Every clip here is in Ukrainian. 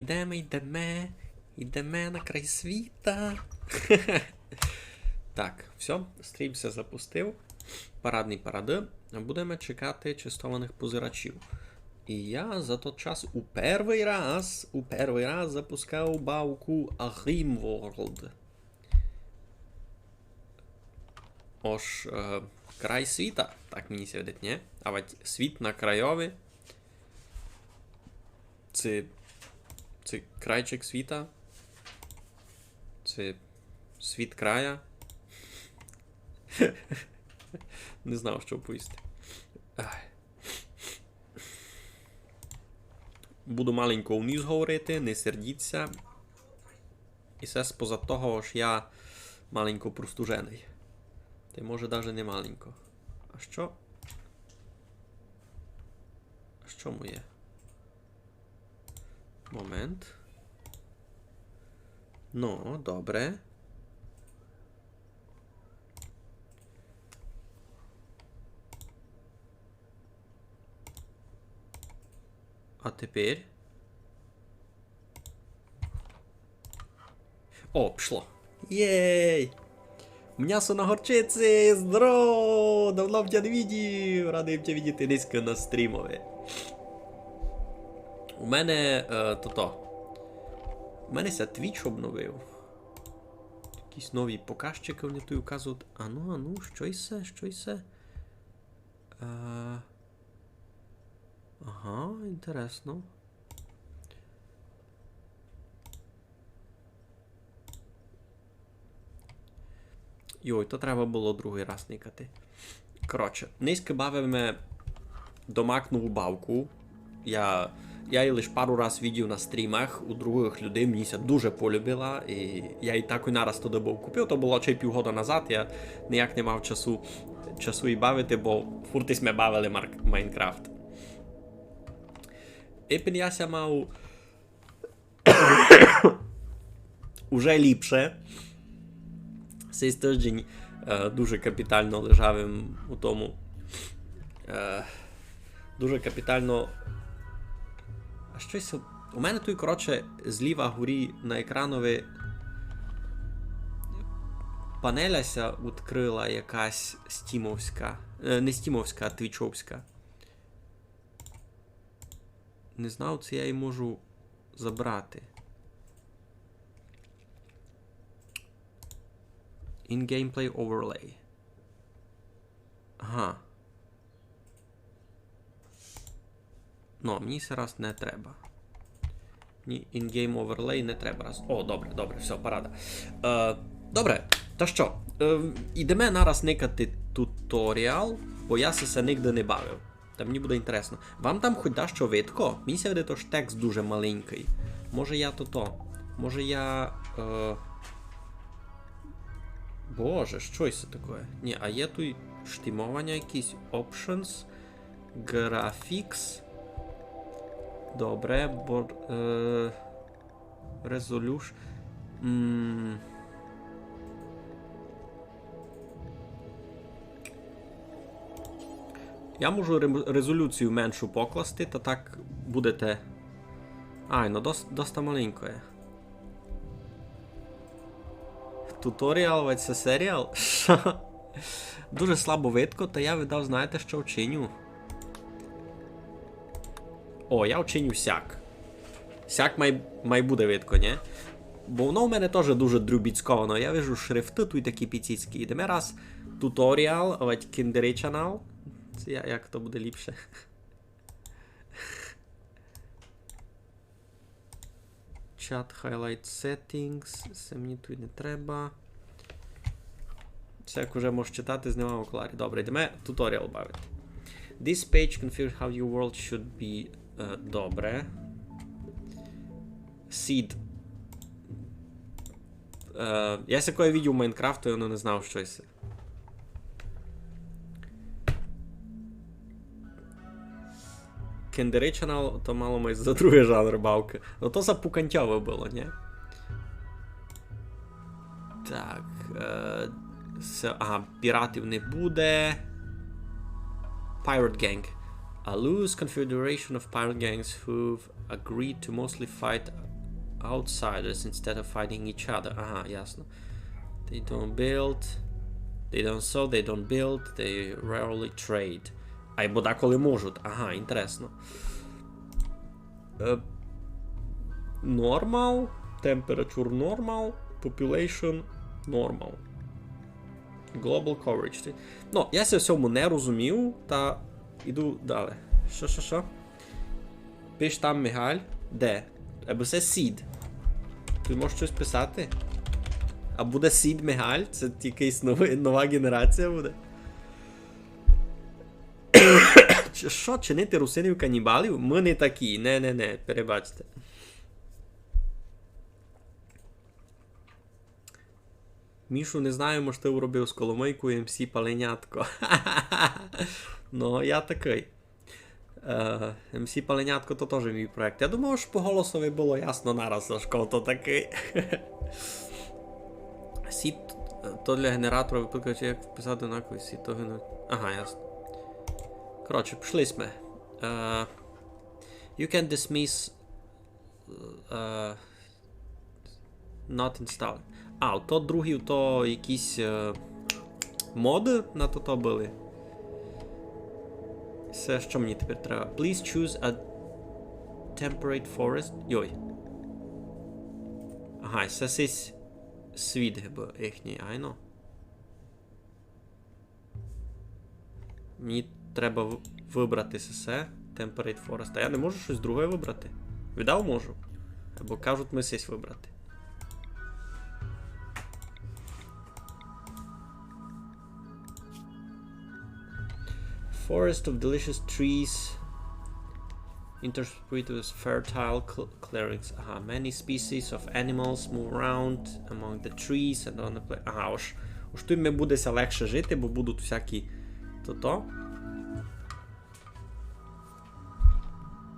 Йдемо на край світа. Так, все, стрім все запустив. Парадний паради. Будемо чекати чистованих позирачів. І я за той час у перший раз запускав бавку Rimworld. Ож, край світа, так мені сьогодні, не? А от світ на крайові. Це крайчик світа. Це світ края. Не знав, що поїсти. Буду маленько вниз говорити, не сердіться. І все споза того, що я маленько простужений. Та може навіть не маленько. А що? А що моє? Момент. Ну, добре. А тепер? О, пішло. Єй! М'ясо на горчиці! Здорово! Давно б тебе не видів! Радий б тебе видіти низько на стрімові. У мене У мене ся Twitch обновив. Якісь нові показчики вони тут указують. Ану, що ісе? Ага, інтересно. Йой, то треба було другий раз никати. Коротше, низько бавимо домакну бавку. Я її лише пару раз видів на стрімах у других людей, мені ся дуже полюбила, і я і так і нараз туди був купив, то було ще півгода назад, я ніяк не мав часу і бавити, бо фуртись ми бавили Майнкрафт. І я ся мав уже ліпше. Цей тиждень дуже капітально лежав у тому. Дуже капітально. А щось. У мене тут, коротше, зліва горі на екранові панеляся відкрила якась стімовська. Не стімовська, а твічовська. Не знав, це я її можу забрати. In-gameplay overlay. Ага. Ну, мені це раз не треба. Ні, in-game overlay не треба раз. О, добре, все, парада. Добре, та що? Ідемо нараз никати туторіал, бо я се нігде не бавив. Та мені буде інтересно. Вам там хоч що видко? Мені ся видить, то ж текст дуже маленький. Може я Може я... Боже, що це таке? Ні, а є тут штимовання якісь. Options. Graphics. Добре. Resolution. Я можу резолюцію меншу покласти, та так будете... Ай, ну доста маленькое. Туторіал, це серіал? Дуже слабо видко, та я видав, знаєте, що вчиню. О, я вчиню сяк. Сяк май буде видко, не? Бо воно в мене теж дуже дрюбіцьковано. Я вижу шрифти тут такі піціцькі. Ідемо раз туторіал, ось кіндери-канал. Це як то буде ліпше. Chat highlight settings. Це мені тут не треба. Це як уже можеш читати, знімав окулярі. Добре, йдемо туторіал бавити. This page configures how your world should be. Добре. Seed. Я сякое відео Майнкрафту, але не знав, що це. Кендери-канал, то мало ми за другий жанр бавки. Ну то запукантьове було, ні? Так. Ага, піратів не буде. Pirate Gang. A loose confederation of pirate gangs who've agreed to mostly fight outsiders instead of fighting each other. Ага, ясно. They don't build. They don't sow, they don't build, they rarely trade. Або деколи можуть. Ага, інтересно. Normal. Temperature normal. Population normal. Global coverage. Ну, я це всьому не розумів, та іду далі. Що? Пиш там Мигаль. Де? Або це Seed. Ти можеш щось писати? А буде Seed Мигаль? Це якась нова генерація буде? Що, чинити русинів канібалів? Ми не такі. Не, перебачте. Мішу не знаю, може ти робив з Коломийкою МС Паленятко. Ну, я такий. МС Паленятко то теж мій проект. Я думав, що по голосові було ясно нараз, Сашко, то такий. Сіп то для генератора викликаючи, як вписати однаковий сіп, то генератор. Ага, ясно. Коротше, пішли ми. You can dismiss not installed. А, то другий, то якісь моди на то були. Це що мені тепер треба? Please choose a temperate forest. Йой. Ага, це сись світ, гиба, їхній, айно. Мені треба вибрати все. Temperate forest. А я не можу щось друге вибрати? Віддав можу. Або кажуть, ми сись вибрати. Forest of delicious trees interspersed with fertile clearings. Ага, many species of animals move around among the trees and on the place. Ага, уж тут мені буде легше жити, бо будуть всякі то.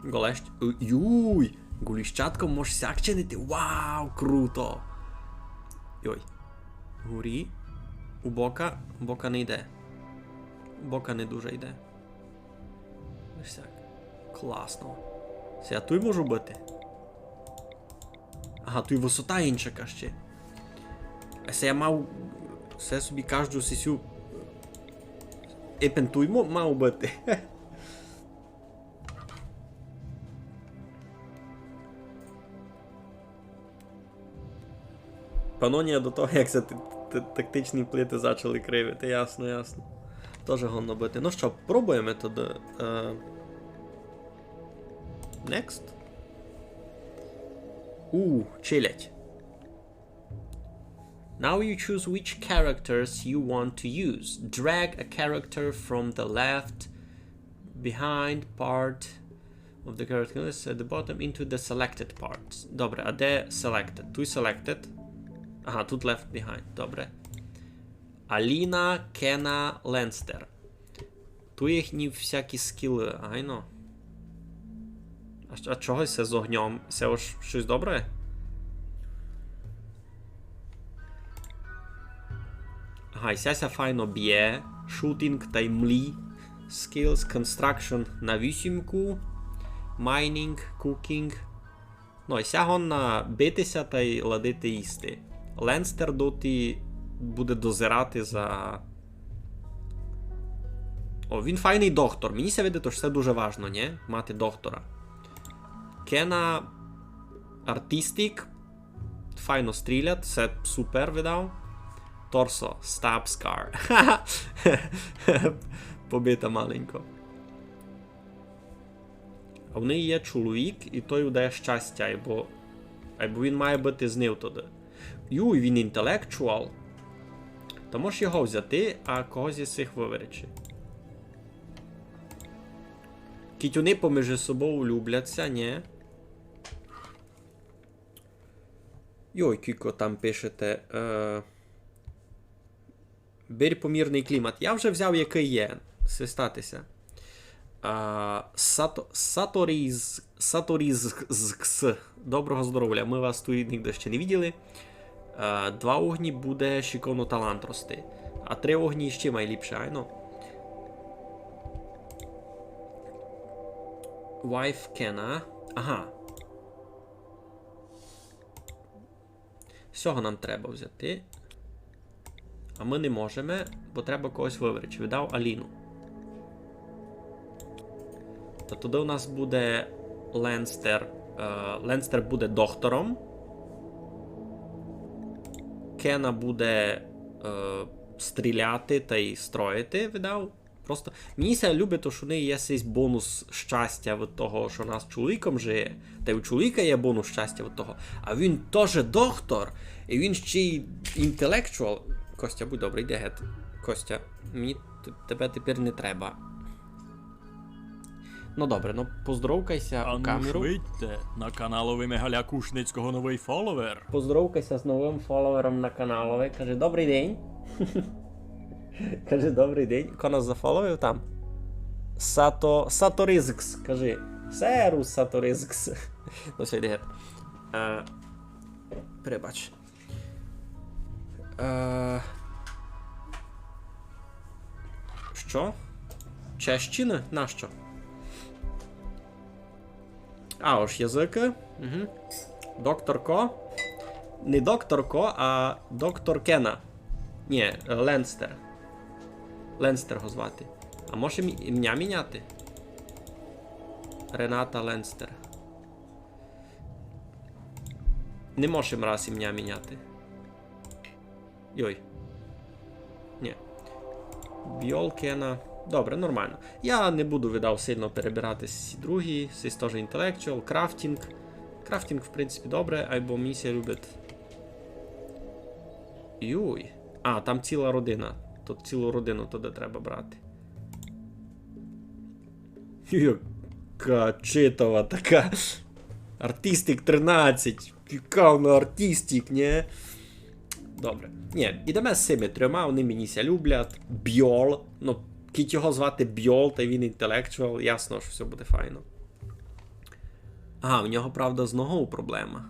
Голещ. Юй! Гуліщатком можеш сяк чинити. Вау, круто! Йой. Горі. У бока. Бока не йде. Бока не дуже йде. Ось так. Класно. Це я тут можу бити? Ага, тут висота інша ще. А це я мав... Це собі кожну сесю... Епентуй мав бити. Панонія до того, як це тактичні плити почали кривити. Ясно. Тоже гонно бити. Ну що, пробуємо тоді. Next. Чилять. Now you choose which characters you want to use. Drag a character from the left behind part of the character list at the bottom into the selected parts. Добре, а де selected? Тут selected. Ага, тут left behind. Добре. Аліна, Кена, Ленстер. Тут їхні всякі скіли, айно. А чогось це з огнем? Це ж щось добре? Ага, і сяся файно б'є. Shooting та й млі. Skills, construction на 8. Mining, cooking. Ну, і ся гонна битися та й ладити їсти. Ленстер доти буде дозирати за... О, він файний доктор. Мені ся видить, що це дуже важно, ні? Мати доктора. Кена... Артистик. Файно стрілять. Це супер видав. Торсо. Stab scar. Побита маленько. А в неї є чоловік, і той дає щастя, або він має бути з ним туди. Юй, він інтелектуал. То можеш його взяти, а когось із цих виверечі. Кітюни поміж собою любляться, ні? Йой, кіко там пишете. Бери помірний клімат. Я вже взяв, який є. Свистатися. Саторізкс. Доброго здоров'я. Ми вас тут ніде ще не виділи. 2 огні буде шиковно талант рости. А 3 огні ще найліпше, айно. Wife Kena. Ага. Цього нам треба взяти. А ми не можемо, бо треба когось вибрати. Віддав Аліну. То туди у нас буде Ленстер. Ленстер буде доктором. Кена буде стріляти та й строїти, видав. Просто мені ся любить, що в неї є якийсь бонус щастя від того, що нас чоловіком жиє. Та й у чоловіка є бонус щастя від того. А він теж доктор. І він ще й інтелектуал. Костя, будь добрий, йди геть. Костя, мені тебе тепер не треба. Ну добре, ну поздоровкайся у камеру. Швидьте, на каналові Мегаля Кушницького новий фоловер. Поздоровкайся з новим фоловером на каналові. Каже, добрий день. Каже, добрий день. Хто нас зафоловив там? Саторизкс, кажи. Серус Саторизкс. Ну все, йди геть. Перебач. Що? Чещина? Нащо? А, ось язики. Угу. Доктор Ко. Не доктор Ко, а доктор Кена. Ні, Ленстер. Ленстер його звати. А може ім'я міняти? Рената Ленстер. Не можемо раз ім'я міняти. Йой. Ні. Бьол Кена. Добре, нормально. Я не буду, видав, сильно перебирати всі другі. Сись теж інтелектуал, крафтінг. Крафтінг, в принципі, добре, або місія любить. Юй. А, там ціла родина. Тут цілу родину туди треба брати. Яка читова така. Артистик 13. Яка артистик, не? Добре. Ні, ідемо з цими трьома, вони мені ся люблять. Бьол. Ну, кіть його звати Бьол, та він інтелектуал. Ясно, що все буде файно. Ага, у нього, правда, з ногою проблема.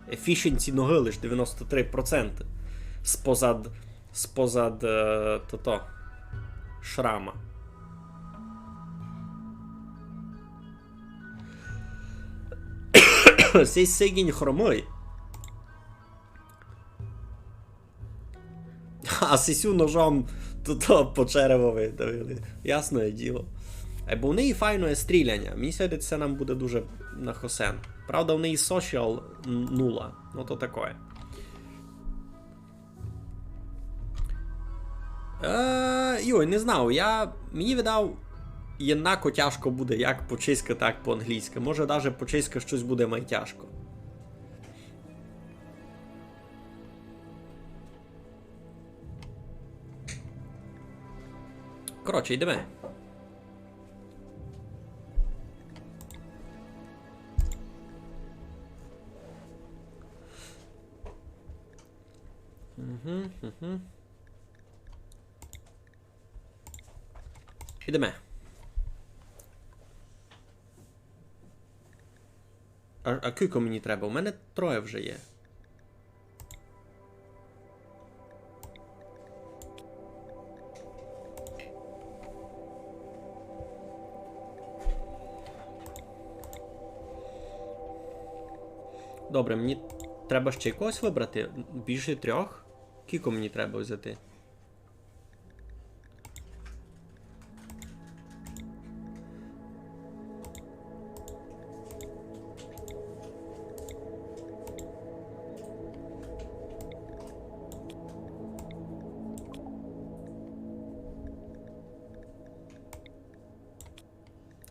Efficiency ноги лише 93%. Спозад шрама. Цей сигінь хромий. А сисю ножом по черево видавили. Ясне діло. Бо в неї файне є стріляння. Мені сьогодні це нам буде дуже на хосен. Правда, в неї social 0. Ну то таке. Йой, не знав. Мені видав, єднако тяжко буде як по-чеськи, так по-англійськи. Може навіть по-чеськи щось буде майтяжко. Коротше, йдемо. Йдемо. А кілько мені треба? У мене 3 вже є. Добре, мені треба ще якогось вибрати. Більше 3. Кілько мені треба взяти?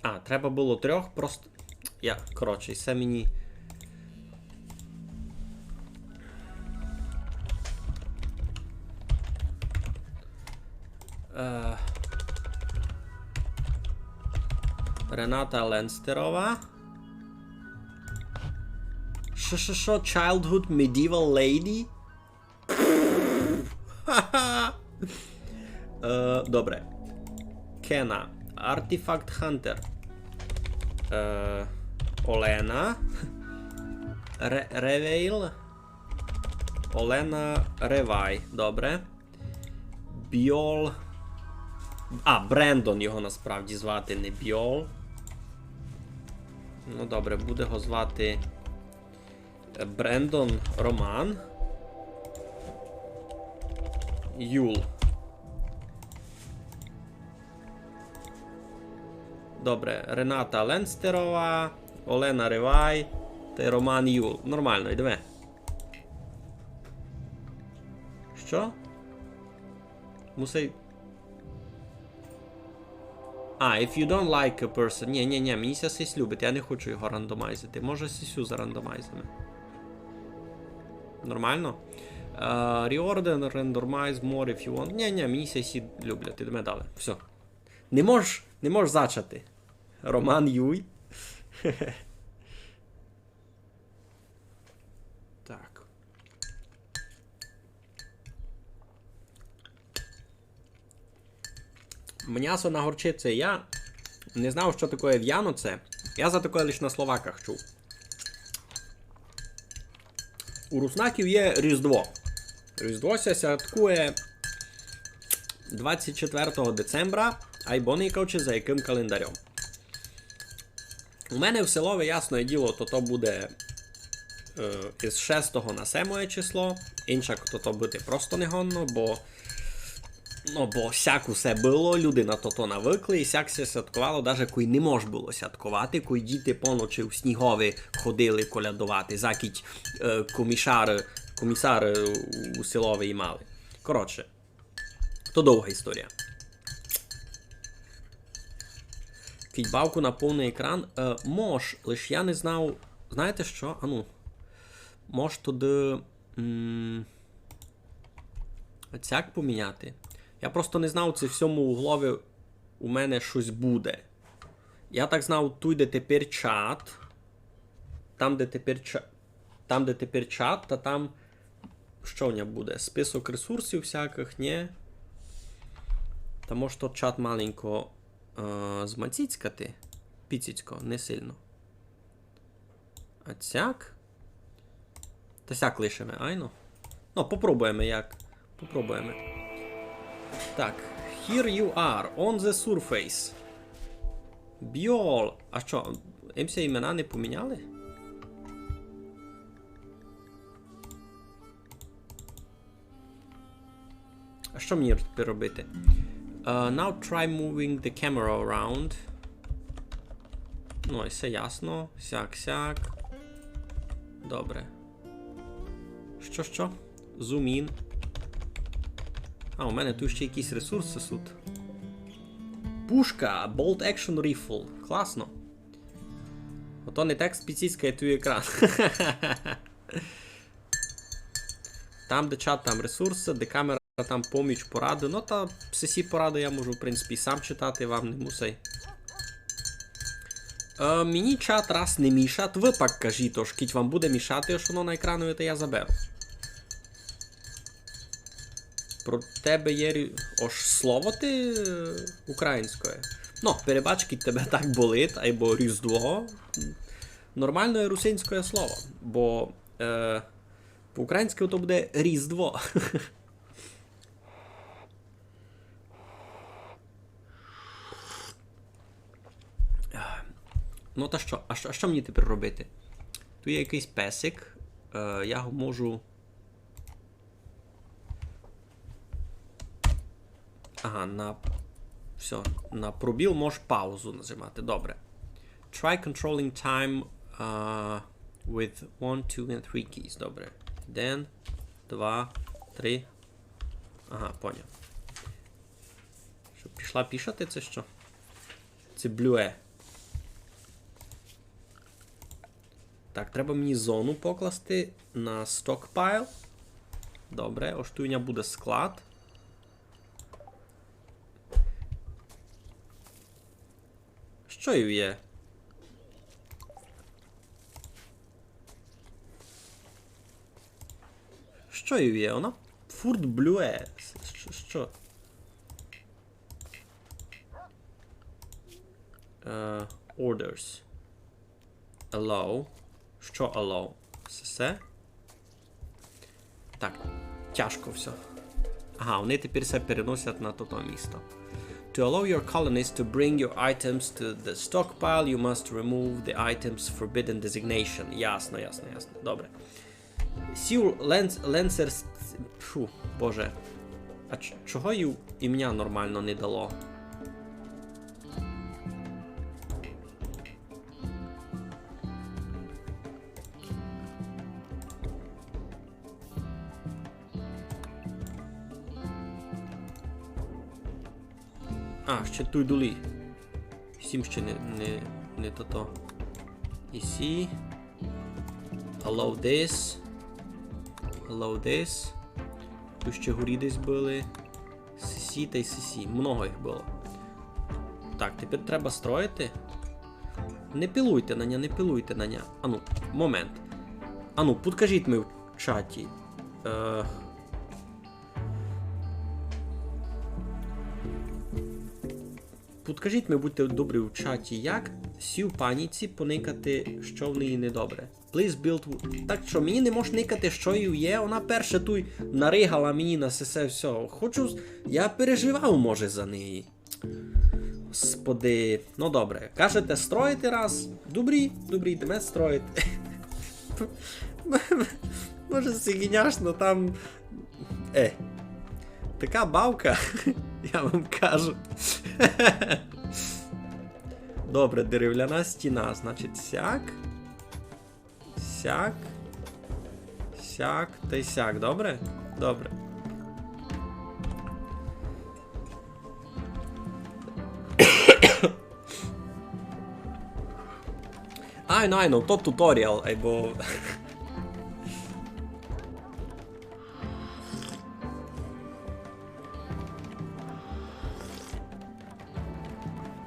А, треба було 3, просто... Коротше, все мені... Рената Ленстерова. Що? Childhood Medieval Lady? Добре. Кена. Artifact Hunter. Олена. Ревейл. Олена Ревай. Добре. Бьол. Брендон його насправді звати, не Бьол. Ну добре, буде його звати Брендон Роман. Юл. Добре, Рената Ленстерова, Олена Ривай та Роман Юл. Нормально, йдемо. Що? Мусей... if you don't like a person... Ні, мені ся сись любить, я не хочу його рандомайзити. Може сісю зарандомайзимо. Нормально? Reorder, randomize more if you want. Ні, мені ся сі люблять, йдемо далі. Все. Не можеш зачати. Роман Юй. Так. М'ясо на горчиці. Я не знав, що таке в'яно це. Я за таке лише на словаках чув. У руснаків є Різдво. Різдво ся святкує 24 децембра, а й боникавчи за яким календарем. У мене в селове, ясне діло, то буде із 6 на 7 число. Інша то буде просто негонно, бо сяк усе було, люди на то навикли, і сяк се святкувало, навіть коли не мож було святкувати, коли діти поночі в снігові ходили колядувати, закіть комісар у селові мали. Коротше, то довга історія. Кидьбавку на повний екран. Мож, лише я не знав, знаєте що? Мож туди цяк поміняти. Я просто не знав, це всьому у голові у мене щось буде. Я так знав, тут де тепер чат. Там, де тепер чат, та там що в нього буде? Список ресурсів всяких, ні? Та може то чат маленько змаціцькати. Піціцько, не сильно. А цяк? Та сяк лишимо, айно? Попробуємо як. Попробуємо. Так, here you are, on the surface. Бьол. А що, МС імена не поміняли? А що мені тепер робити? Now try moving the camera around. І все ясно. Сяк. Добре. Що? Zoom in. У мене тут ще якісь ресурси тут. Пушка! Bolt Action Rifle. Класно. Ото не так специфічний твій екран. Там, де чат, там ресурси, де камера, там поміч, поради. Та всі поради я можу, в принципі, сам читати, вам не мусей. Мені чат раз не мішать, ви пак кажіть, тож, кіть вам буде мішати, що воно на екрану, то я заберу. Про тебе є слово ти українською. Перебач, кіть тебе так болить, або Різдво. Нормально є русинське слово, бо по-українськи то буде Різдво. Та що? А що мені тепер робити? Тут є якийсь песик. Я його можу... на пробіл можеш паузу нажимати. Добре. Try controlling time with 1, 2 and 3 keys. Добре. 1, 2, 3. Поняв. Що, пішла пішати це що? Це блюе. Так, треба мені зону покласти на stockpile. Добре, ось тут у мене буде склад. Що є? Що є? Вона? Фурт блюе. Що? Orders. Allow. Що allow? Все? Так, тяжко все. Вони тепер все переносять на то місто. To allow your colonists to bring your items to the stockpile, you must remove the items forbidden designation. Ясно. Добре. Сів Ленсерс... Фу, боже. А чого їй ім'я нормально не дало? А, ще той долі. Сім ще не то. І сі. Allow this. Allow this. Тут ще горі десь були. Сі та й сі. Много їх було. Так, тепер треба строїти. Не пилуйте на ня. Ану, момент. Ану, підкажіть ми в чаті. Підкажіть ми, будьте добрі в чаті, як сі в паніці поникати, що в неї недобре. Please build... Так що, мені не може никати, що їй є, вона перше туй наригала мені на сесе все. Хочу... Я переживав, може, за неї. Господи. Ну добре. Кажете, строїти раз. Добрі, йдемо строїти. Може, сигіняшно там... Така бавка, я вам кажу. Добре, дерев'яна стіна, значить сяк, та й сяк, добре? Добре. I know, то туторіал, або...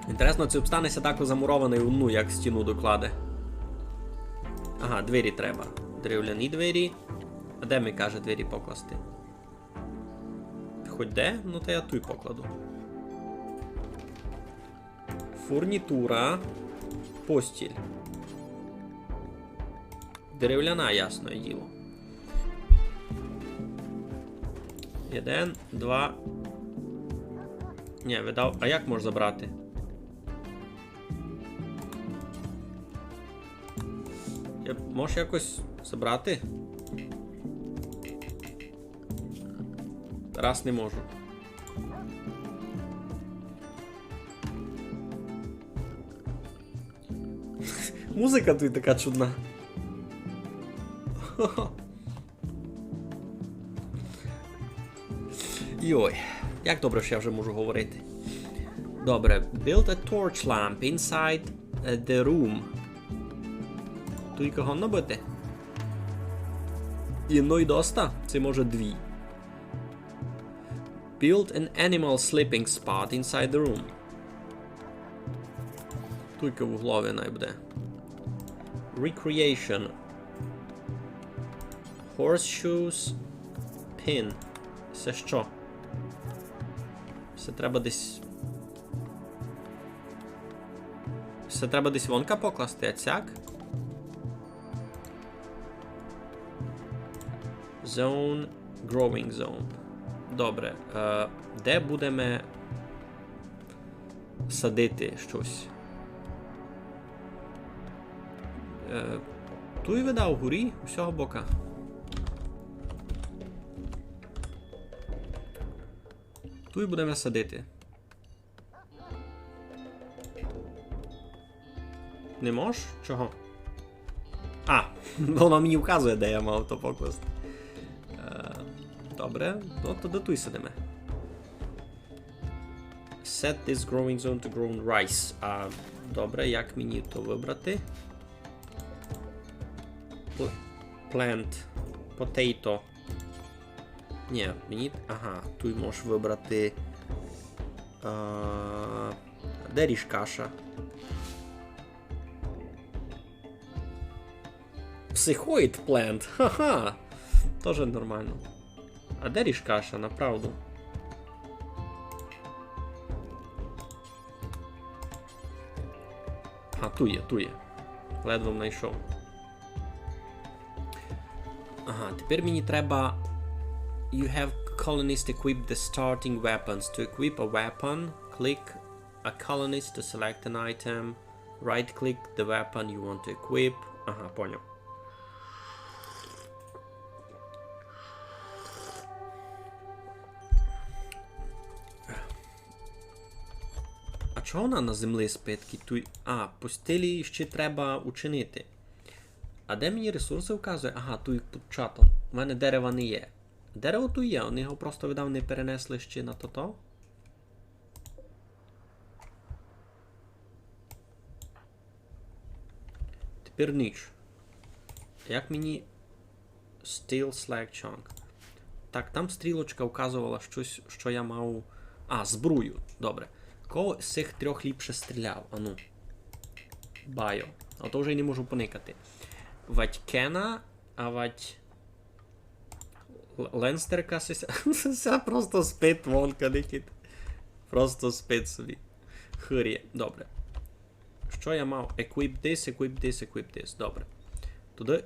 Інтересно, чи обстанеться так замурований одну, як стіну докладе. Ага, двері треба. Дерев'яні двері. А де ми, каже, двері покласти? Хоч де? Ну то я тут покладу. Фурнітура. Постіль. Дерев'яна, ясне діло. 1, 2. Ні, видав. А як можна забрати? Можеш якось забрати? Раз не можу. Музика тут така чудна. Йой, як добре, що я вже можу говорити. Добре, build a torch lamp inside the room. Тут кого набити? І ну й доста? Це може дві. Build an animal sleeping spot inside the room. Тільки в углові най буде. Recreation. Horseshoes. Pin. Це що? Це треба десь... Це треба десь вонка покласти, а цяк? Zone, growing zone. Добре. Де будемо садити щось? Тут видав горі, усього бока. Тут будемо садити. Не можеш? Чого? А, воно мені вказує, де я мав то покласти. Добре, ну тоді тут сидимо. Set this growing zone to grown rice. Добре, як мені то вибрати? Plant. Potato. Ні, мені... Ага, тут можеш вибрати... Де ріж каша? Psychoid plant. Ха-ха. Тоже нормально. А де ріж каша, направду? А, ту є. Ледве знайшов. Ага, тепер мені треба... You have colonists equip the starting weapons. To equip a weapon, Click a colonist to select an item. Right click the weapon you want to equip. Ага, понял. А чого вона на землі спить? А, постелі ще треба учинити. А де мені ресурси вказує? Ага, тут під чатом. У мене дерева не є. Дерево тут є, вони його просто видав не перенесли ще на то-то. Тепер ніч. Як мені Steel Slag Chunk? Так, там стрілочка вказувала щось, що я мав... А, збрую. Добре. Кого з цих трьох ліпше стріляв? Ану. Байо. А то вже й не можу поникати. Вать Кена, а вать... Ленстерка це просто спить вонка, Никіт. Просто спить собі. Хир'є. Добре. Що я мав? Equip this, equip this, equip this. Добре. Туди...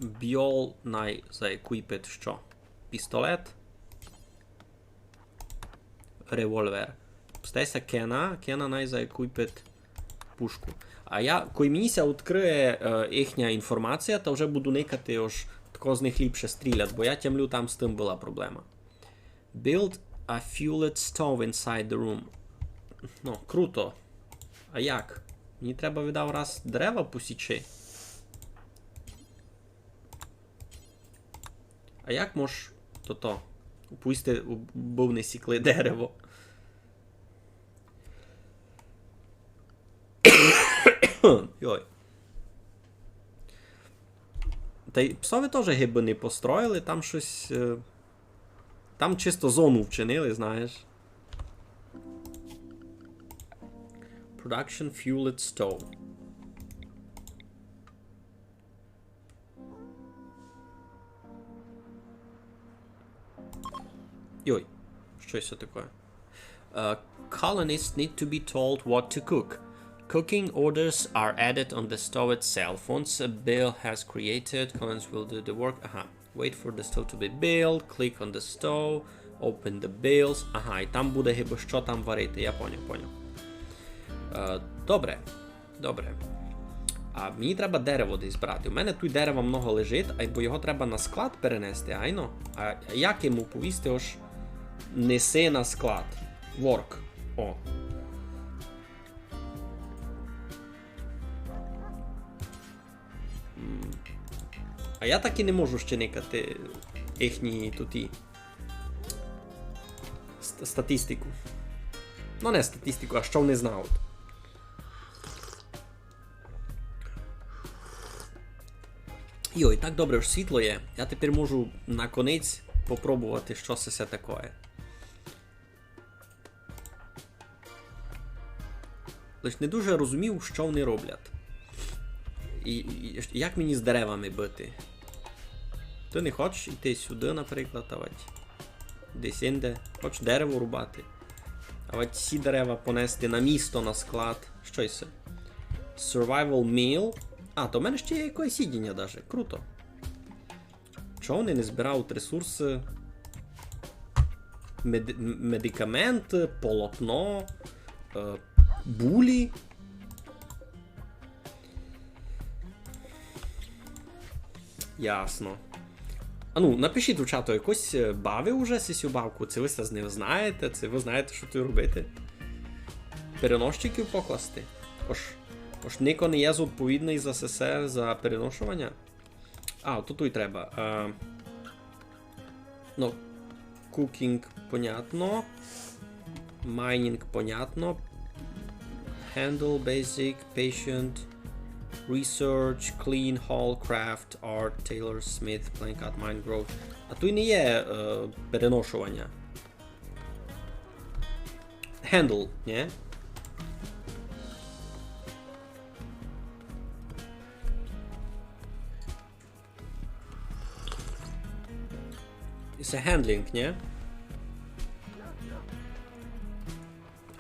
Бьол най заеквіпить що? Пістолет. Револьвер. Стеся Кена най заеквіпить пушку. А я, коли мені ся відкриє їхня інформація, то вже буду никати ось тако з них ліпше стрілять, бо я тямлю, там з тим була проблема. Build a fueled stove inside the room. Ну, круто. А як? Мені треба віддав раз дерева посічи. А як мож то-то? Пусти, був не сікли дерево. Йой. Та й псові теж гиби не построїли, там щось... Там чисто зону вчинили, знаєш. Production Fueled Stove. Йой, щось таке. Colonists need to be told what to cook. Cooking orders are added on the stove itself. Once a bill has created, colonists will do the work. Ага. Wait for the stove to be built. Click on the stove. Open the bills. Ага, і там буде гиби що там варити. Я поняв. Добре. А мені треба дерево десь брати. У мене тут дерева много лежить, бо його треба на склад перенести, айно. А як йому повісти ось неси на склад? Work. О. А я так і не можу ще никати їхні туті статистику. Ну не статистику, а що вони знають. Йой, так добре ж світло є. Я тепер можу наконець попробувати, що це таке. Лиш не дуже розумів, що вони роблять. І як мені з деревами бити? Ти не хочеш йти сюди, наприклад, десь інде. Хочеш дерево рубати. А ці дерева понести на місто, на склад. Що це? Survival meal. А, то в мене ще є якесь їдіння даже. Круто. Чого вони не збирають ресурси? Медикамент, полотно, булі. Ясно. А ну, напишіть у чату, якось бавив уже цю бавку, це ви з ним знаєте, це ви знаєте, що тут робити. Переносчиків покласти. Ож Нико не є відповідний за СССР за переношування. А, тут і треба. Ну, cooking, понятно. Mining, понятно. Handle, basic, patient. Research, clean, hall, craft, art, tailor, smith, plank art, mine, growth. А тут не є переношування. Handle, ні? Це handling, ні?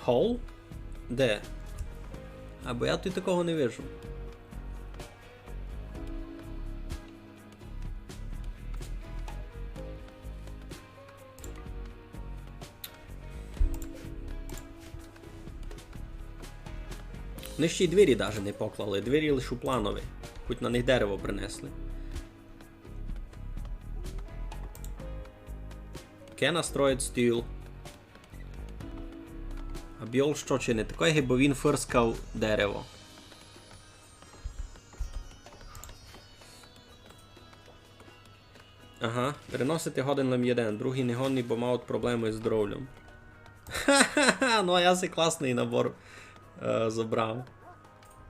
Hall? Де? А бо я тут такого не вижу. Вони ще й двері навіть не поклали, двері лише у планові. Хоч на них дерево принесли. Кена строїть стіл. А Біол що чи не такий, бо він фирскав дерево. Ага, переносити годин лем'єден, другий негодний, бо мав проблеми з здоров'ям. Ха-ха-ха, ну а я си класний набор забрав.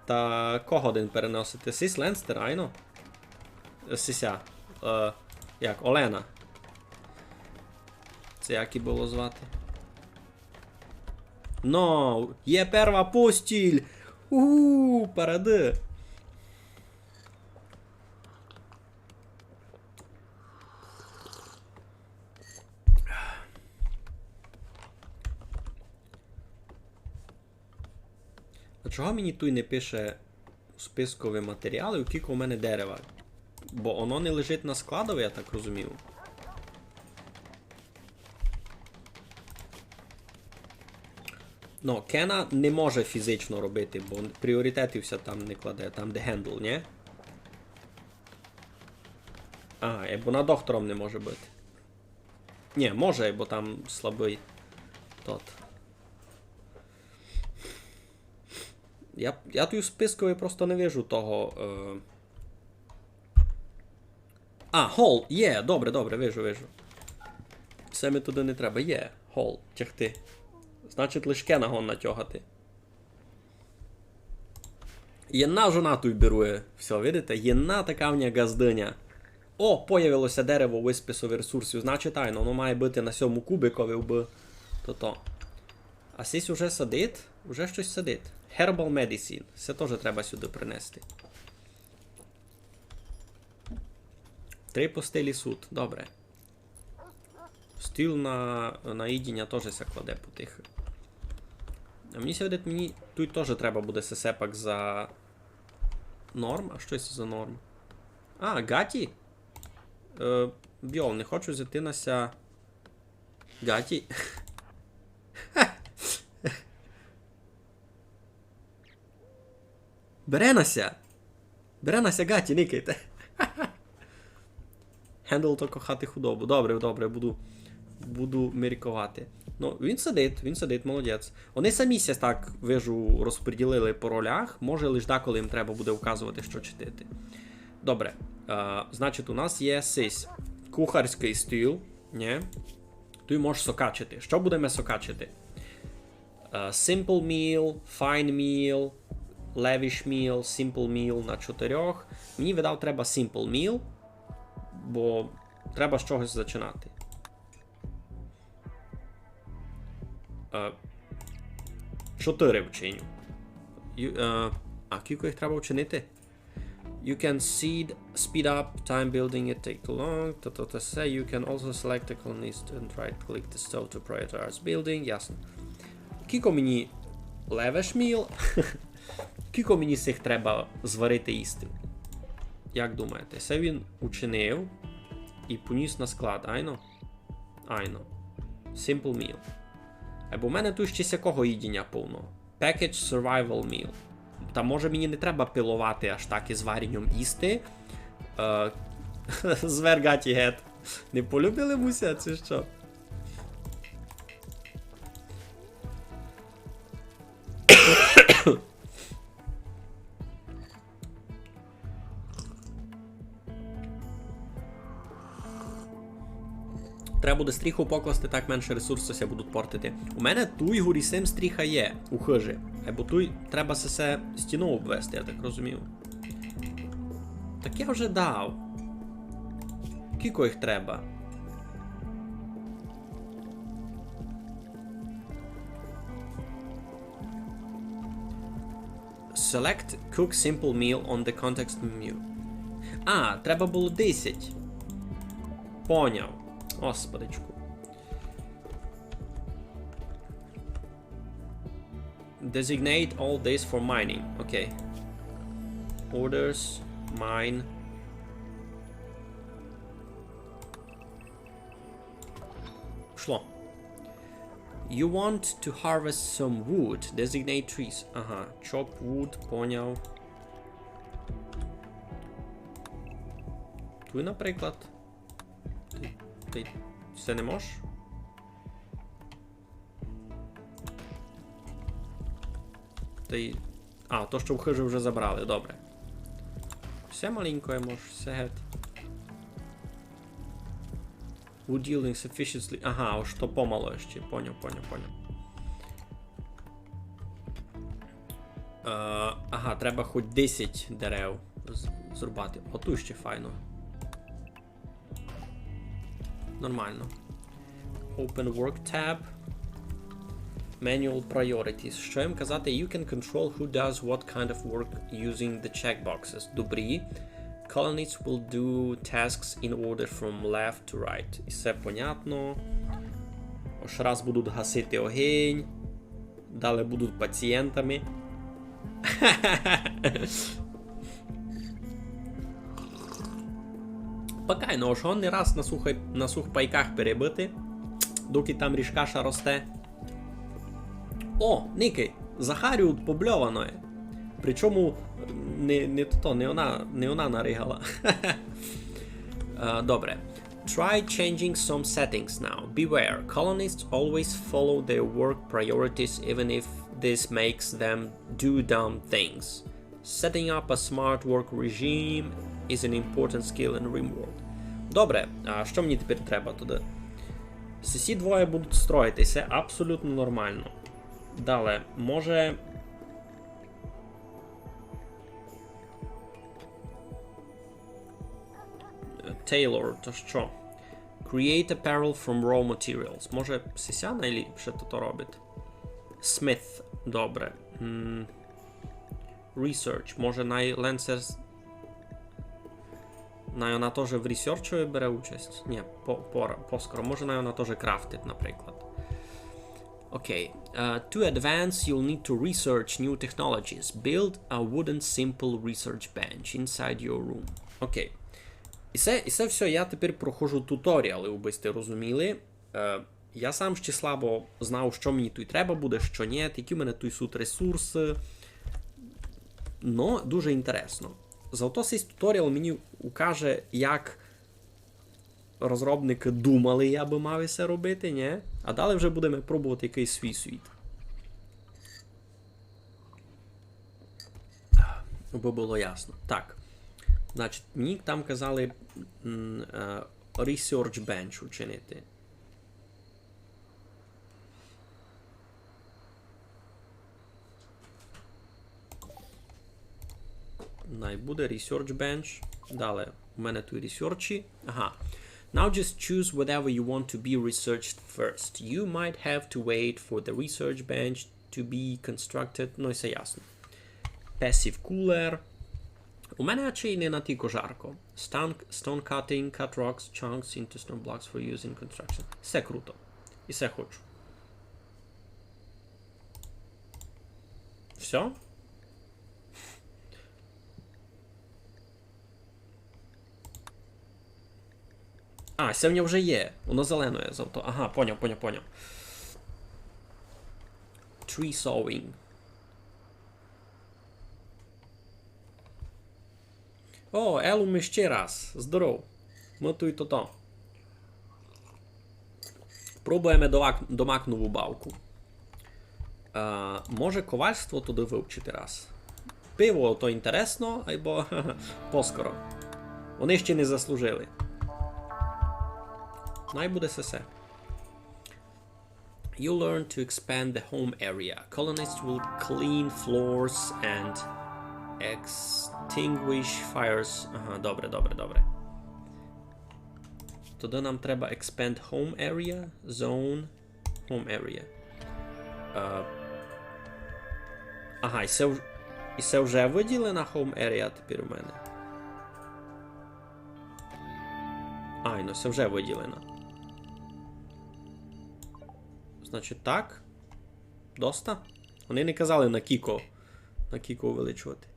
Та кого один переносити? Сіс Ленстер, айно? Сіся. Як? Олена. Це як і було звати? Но, є перва постіль! Паради! А чого мені той не пише спискові матеріали, скільки у мене дерева? Бо воно не лежить на складові, я так розумів. Ну, Кена не може фізично робити, бо пріоритетів все там не кладе, там де хендл, ні? Ага, бо на доктором не може бути. Ні, може, бо там слабий тот. Я тут в спискові просто не вижу того. Хол, є, добре, вижу. Все ми туди не треба, є, хол, тягти. Значить, лиш Кена гон натягати. Єна жона тут берує. Все, видите? Єна така в нього газдиня. О, появилося дерево у списові ресурсів. Значить, тайно, воно має бути на 7 кубикові вби. То-то. А сісь уже садить? Уже щось садить. Herbal Medicine. Це теж треба сюди принести. 3 постелі суд. Добре. Стіл на їдіння теж ся кладе потихо. А мені сьогодні мені тут теж треба буде сесепак за норм? А що це за норм? Гаті? Біол, не хочу взяти нася Гаті. Бере нася Гаті, никайте. Хендл то кохати худобу. Добре, буду міркувати. Ну, він сидить, молодець. Вони самі так, вижу, розподілили по ролях. Може лише деколи їм треба буде вказувати, що читати. Добре. Значить, у нас є сись. Кухарський стіл. Ні. Тут можеш сокачити. Що будемо сокачити? Simple meal, fine meal, lavish meal, simple meal на 4. Мені, видав, треба simple meal, бо треба з чогось починати. 4 вчиню. Кілько їх треба вчинити? You can speed up time building it take too long. You can also select the colonist and right click the stove to prioritize building. Ясно. Кілько мені lavish meal? Кілько мені цих треба зварити їсти? Як думаєте? Це він учинив і поніс на склад, айно? Айно. Simple meal. Або в мене тут ще якого їдіння повно. Package survival meal. Та може мені не треба пилувати аж так із варенням їсти. Звергаті гет. Не полюбили муся, чи що? Треба буде стріху покласти, так менше ресурсу будуть портити. У мене туй гурісим стріха є у хижі. Або туй треба все стіну обвести, я так розумію. Так я вже дав. Кілько їх треба? Select cook simple meal on the context menu. Треба було 10. Поняв. Господичку. Designate all days for mining. Окей. Orders, mine. Пішло. You want to harvest some wood. Designate trees. Ага, chop wood, поняв. Тут, наприклад. Ти це не можеш? Ти... А, то, що в хижу вже забрали, добре. Все маленькое можеш, все геть. Wood yielding sufficiently... Ага, ось то помало ще. Поняв. Ага, треба хоч 10 дерев зрубати. Оту ще файно. Нормально. Open work tab. Manual priorities. Що їм казати? You can control who does what kind of work using the checkboxes. Добрі. Colonists will do tasks in order from left to right. І все понятно. Ось раз будуть гасити огонь. Далі будуть пацієнтами. Покайно, ось он не раз на сухпайках перебити, доки там ріжкаша росте. О, Ники, Захарію побльовано. Причому не вона наригала. Добре. Try changing some settings now. Beware, colonists always follow their work priorities even if this makes them do dumb things. Setting up a smart work regime is an important skill in RimWorld. Добре, а що мені тепер треба туди? Ці двоє будуть строїтися абсолютно нормально. Далі, може... Tailor, то що? Create apparel from raw materials. Може, Сися найліпше то робить? Smith, добре. Research, може Ленсер... Вона теж в ресерчі бере участь? Ні, поскоро. Може вона теж крафтить, наприклад. Окей. To advance, you'll need to research new technologies. Build a wooden simple research bench inside your room. Окей. І це все, я тепер проходжу туторіали, аби ви розуміли. Я сам ще слабо знав, що мені тут треба буде, що ні, які в мене тут суть ресурси. Но дуже інтересно. Зато цей туторіал мені укаже, як розробники думали, я би мав це робити, ні? А далі вже будемо пробувати якийсь свій світ. Аби було ясно. Так. Значить, мені там казали Research Bench учинити. Буде Research Bench. Далі. У мене тут ресерчі. Ага. Now just choose whatever you want to be researched first. You might have to wait for the research bench to be constructed. Ну, і це ясно. Passive Cooler. У мене чи не на тільки жарко. Stone cutting, cut rocks, chunks into stone blocks for use in construction. Все круто. І все хочу. Все? А, це в нього вже є. Воно зелене завто. Ага, поняв. Tree sowing. О, Елу ми ще раз. Здоров. Ми тут то. Пробуємо домак нову бавку. Може ковальство туди вивчити раз. Пиво то інтересно, або поскоро. Вони ще не заслужили. Най буде все. You learn to expand the home area. Colonists will clean floors and extinguish fires. Ага, добре. Тоді нам треба expand home area, zone, home area. Ага, і це вже виділена home area тепер у мене. Ай, ну це вже виділено. Значить так. Доста. Вони не казали на кіко увеличувати.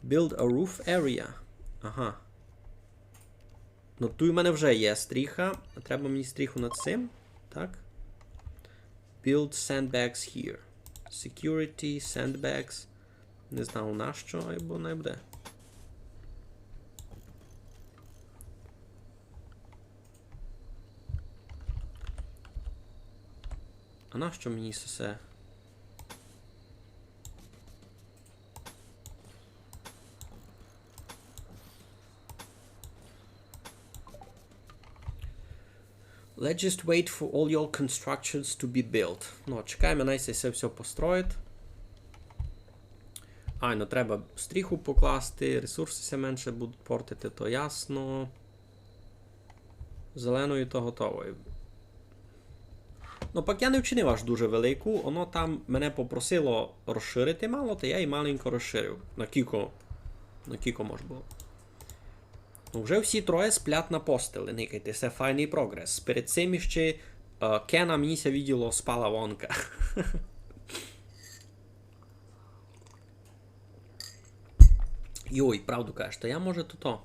Build a roof area. Ага. Ну тут у мене вже є стріха. Треба мені стріху над цим. Так. build sandbags here. Security, sandbags. Не знаю на що, або не буде. А на що мені це? Let's just wait for all your constructions to be built. Ну, чекаємо, найся це все построїть. Ну треба стріху покласти, ресурси все менше будуть портити, то ясно. Зеленою то готовою. Ну, пак я не вчинив аж дуже велику, воно там мене попросило розширити мало, то я і маленько розширив. На кілько може було. Ну, вже всі троє сплять на постелі, никайте, це файний прогрес. Перед цим ще Кена мені ся відділо спала вонка. Йой, правду кажеш, то я може то.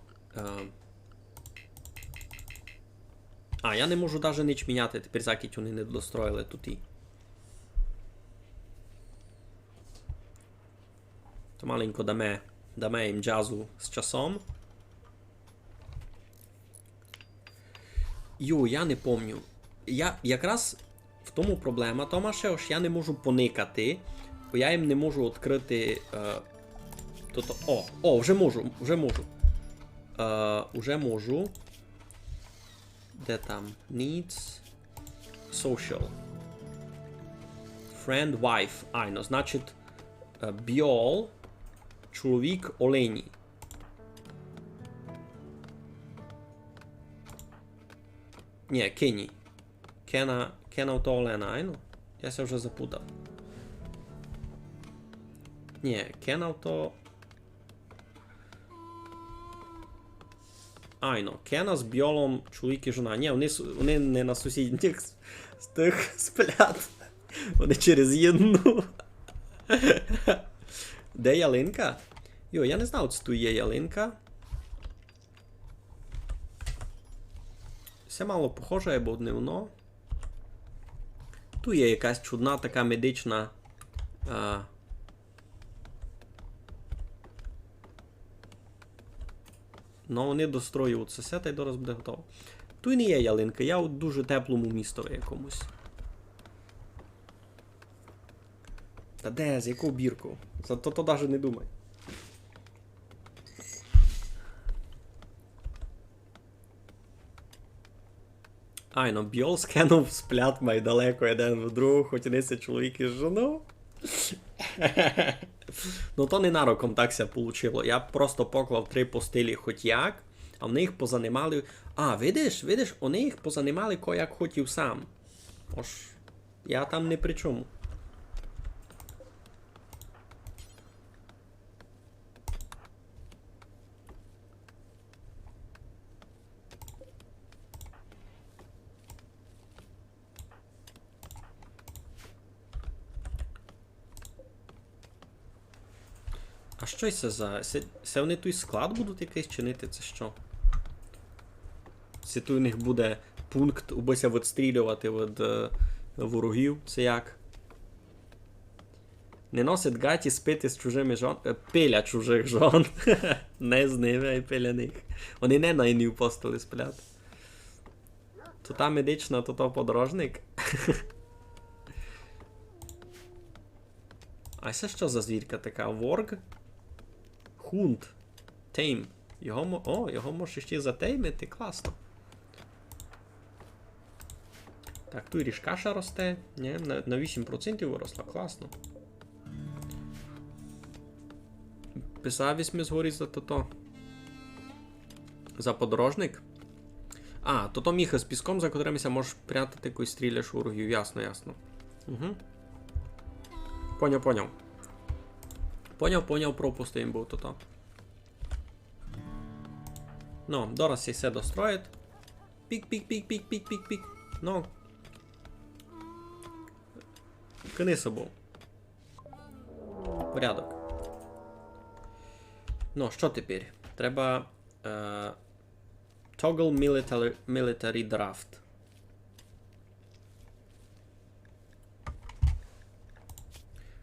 Я не можу навіть ніч міняти, тепер закіть вони не достроїли тут і. То маленько даме їм джазу з часом. Я не помню. Я якраз в тому проблема, Томаше, що я не можу поникати, бо я їм не можу відкрити... Вже можу. Уже можу. Де там? Needs. Social. Friend, wife. Значить, Бьол, чоловік Олені. Ні, Кені. Кена то Олена, Я се вже запутав. Ні, Кена то... Кена з Бьолом чоловік і жона. Ні, вони не на сусідніх з тих сплят. Вони через єдну. Де ялинка? Я не знав, що тут є ялинка. Все мало похоже, або дневно. Тут є якась чудна така медична... Ну, вони достроюють це, та й дораз буде готово. Тут не є ялинка, я у дуже теплому містові якомусь. Та де, з яку бірку? За то навіть не думай. Бьол з Кеном сплять май далеко один в другу, хоч не це чоловік і жона. Ну то не нароком так ся получило. Я просто поклав 3 постелі хоч як, а вони їх позанимали... видиш, вони їх позанимали як хотів сам. Я там не при чому. А що це за... Це вони той склад будуть якийсь чинити, це що? Це тут у них буде пункт убися відстрілювати від ворогів, це як? Не носить гаті спити з чужими жон... Пиля чужих жон. Не з ними, а й пиля них. Вони не на іній постелі сплять. То та медична, то подорожник. А це що за звірка така? Ворг? Хунт. Тейм. Його можеш ще затеймити, класно. Так, тут ріжкаша росте. Ні, на 8% виросла, класно. Писав візьми згорі за то. За подорожник. То міха з піском, за котримися можеш прятати якусь стріляш ворогів. Ясно. Угу. Поняв, пропустим був то. Ну, дораз все достроїть. Пік. Ну. Кини собою. Порядок. Ну, що тепер? Треба... Toggle military draft.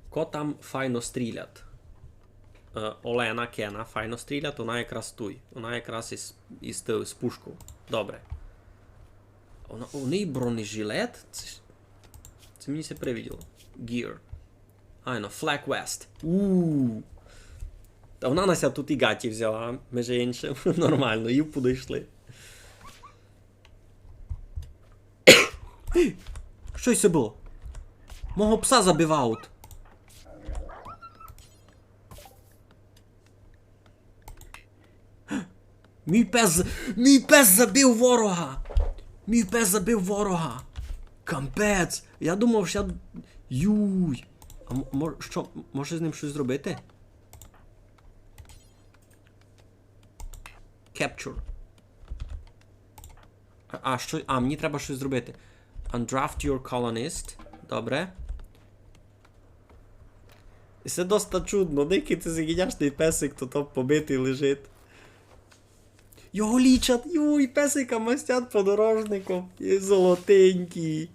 Ко там файно стрілять? Олена, Кена, файно стрілять, вона якраз туй. Вона якраз з пушку. Добре. У неї бронежилет? Це мені все привиділо. Gear. Айно, Flag West. Та вона нася тут і гаті взяла, між іншим. Нормально, і подійшли. Що це було? Мого пса забивають. Мій пес забив ворога! Мій пес забив ворога! Кампець! Я думав, що я... Юй! А що, може з ним щось зробити? Capture. Мені треба щось зробити. Undraft your colonist. Добре. І це досить чудно. Дикий ти загідяшний песик, то там побитий лежить. Його лічать! Юй, песика мастять подорожником. І золотенький.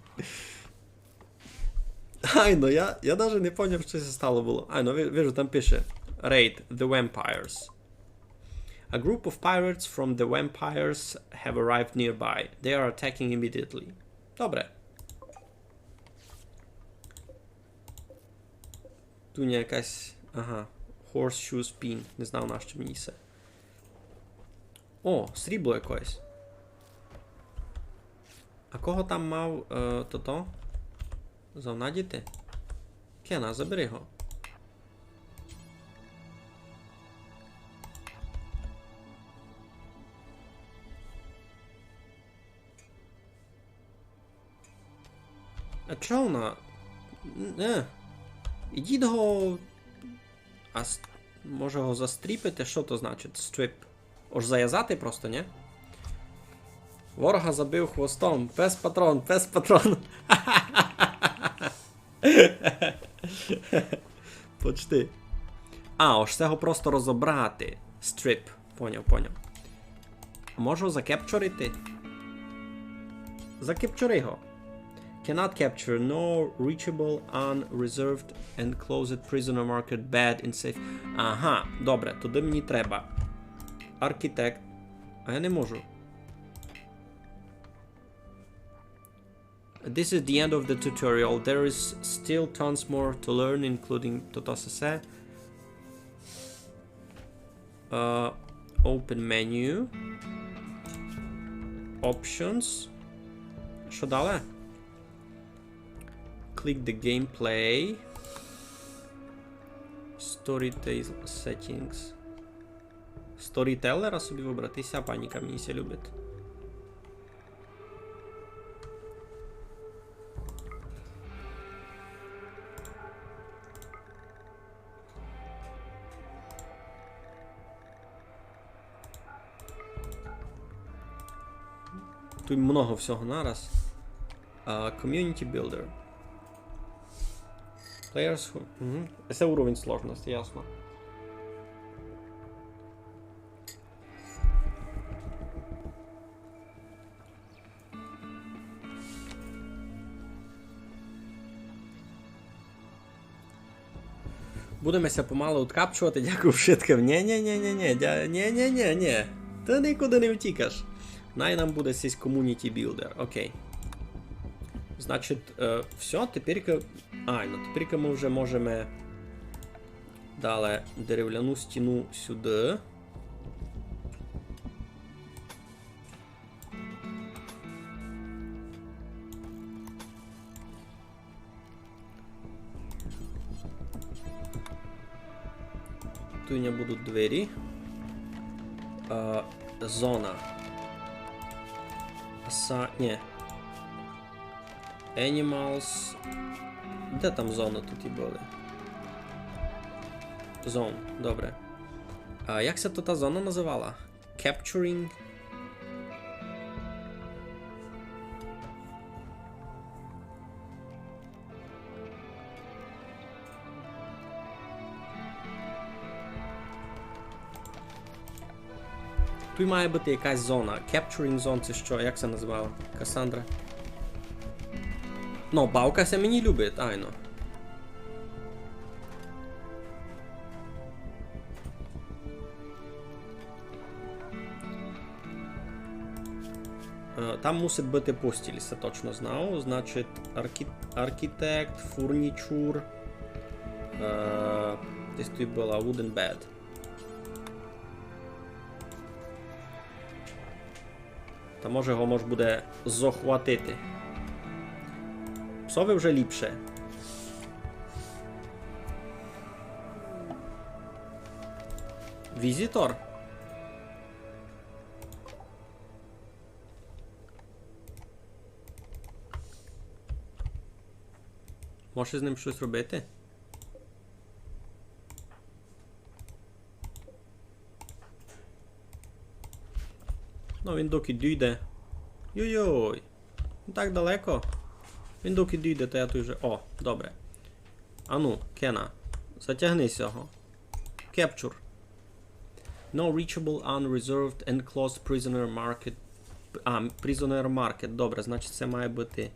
Айно, я навіть не поняв, що це стало було. Айно, вижу, там пише. Raid the vampires. A group of pirates from the vampires have arrived nearby. They are attacking immediately. Добре. Тут якась... Ага. Horseshoe spin. Не знав, на що мені це. О, срібло якось. А кого там мав то-то? Завнадіти? Кена, забери його. А чого вона? Ідіть го... Може його застріпити? Що то значить? Стріп. Ож зав'язати просто, ні? Ворога забив хвостом. Пес патрон, пес патрон. Почти. Ось цього просто розібрати. Strip. Поняв. Можу закепчурити? Закепчури його. Cannot capture, no reachable, unreserved, enclosed prisoner market bad in safe. Ага, добре, туди мені треба. Архітект. А я не можу. This is the end of the tutorial. There is still tons more to learn, including Totosese. Open menu. Options. Що далі? Click the gameplay. Storytale settings. Storytellera собі вибрати. Ся паніка мені ся любить. Тут много всього нараз. Community Builder. Players who... Це уровень сложності, ясно. Будемося помалу откапчувати, дякую вшиткам. Ні. Ти нікуди не втікаш. Най нам буде сись Community Builder. Окей. Значить, все, тепер ми вже можемо далі дерев'яну стіну сюди. Тут у мене будуть двері. Зона. Ні. Animals. Де там зона тут і були? Zone, добре. Як це та зона називала? Capturing. Тут має бути якась зона. Capturing zone це що? Як це називала? Касандра? Ну, бавка це мені любить, айно. Там мусить бути постіль, це точно знав. Значить, архітект, фурнічур. Десь тут була wooden bed. Та може його може буде захватити. Псові вже ліпше. Візитор. Можеш з ним щось робити? Ну, він доки дійде. Йой-йой. Так далеко. Він доки дійде, то я тут вже... О, добре. Ану, Кена. Затягнись його. Capture. No reachable, unreserved, enclosed prisoner market. Prisoner market. Добре, значить це має бути...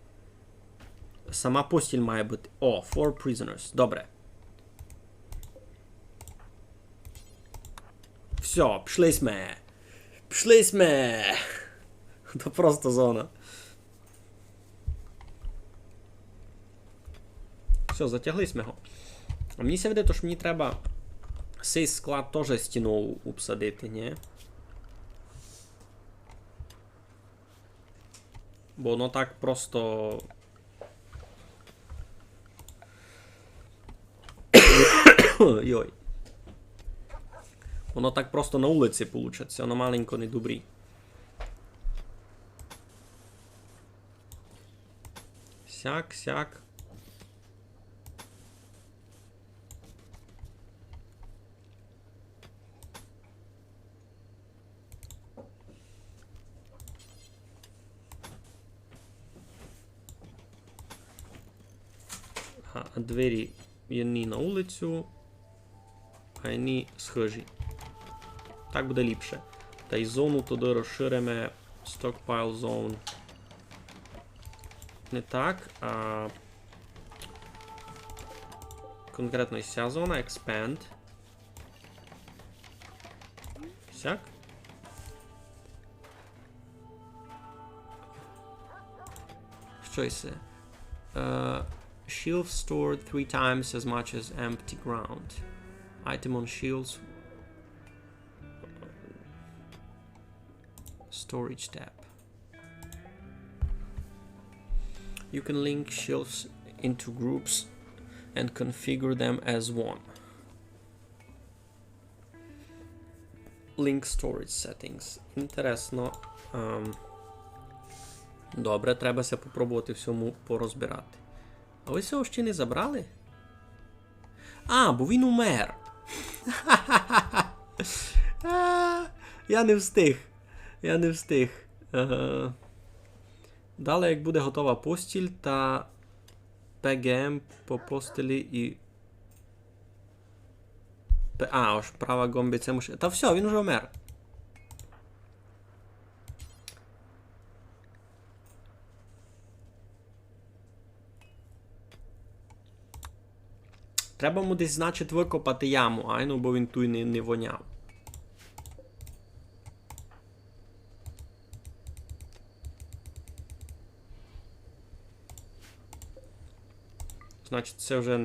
Сама постіль має бути... О, 4 prisoners. Добре. Все, пішли сме. Пішли сме. То просто зона. Все, затяглись ми його. А мені ся видає, що мені треба цей склад теж стіну обсадити, ні? Бо воно так просто... Йой. Воно так просто на вулиці получиться, воно маленько не добрі. Сяк, сяк. А двері єдні на вулицю, а єдні схожі. Так буде ліпше. Та й зону туди розширимо. Stockpile zone. Не так, а конкретно і ця зона. Expand. Сяк. Що це? Shelf stored 3 times as much as empty ground. Item on shelves. Storage tab. You can link shelves into groups and configure them as one. Link storage settings. Інтересно. Добре, треба ся попробувати всьому порозбирати. А ви цього ще не забрали? А, бо він умер. Я не встиг. Я не встиг. Далі, як буде готова постіль та PGM по постелі і... А, ось права гомбиця муше... Та все, він вже вмер. Треба йому десь, значить, викопати яму, айну, бо він тут не воняв. Значить, це вже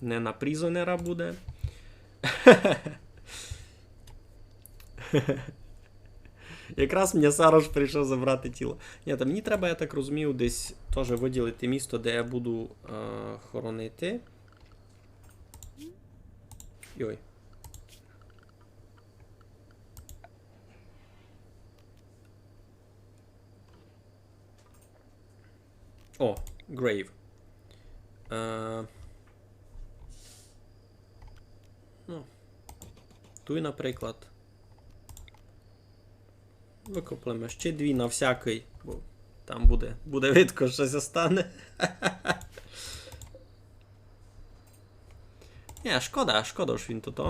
не на призонера буде. Якраз мені Сарош прийшов забрати тіло. Ні, та мені треба, я так розумію, десь теж виділити місто, де я буду хоронити. Йой. О, grave. Ну. Туй, наприклад. Викоплемо ще 2 на всякий, бо там буде видко, що щось остане. Ні, шкода, що він тут.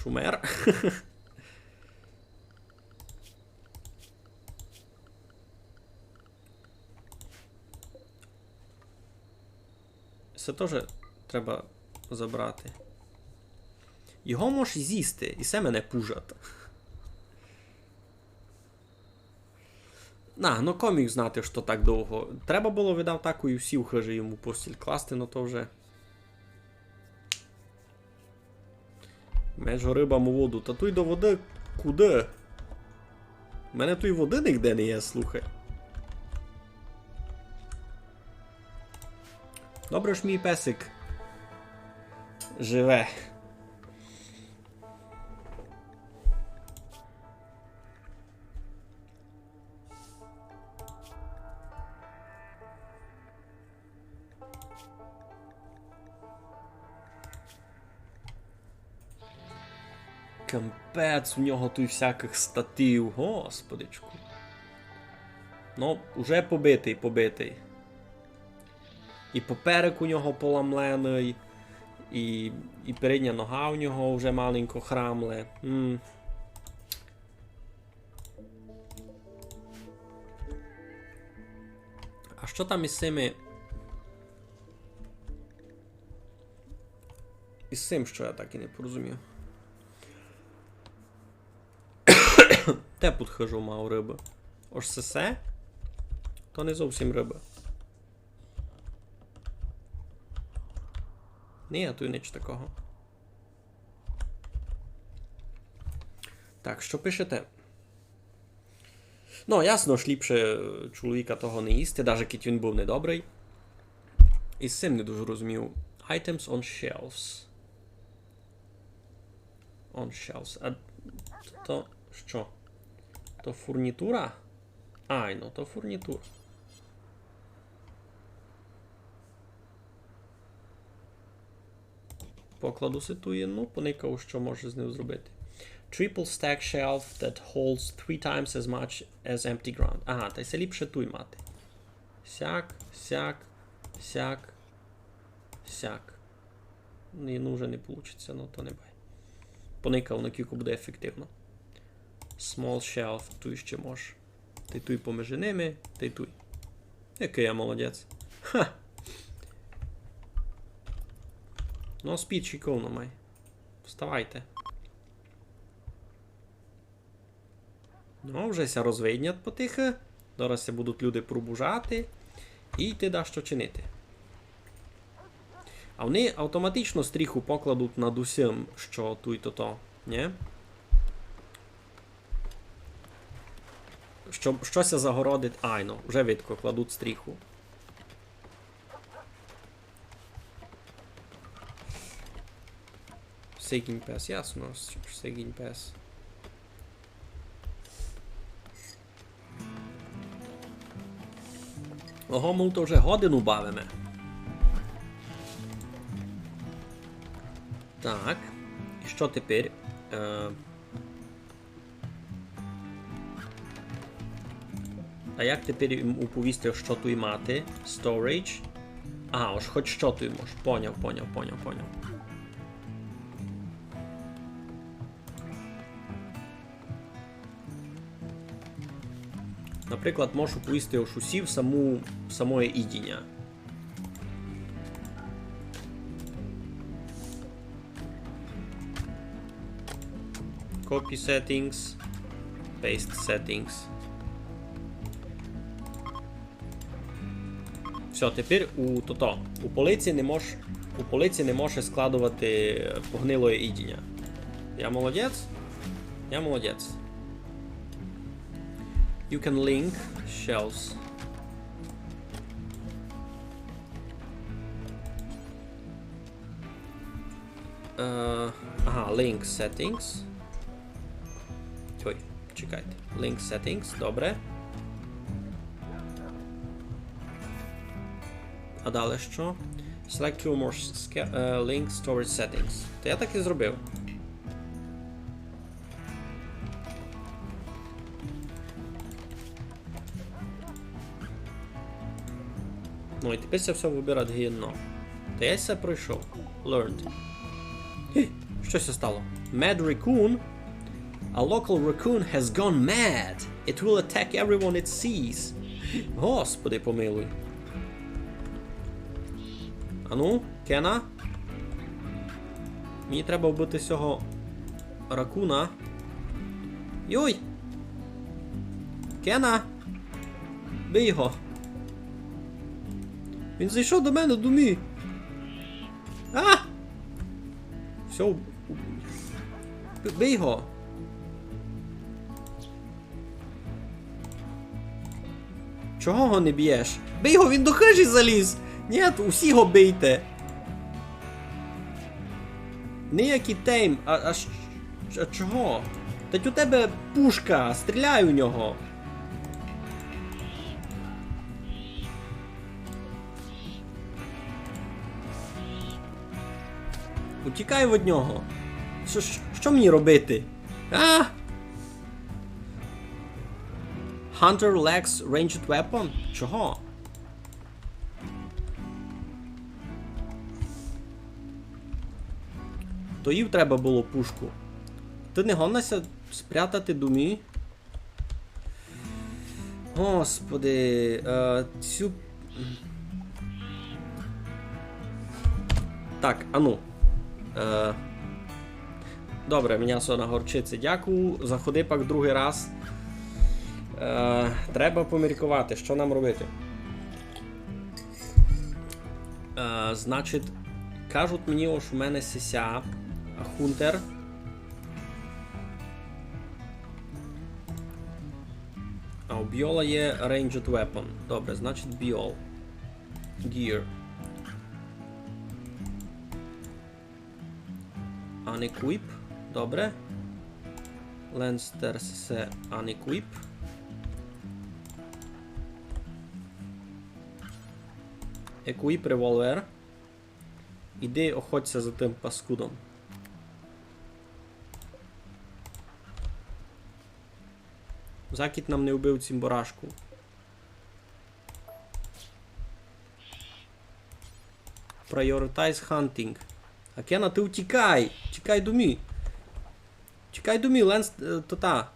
Шумер. Це теж треба забрати. Його можеш з'їсти, і це мене пужать. Ну комік знати, що так довго. Треба було віддав таку і всі хижі йому постіль класти, ну то вже. Межо рибам у воду. Та туй до води куди? У мене туй води ніде не є, слухай. Добре ж мій песик живе. Кампець, у нього тут всяких статів, господичку. Ну, уже побитий. І поперек у нього поламлений, і передня нога у нього вже маленько храмле. А що там із цими... Із цим, що я так і не порозумів. Де тут хижу мав риби? Ось це все? То не зовсім риба. Ні, тут ніч такого. Так, що пишете? Ну, ясно ж, ліпше чоловіка того не їсти, навіть який він був недобрий. І з цим не дуже розумів. Items on shelves. On shelves. А то що? То фурнітура? Ай, ну то фурнітура. Покладу ситує, ну, поникав, що може з ним зробити. Triple stack shelf that holds 3 times as much as empty ground. Ага, та й це ліпше туй мати. Сяк. Ну, вже не вийде, ну то не бай. Поникав, на кілько буде ефективно. Small shelf, туй ще може. Ти туй поміж ними, ти туй. Який я молодець. Ха! Ну, спіть шиковно май. Вставайте. Ну, вже ся розвиднять потихо. Зараз ся будуть люди пробужати. І ти даш що чинити. А вони автоматично стріху покладуть над усім, що туй-то-то. Ні? Щоб щось загородить. Ай, ну, вже видко, кладуть стріху. Сигінь пес, ясно, сигінь пес. Ого, ми то вже годину бавимо. Так. І що тепер? А як тепер їм уповісти, що тут мати? Storage. Ага, ось хоч що тут можеш. Поняв. Наприклад, можеш уповісти ось усів самое ідіння. Copy settings. Paste settings. Все, тепер у полиці не може складувати погнилое ідіння. Я молодець? Я молодець. You can link shelves. Ага, link settings. Ой, чекайте. Link settings, добре. А далі що? Select two more link storage settings. То я так і зробив. Ну і тепер це все вибирати гідно. Та я все пройшов. Learned. Що це стало? Mad raccoon? A local raccoon has gone mad. It will attack everyone it sees. Господи помилуй. Ану, Кена? Мені треба вбити цього ракуна. Йой! Кена! Бий його. Він зайшов до мене, Думі. А! Все. Бий його. Чого його не б'єш? Бий його, він до хижі заліз! Ні, усі його бийте. Ніякий тейм, а чого? Та у тебе пушка, стріляй у нього. Утікай від нього. Що мені робити? А! Hunter lacks ranged weapon? Чого? То їв треба було пушку. Ти не гонишся спрятати Думі? Господи, цю... Так, ану. Добре, м'ясо на горчиці, дякую. Заходи пак другий раз. Треба поміркувати, що нам робити. Значить, кажуть мені, що в мене сися Хунтер. А у Біола є Ranged Weapon. Добре, значить Біол. Gear. Unequip. Добре. Ленстер се Unequip. Equip револьвер. Іди охоться за тим паскудом. Закіт нам не вбив цімборашку. Prioritize hunting. Акена, ти утікай! Тікай Думі! Тікай Думі, Ленс... Та.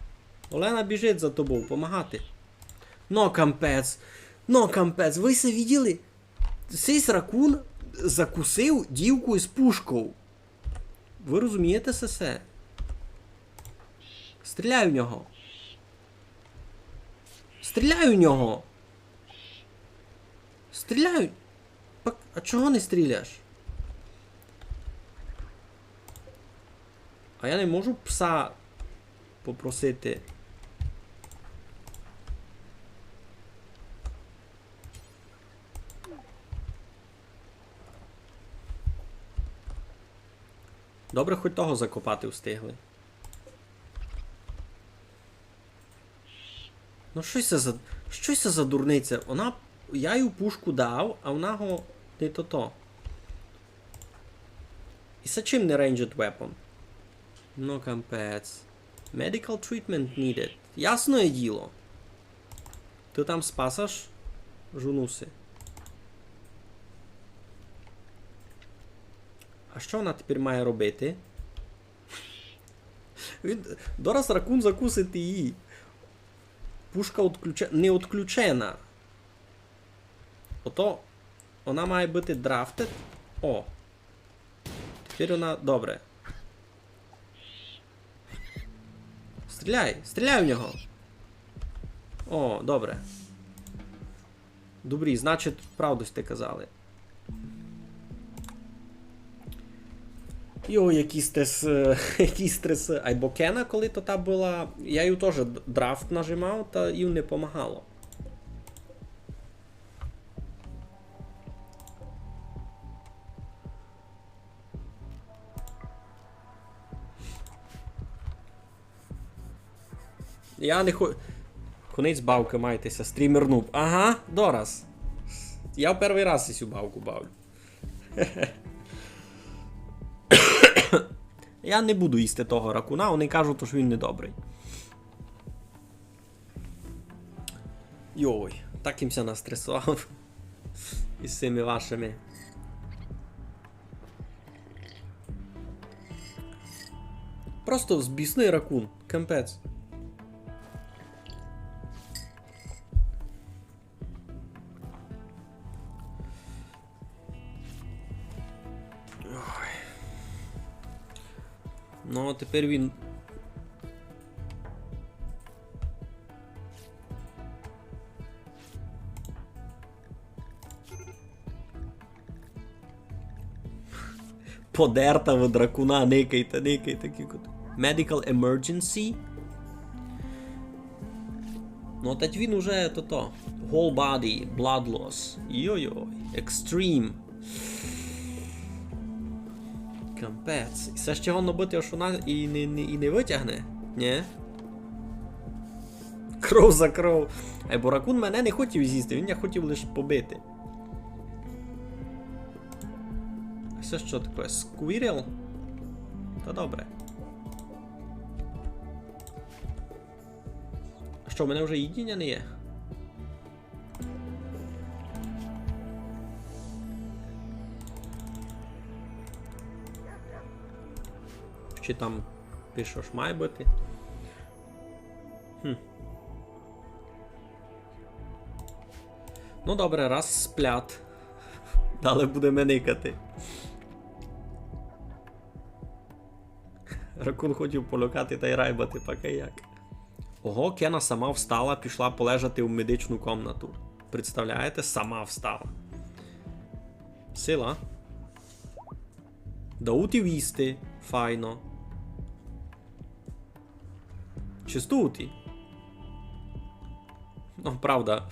Олена біжить за тобою, помагати. Но кампець! Но кампець! Ви це виділи? Цей ракун закусив дівку із пушкою. Ви розумієте це? Стріляй в нього. Стріляй у нього. Стріляй. А чого не стріляш? А я не можу пса попросити. Добре, хоч того закопати встигли. Ну щось це за дурниця? Вона... Я їй пушку дав, а вона го... не то-то. І це чим не ranged weapon? Ну, кампець. Medical treatment needed. Ясне діло. Ти там спасаш жунуси. А що вона тепер має робити? Дораз ракун закусити її. Пушка не відключена. Ото вона має бути драфтед. О. Тепер вона... Добре. Стріляй! Стріляй в нього! О, добре. Добрі, значить, правду сте казали. Йо, який стрес. Айбо Кена, коли то та була... Я їй теж драфт нажимав, та їм не помагало. Я не хочу... Конець бавки майтеся, стрімер нуб. Ага, дораз. Я в перший раз цю бавку бавлю. Я не буду їсти того ракуна, вони кажуть, що він недобрий. Йой, так їмся настресував. Із цими вашими. Просто збісний ракун, кампець. Ну, а тепер він... Подерта в дракуна, никайте, кікот. Medical emergency. Ну, та він уже то. Whole body, blood loss. Йой-йой. Extreme. Капець. І все ще воно бити, що вона і не витягне? Ні? Кров за кров. Бо ракун мене не хотів з'їсти, він я хотів лише побити. Це що таке? Сквірел? Та добре. А що, в мене вже їдіння не є? Чи там пишеш має бути? Ну добре, раз сплят. Далі будемо никати. Ракун хотів полюкати та й райбати, поки як. Ого, Кена сама встала, пішла полежати в медичну комнату. Представляєте? Сама встала. Сила. Даути вісти. Файно. Чистути. Ну, правда.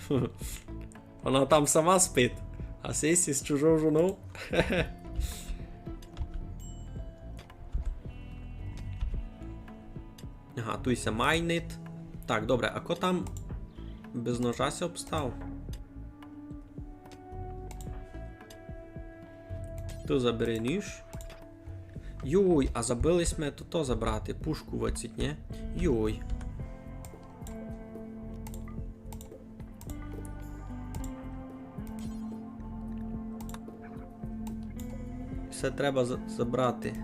Вона там сама спить. А сесі з чужою жоною. Ага, туйся майнит. Так, добре, а ко там без ножа ся обстав? То забери ніж. Йой, а забились ми то забрати. Пушку вицить, ні? Йой. Все треба забрати.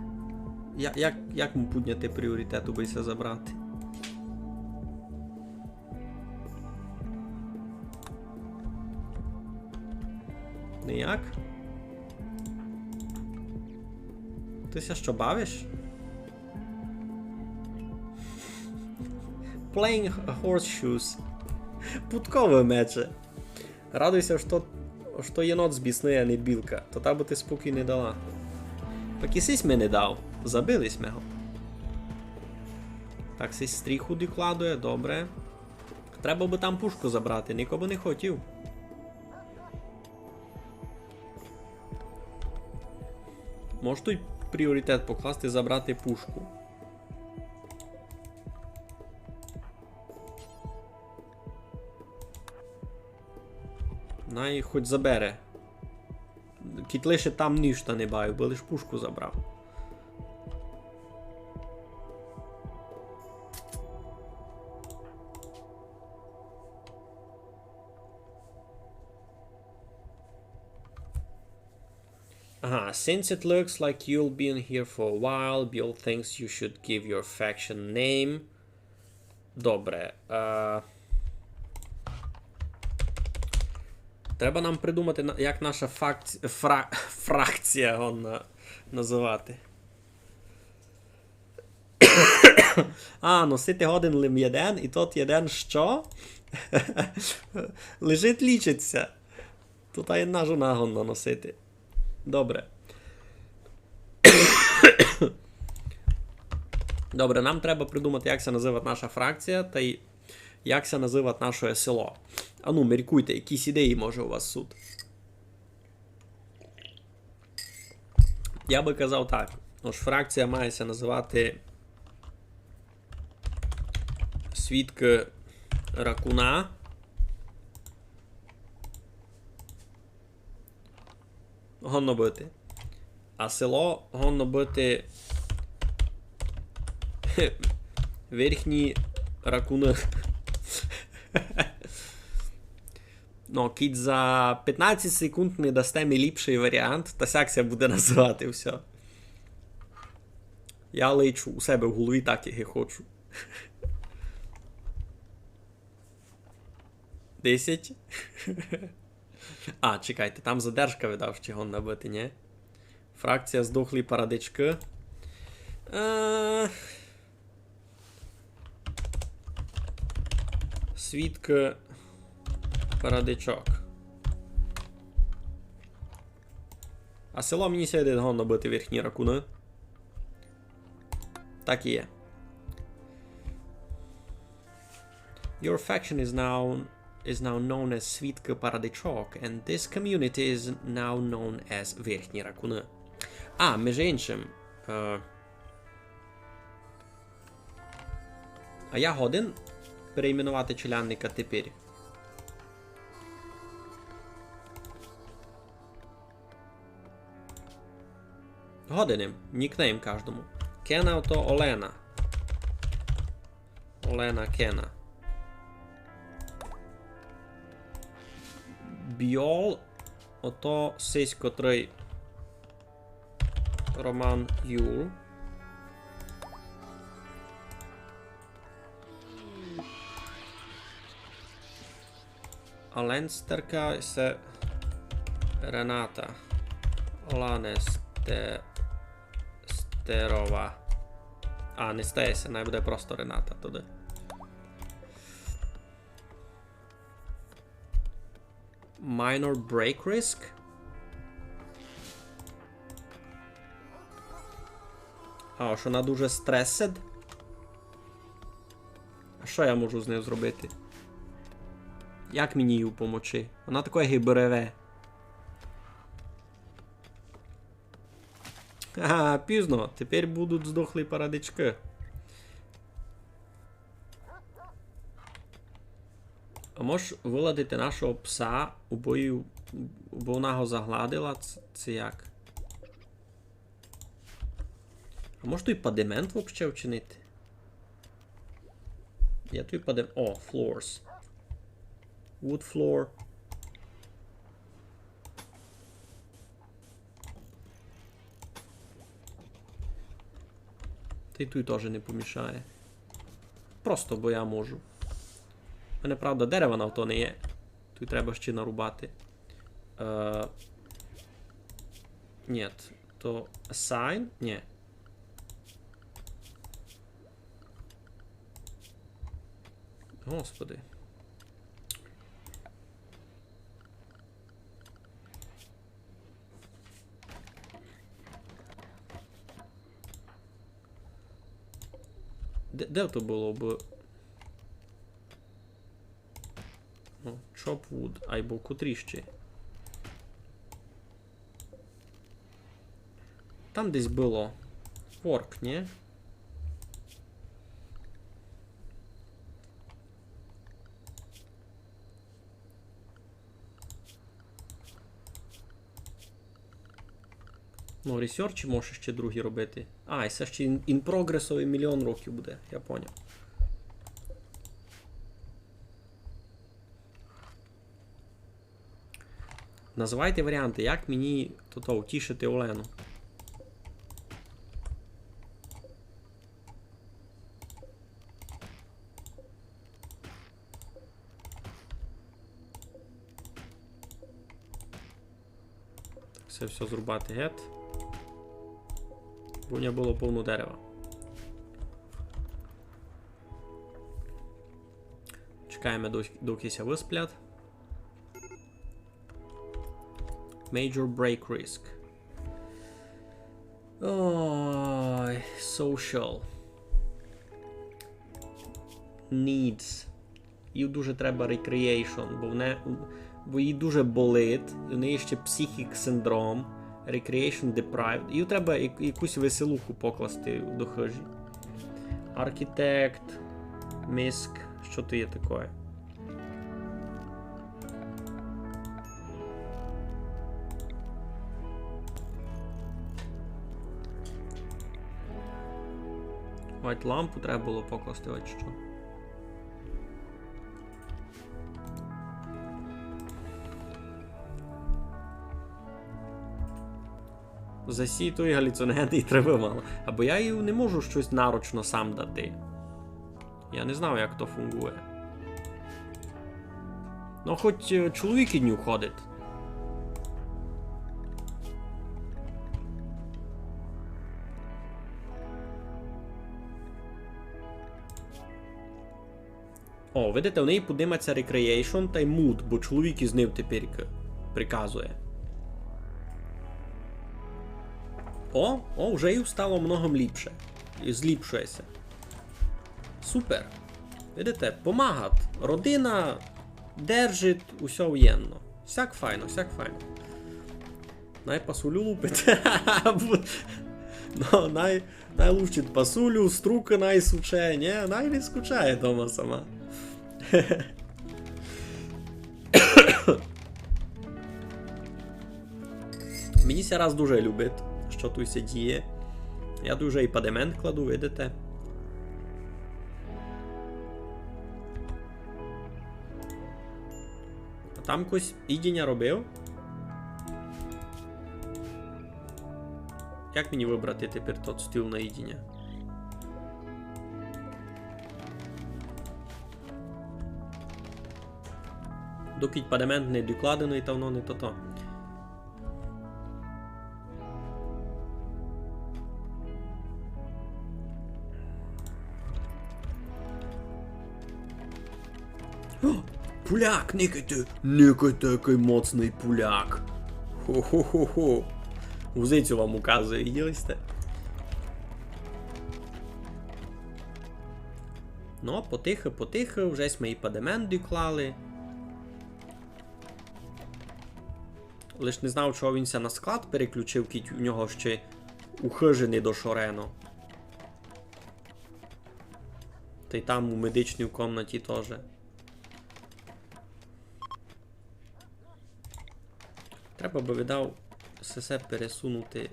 Як му підняти пріоритет, аби все забрати? Ніяк? Ти ся що бавиш? Playing horseshoes. Путкове мече. Радуйся, що єнот збісний, а не білка. То та би ти спокій не дала. Поки сись ми не дав. Забились ми його. Так, сись стріху докладує, добре. Треба би там пушку забрати, нікого не хотів. Може тут пріоритет покласти забрати пушку. Най хоч забере. Кіт лише там ніж та не баю, бо лиш пушку забрав. Ага, since it looks like you'll be in here for a while, Bill thinks you should give your faction name. Добре. Треба нам придумати, як наша фракція називати. Носити годин лим єден, і тот єден що? Лежить лічиться. Тут одна жона гонна носити. Добре. Добре, нам треба придумати, як це називати наша фракція, та й як це називати наше село. Ану, міркуйте, якісь ідеї може у вас суд. Я би казав так. Ось фракція мається називати свідки ракуна. Гонно бити. А село гонно бити верхні ракуни. Ну, кіт за 15 секунд не дасте мені ліпший варіант, та сякся буде називати все. Я лечу у себе в голові так, як я хочу. 10. Чекайте, там задержка видав, чи гон набити, ні? Фракція здохлі парадички. Свідки парадичок. А село мені сьогодні гонно бити верхні ракуни. Так і є. Your faction is now known as Svitke Paradичок, and this community is now known as Верхні Ракуни. А, між іншим. А я годен перейменувати челянника тепер? Годеним. Нікнейм кожному. Кена то Олена. Олена Кена. Бьол, ото сись, котрий Роман Юл. Аленстерка се Рената Ланестерова. А, не стається, не буде просто Рената туди. Minor break risk. А, що вона дуже стресед. А що я можу з нею зробити? Як мені їй помочи? Вона таке гибереве. Ага, пізно. Тепер будуть здохлі парадички. А можеш виладити нашого пса у бою, бо вона його загладила? Це як? А може той падемент взагалі вчинити? Є той падемент. О, floors. Wood floor. Та й той теж не помішає. Просто бо я можу. У мене, правда, дерева на авто не є. Тут треба ще нарубати. Ні, то assign? Ні. Господи. Де то було б? Chop wood, або котріще. Там десь було. Work, ні? Ну, ресерчі можеш ще другі робити. А, і це ще in progress мільйон років буде, я поняв. Називайте варіанти, як мені то утішити Олену. Це все зрубати гет. Бо у мене було повно дерева. Чекаємо, доки ся висплять. Major break risk. Ой, social. Needs. Їй дуже треба recreation, бо їй дуже болить. У неї ще psychic syndrome. Recreation deprived. Їй треба якусь веселуху покласти до хижі. Architect. Misc. Що то є таке? White лампу треба було покласти, ось що. Засій галюциногенний треба мало. Або я їй не можу щось наручно сам дати. Я не знав, як то фунгує. Ну, хоч чоловік і дню ходить. О, видите, в неї подимається recreation та й mood, бо чоловік із ним тепер приказує. Вже їх стало многом ліпше. І зліпшується. Супер. Видите, помагат. Родина держить усе воєнно. Всяк файно, всяк файно. Най пасулю лупить. Ну, найлучить пасулю, струка найсуче. Ні, най не скучає дома сама. Мені ся раз дуже любить, що тут се діє. Я дуже і падемент кладу, видите? А там якось ідіння робив. Як мені вибрати тепер тот стіл на ідіння? Доки падемент не докладений, то воно не то-то. Пуляк, никайте! Никайте, який моцний пуляк! Хо-хо-хо-хо! Вузицю вам указує, виділи сте? Ну, потихо, вже ми і падемент доклали. Лиш не знав, чого він ся на склад переключив, кіть у нього ще ухижений до шорено. Та й там у медичній комнаті теж. Треба би видав все пересунути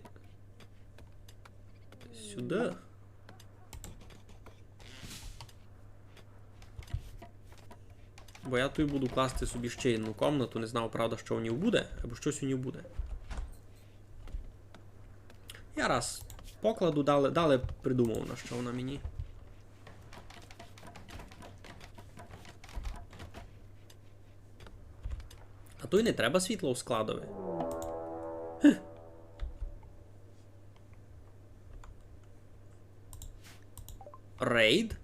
сюди. Бо я тут буду класти собі ще одну комнату, не знав, правда, що у ній буде, або щось у ній буде. Я раз покладу, далі придумав, на що вона мені. А то й не треба світло у складові. Raid.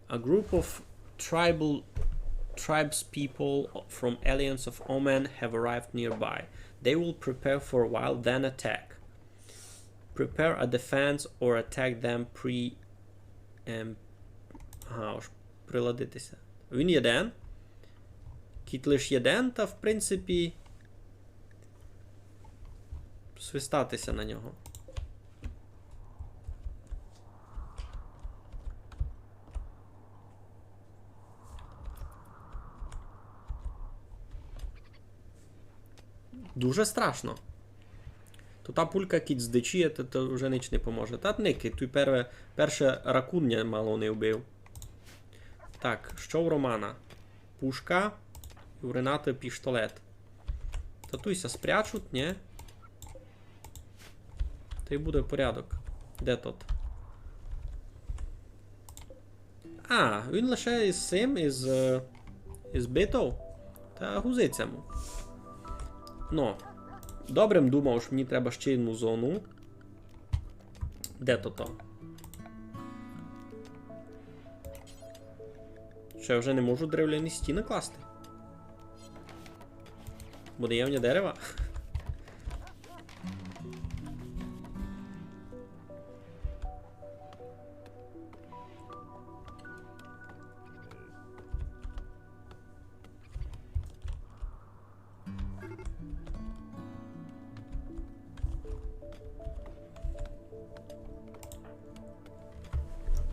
A group of tribes people from Alliance of Oman have arrived nearby. They will prepare for a while, then attack. Prepare a defense or attack them приладитися. Він єден. Кіт лиш єден, та в принципі свистатися на нього. Дуже страшно. То та пулька кіт здичіє, то вже ніч не поможе. Та ники, той перше ракуння мало не вбив. Так, що в Романа? Пушка. У Рената піштолет. Татуйся спрячуть, ні? Та й буде порядок. Де тот? А, він лише із цим, із битов. Та гузиться му. Ну. Добрим думав, що мені треба ще одну зону. Де то? Що я вже не можу дерев'яні стіни класти? Буде явня дерева.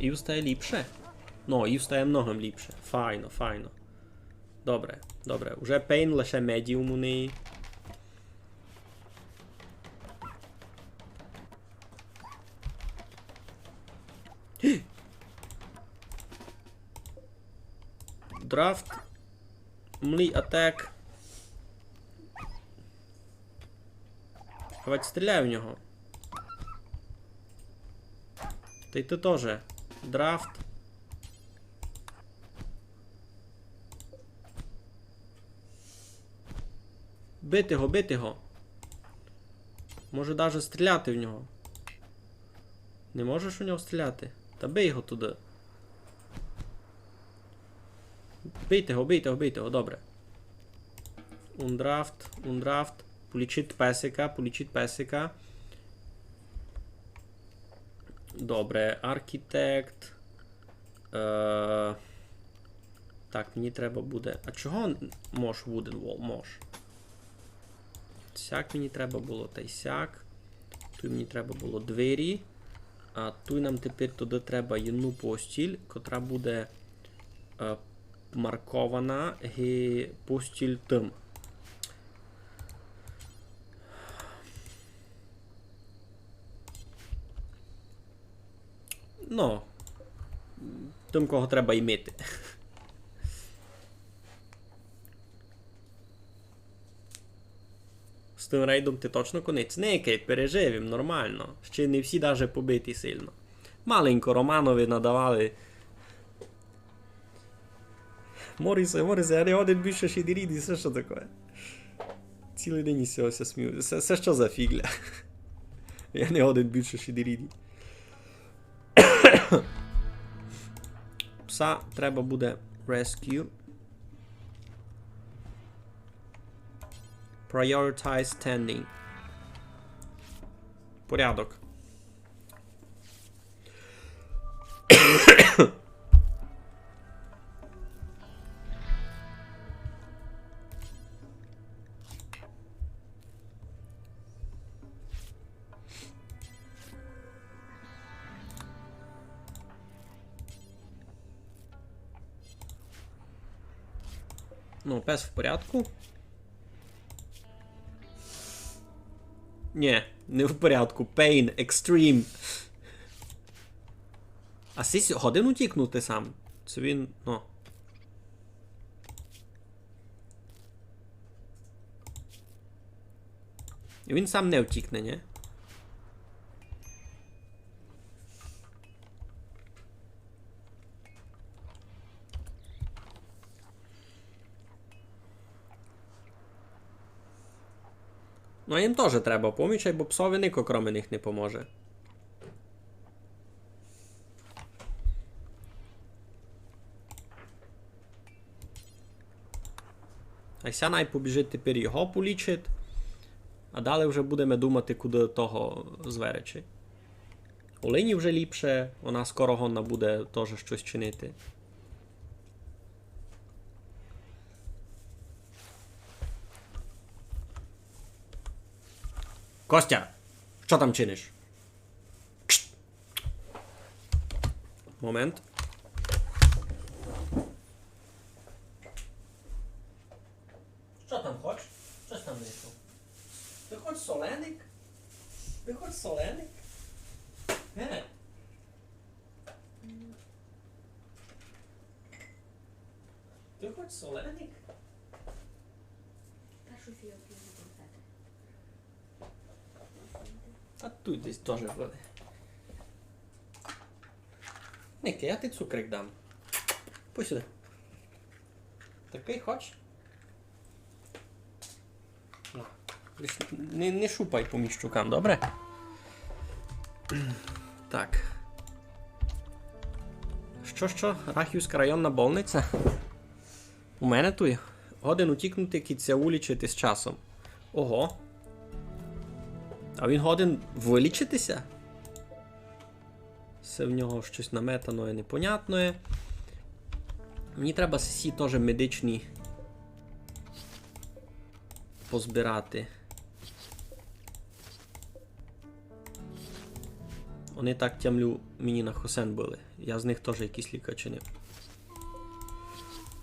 І стає ліпше. Ну, і стає многом ліпше. Файно, файно. Добре, добре. Уже пейн лише медіум у неї. Драфт. Млій атак. Давайте стріляй в нього. Та й ти теж. Драфт. Бити його, бити його. Може навіть стріляти в нього. Не можеш у нього стріляти? Та бий його туди. Бийте його, добре. Ундрафт. Полічить песика. Добре, архітект. Так, мені треба буде. А чого мож wooden wall? Мож. Сяк мені треба було, та й сяк. Тут мені треба було двері. А тут нам тепер туди треба одну постіль, котра буде маркована постіль тим. Ну, тим, кого треба імити. З тим рейдом ти точно конець. Некий, переживім, нормально. Ще не всі даже побиті сильно. Маленько Романові надавали. Морісе, я не один більше Шідіріді, це що таке? Цілий день із цього ся смію. Це що за фігля? Я не один більше Шідіріді. Пса треба буде rescue. Prioritize standing. Порядок. Ну, пес в порядку. Ні, не в порядку. Pain, extreme. А сись годин утікнути сам. Це він, ну. Він сам не втікне, ні? Ну, їм теж треба помічай, бо псові ніко кроме них не поможе. А ся най побіжить тепер його полічить, а далі вже будемо думати, куди того зверечі. Олені вже ліпше, вона скоро гонна буде теж щось чинити. Костя, що там чиниш? Момент. Що там хочеш? Що ж там знайшов? Ти хочеш соленик? Ти хочеш соленик? Ге. Ти хочеш соленик? Першу фігурку конфети. А тут десь теж буде. Ники, я ти цукрик дам. Пусть сюди. Такий хочеш? Не шупай по міщукам, добре? Так. Що? Рахівська районна больниця? У мене тут годин утікнути кіця улічити з часом. Ого. А він годин вилічитися? Це в нього щось наметаное, непонятне. Мені треба всі теж медичні позбирати. Вони так тямлю мені на Хосен були. Я з них теж якісь ліка чинив.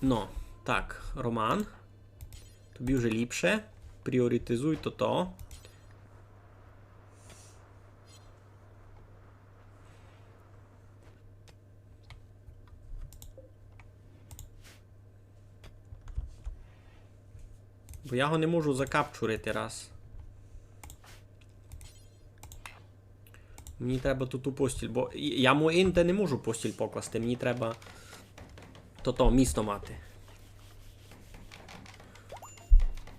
Ну, так, Роман. Тобі вже ліпше. Пріоритизуй то. Бо я його не можу закапчурити раз. Мені треба тут ту постіль, бо я му інте не можу постіль покласти, мені треба то місто мати.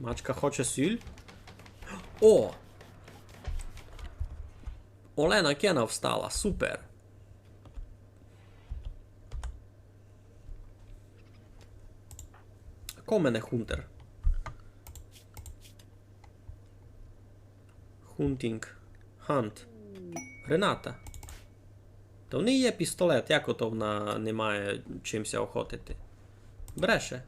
Мачка хоче сіль. О! Олена Кена встала, супер. Ко в мене хунтер? Хунтінг. Хант. Рената. Та в неї є пістолет, як ото вона не має чимся охотити? Бреше.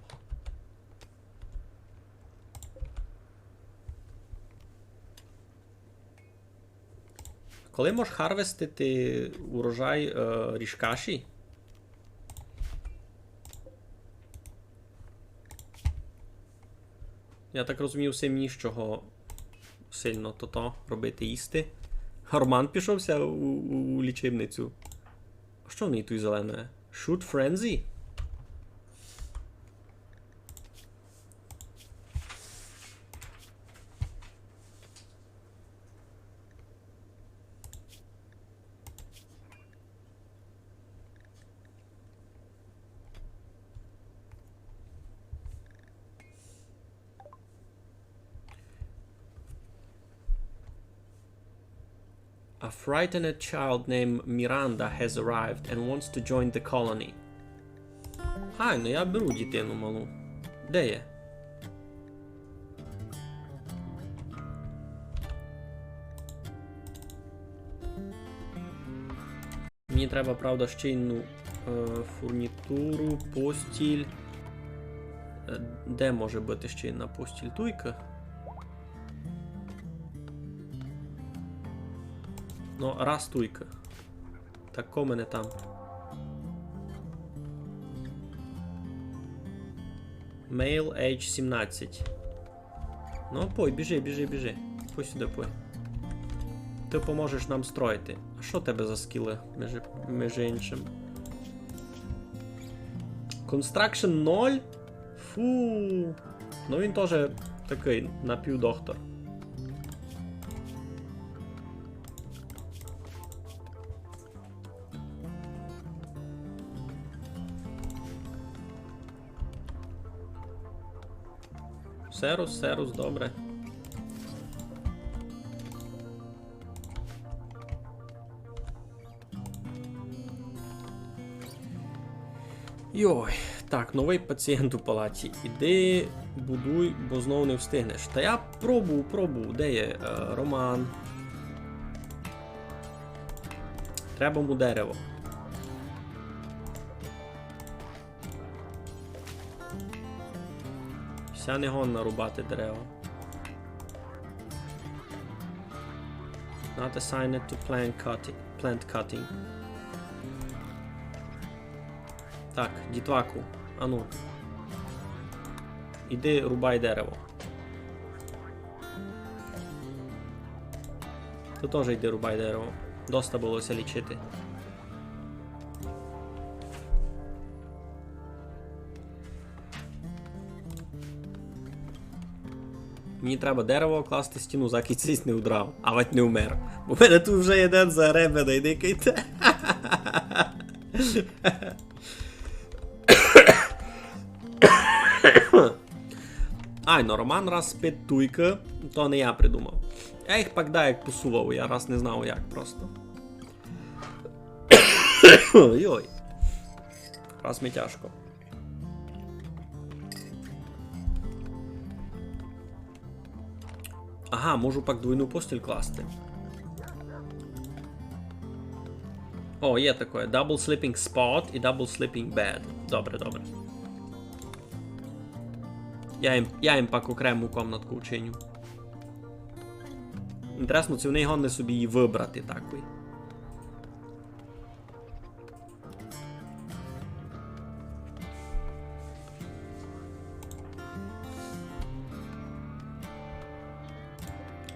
Коли можеш харвестити урожай рішкаші? Я так розумію, всім нічого сильно то робити їсти. Роман пішовся у лічебницю. А що в неї тут зелене? Shoot Frenzy? A frightened child named Miranda has arrived and wants to join the colony. Ай, ну я беру дитину малу. Де є? Мені треба, правда, щільну фурнітуру, постіль. Де може бути щільна постіль? Туйка? Ну, раз туйка. Так, ко мене там. Male age 17. Ну, пой, біжи. Пой сюди, пой. Ти поможеш нам строїти. А що тебе за скіли, між іншим? Construction 0? Фу. Ну він теж такий, напівдоктор. Серус, добре. Йой, так, новий пацієнт у палаті. Іди, будуй, бо знову не встигнеш. Та я пробував. Де є Роман? Треба йому дерево. Вся не гонна рубати дерева. Not assigned to plant cutting. Так, дітваку, ану. Іди рубай дерево. Ти теж йди рубай дерево. Доста булося лічити. Мені треба дерево класти стіну, заки цісь не удрав, а вать не вмер. Бо в мене тут вже один загребений, дикайте. Ай, ну Роман раз спить туйка, то не я придумав. Я їх пак як посував, я раз не знав як просто. Йой. Раз ми тяжко. Ага, можу пак двойну постіль класти. О, є таке. Double sleeping spot і double sleeping bed. Добре. Я їм пак окрему комнатку вчиню. Інтересно, чи вони гонне собі її вибрати такої.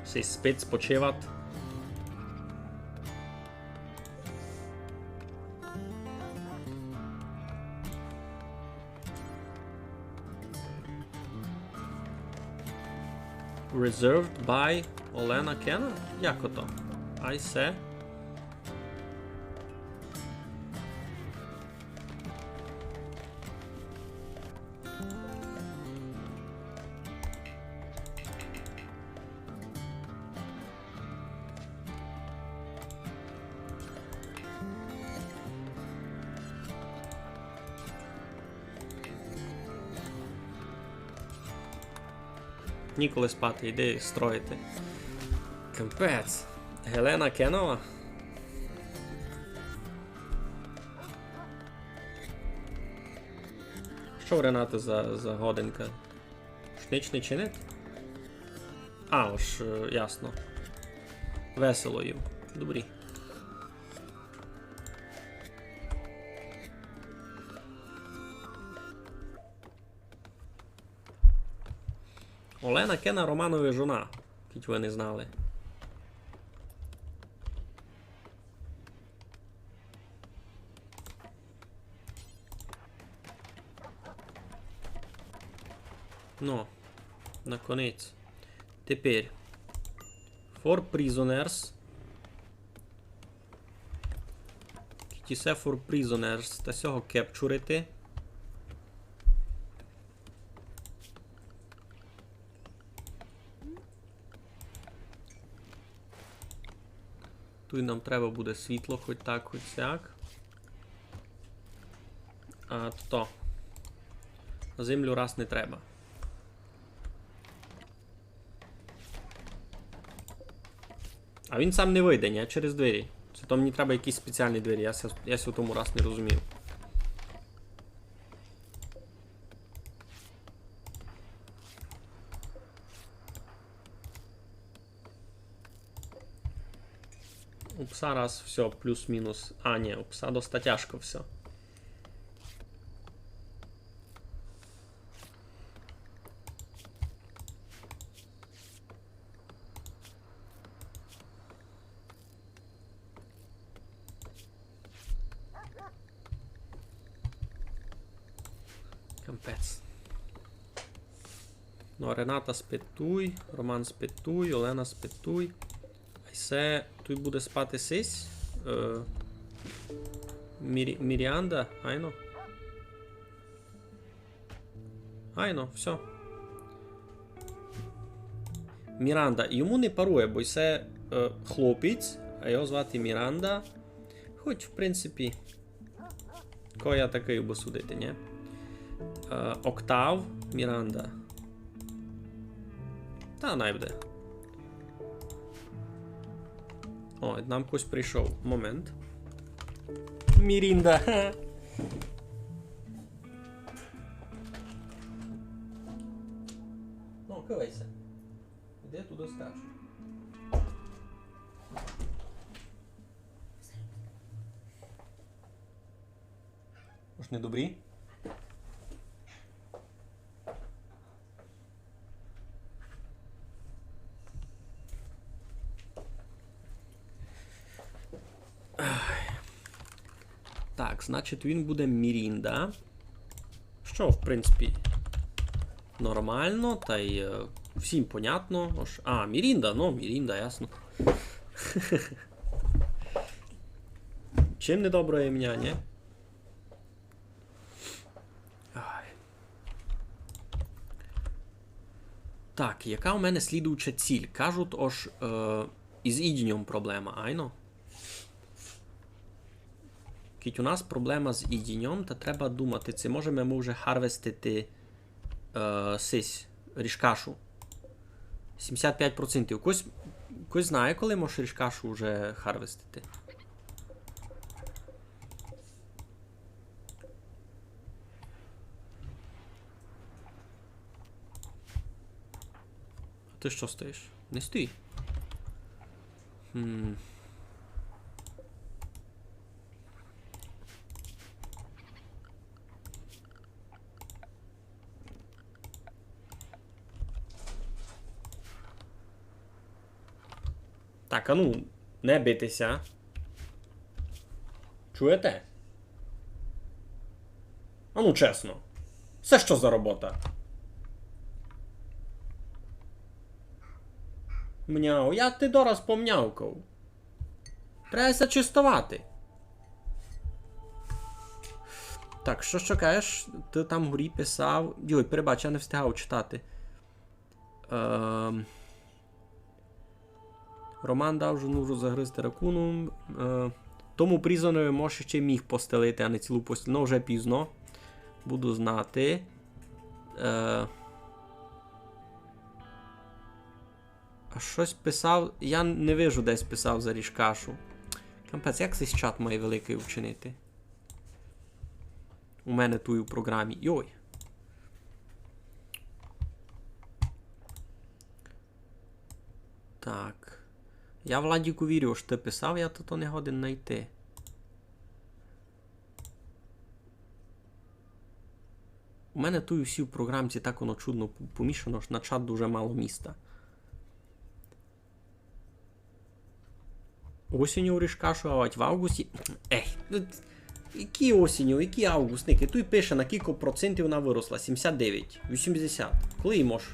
Сей спить, спочиват. Reserved by Олена Кена? Як ото? I say. Ніколи спати, йди строїти. Капець. Гелена Кенова? Що в Ренати за годинка? Ніч не чинить? А, ось, ясно. Весело їм. Добрі. Олена Кена Романові жона. Кіть ви не знали. Ну, наконець. Тепер. For prisoners. Кітісе for prisoners. Та сього кепчурити. Тут нам треба буде світло, хоч так, хоч сяк. А то. Землю раз не треба. А він сам не вийде, ні? Через двері. Це то мені треба якісь спеціальні двері, я в тому раз не розумів. У пса раз все, плюс-мінус. А, ні, у пса доста тяжко все. Кампець. Ну, Рената спитуй, Роман спитуй, Олена спитуй. Айсе, тут буде спати сись. Міріанда, айно. Айно, все. Міранда. Йому не парує, бо це хлопець, а його звати Міранда. Хоч, в принципі, кого я такий би судити, ні? Октав, Міранда. Та найбуде. О, нам хтось прийшов. Момент. Мірінда. Ну, кивайся. Іди туди скачу. Може не добрі? Так, значить він буде Мірінда. Що, в принципі, нормально, та й всім понятно. А, Мірінда, ну, Мірінда, ясно. Чим не добре ім'я, ні? Так, яка у мене слідуюча ціль? Кажуть, із ідінням проблема, айно? Кіть у нас проблема з ідінням, та треба думати, це можемо ми вже харвестити сись, рішкашу. 75%. Хтось знає, коли можеш рішкашу вже харвестити? А ти що стоїш? Не стій. Так, а ну, не битися. Чуєте? А ну чесно. Це що за робота? Мняу, я ти дораз помнявкав. Треба зачистувати. Так, що кажеш? Ти там вгорі писав. Йой, перебач, я не встигав читати. Роман дав жену загризти ракуном. Тому призоною може ще міг постелити, а не цілу постіль. Ну, вже пізно. Буду знати. А щось писав. Я не вижу, десь писав за рішкашу. Кампець, як цей чат має великий вчинити? У мене тут у програмі. Йой. Так. Я Владіку вірю, що ти писав, я то не годен знайти. У мене тут всі в програмці так воно чудно помішано, що на чат дуже мало міста. Осінню урішкашувать в августі. Які осінню, які августники? Тут пише, на кілька процентів вона виросла. 79, 80. Коли її можеш?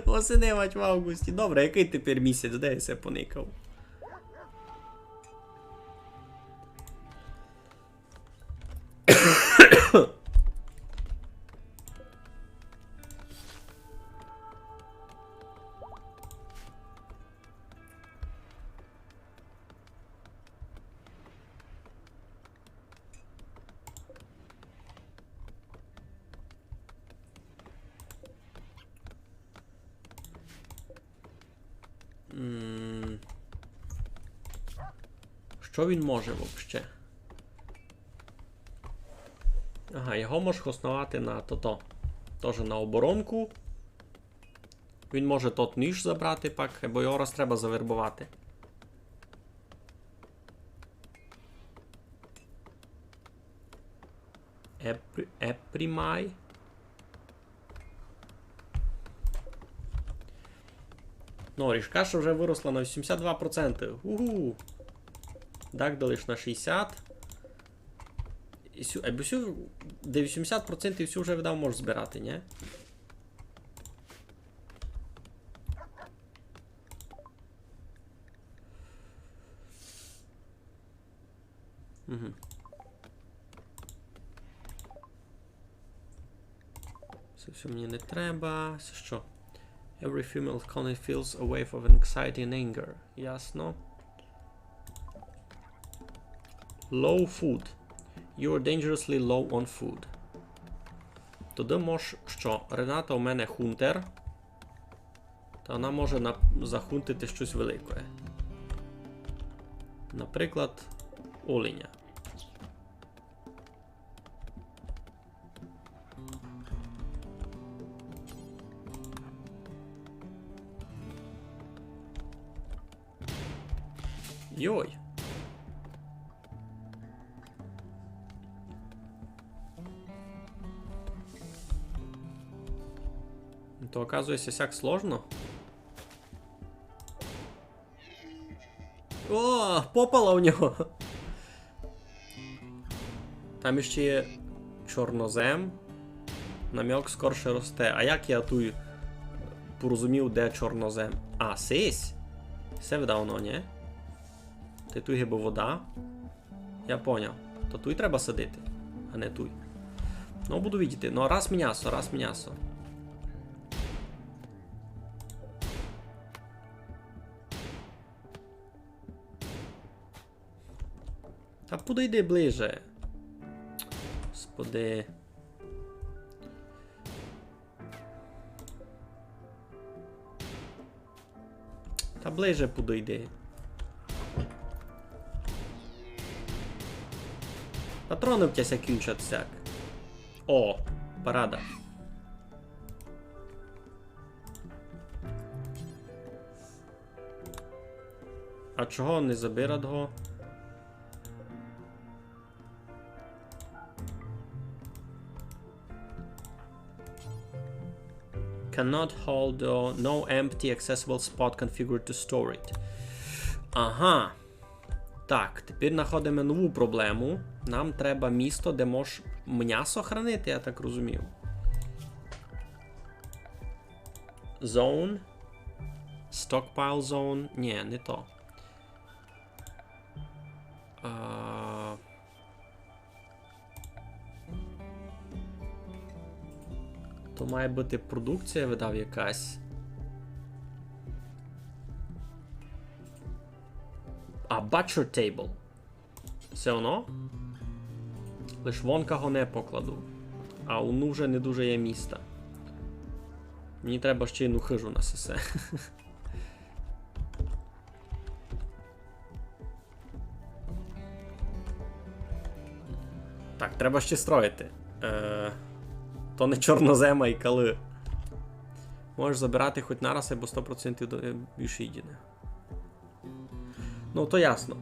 Осіневать в августі. Добре, який тепер місяць? Де я себе поникав? Що він може взагалі? Ага, його можеш основати на то-то. Тоже на оборонку. Він може тот ніж забрати пак, бо його раз треба завербувати. Епрімай. Ну, рішкаша вже виросла на 82%. Угу. Дагдалиш на 60. Або всю, де 80% всю вже видав можеш збирати, ні? Угу. Це все мені не треба. Це що? Every female colony feels a wave of anxiety and anger. Ясно. Low food. You are dangerously low on food. Тоді можеш, що Рената у мене хунтер, то вона може захунтити щось велике. Наприклад, оленя. Йой. То, оказується, сяк сложно. О, попала у нього. Там іще є чорнозем. Намьок скорше росте. А як я тут порозумів, де чорнозем? А, сись? Все видавно, ні? Ти тут гиба вода. Я поняв. То тут треба садити, а не тут. Ну, буду видіти. Ну, раз м'ясо, раз м'ясо. Та подойди ближе. Господи. Та ближе подойди. Патрони в тяся кінчать всяк. О, парада. А чого не забирать го? Cannot hold no empty accessible spot configured to store it. Ага. Так, тепер знаходимо нову проблему. Нам треба місто, де можеш м'ясо хранити, я так розумів. Zone. Stockpile zone. Ні, не то. То має бути продукція, видав якась. А, Butcher Table. Все воно? Лиш вон кого не покладу. А уну вже не дуже є міста. Мені треба ще одну хижу на сесе. Так, треба ще строїти. То не чорнозема і кали. Можеш забирати хоч нараз, або 100% більше єдине. Ну, то ясно.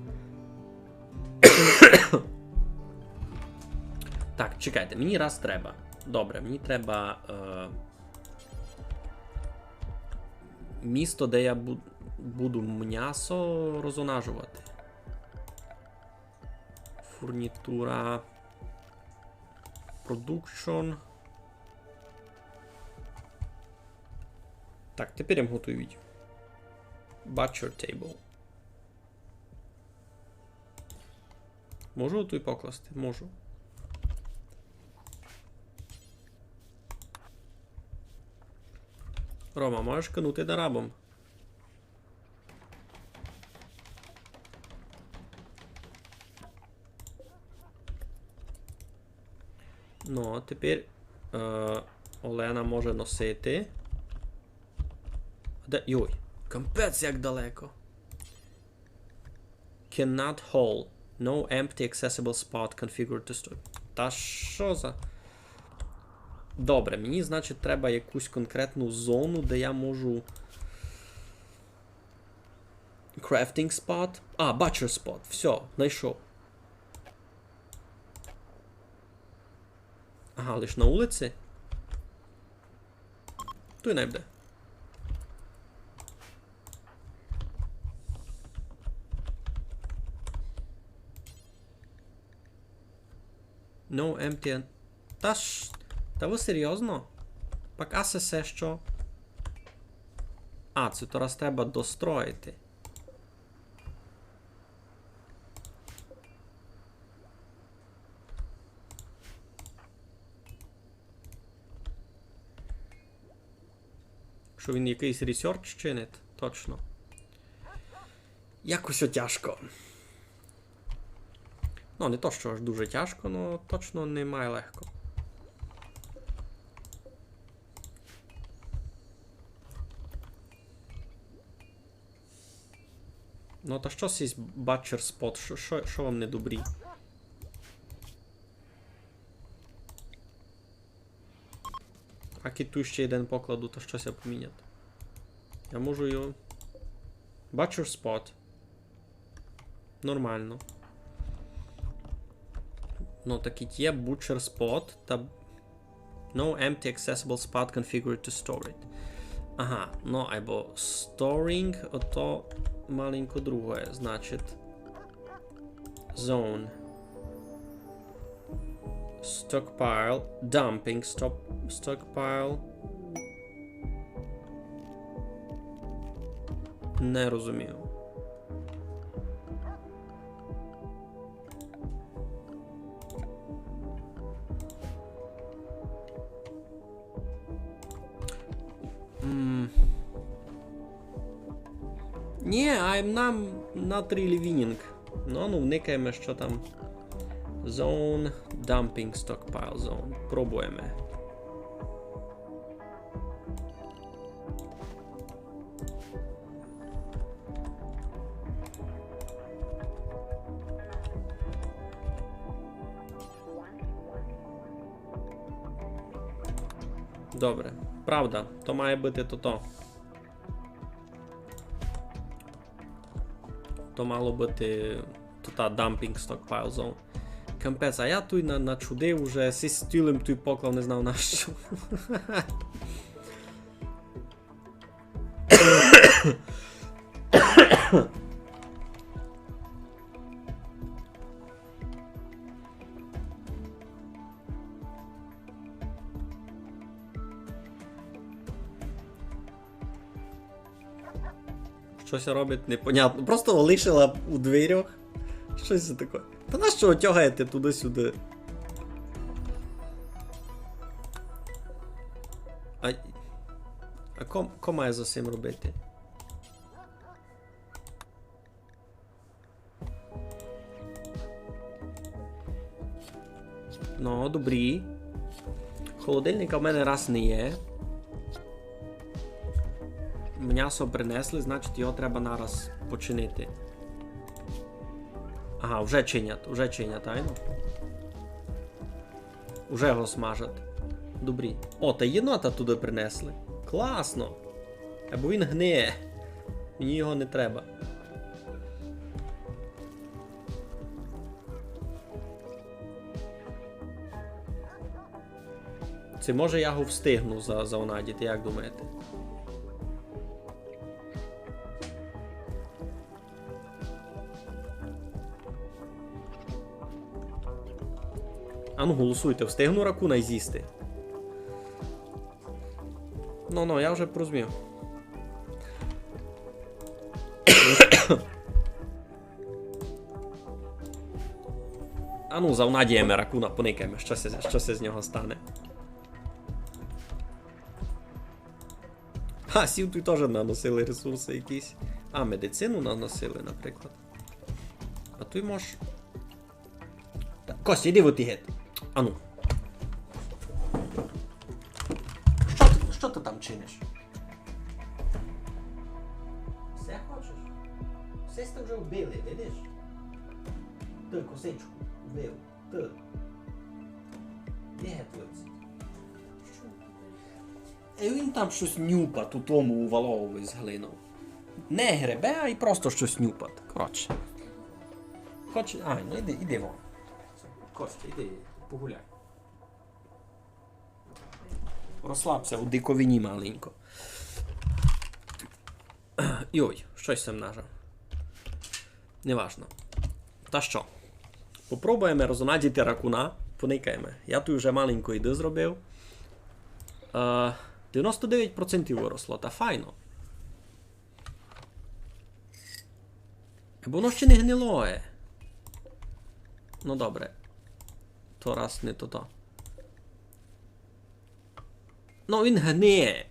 Так, чекайте, мені раз треба. Добре, мені треба місто, де я буду м'ясо розонажувати. Фурнітура. Продукшн. Так, тепер я готую відео. Butcher table. Можу тут покласти? Можу. Рома, можеш кинути дарабом? Ну, а тепер Олена може носити. Де? Йой, капець як далеко. Cannot hold. No empty accessible spot configured to store. Та що за... Добре, мені, значить, треба якусь конкретну зону, де я можу... Crafting spot. А, Butcher spot. Все, знайшов. Ага, лиш на вулиці? То й не буде. No empty... Та ви серйозно? Поки все що? А, це то раз треба достроїти. Що він якийсь ресерч чинить? Точно. Якось тяжко. Ну, не то, що аж дуже тяжко, але точно немає легко. Ну, та щось є Butcher spot, що вам не добрі? А тут ще один покладу, то щось я поміняти. Я можу його... Butcher spot. Нормально. Ну, так є Butcher spot та... No empty accessible spot configured to store it. Ага, ну, або storing, ото маленько другое, значить... Zone. Stockpile. Dumping stockpile. Не розумію. Ні, I'm not really winning. Ну, вникаємо, що там. Zone, dumping stockpile zone. Пробуємо. Добре. Правда, то має бути то-то. То мало бути то-та dumping stockpile zone. Кампець, а я тут начудив уже зі стілем той поклав, не знав на що. Щось робить непонятно. Просто лишила у дверях. Щось таке. Та на що тягаєте туди-сюди? А ко має за цим робити? Ну, добрі. Холодильника в мене раз не є. М'ясо принесли, значить його треба нараз починити. Ага, вже чинять, айно. Уже його смажать. добрі. О, та єнота туди принесли. Класно. Або він гниє. Мені його не треба. Це може я його встигну заонадіти, як думаєте? А ну голосуйте, встигну ракуна з'їсти. Ну, я вже порозумів. А ну, завнадіємо ракуна, поникаємо, що це з нього стане. А, сів тут теж наносили ресурси якісь. А, медицину наносили, наприклад. А той можеш... Костя, іди в оті геть. А ну. Що ти там чиниш? Все хочеш? Все сте вже вбили, видиш? Ти, косичку, вбив. Ти. Де геть? Він там щось нюпать у тому у валові з глиною. Не гребе, а й просто щось нюпать. Коротше. Хоче... А, ну іди вон. Костя, іди погуляй. Розслабся у диковині маленько. Йой, щось сам нажав. Неважно. Та що? Попробуємо розонадіти ракуна. Поникаємо. Я тут вже маленько іди зробив. 99% виросло, та файно. Бо воно ще не гнилое. Ну добре. То раз не то. Ну він гниє.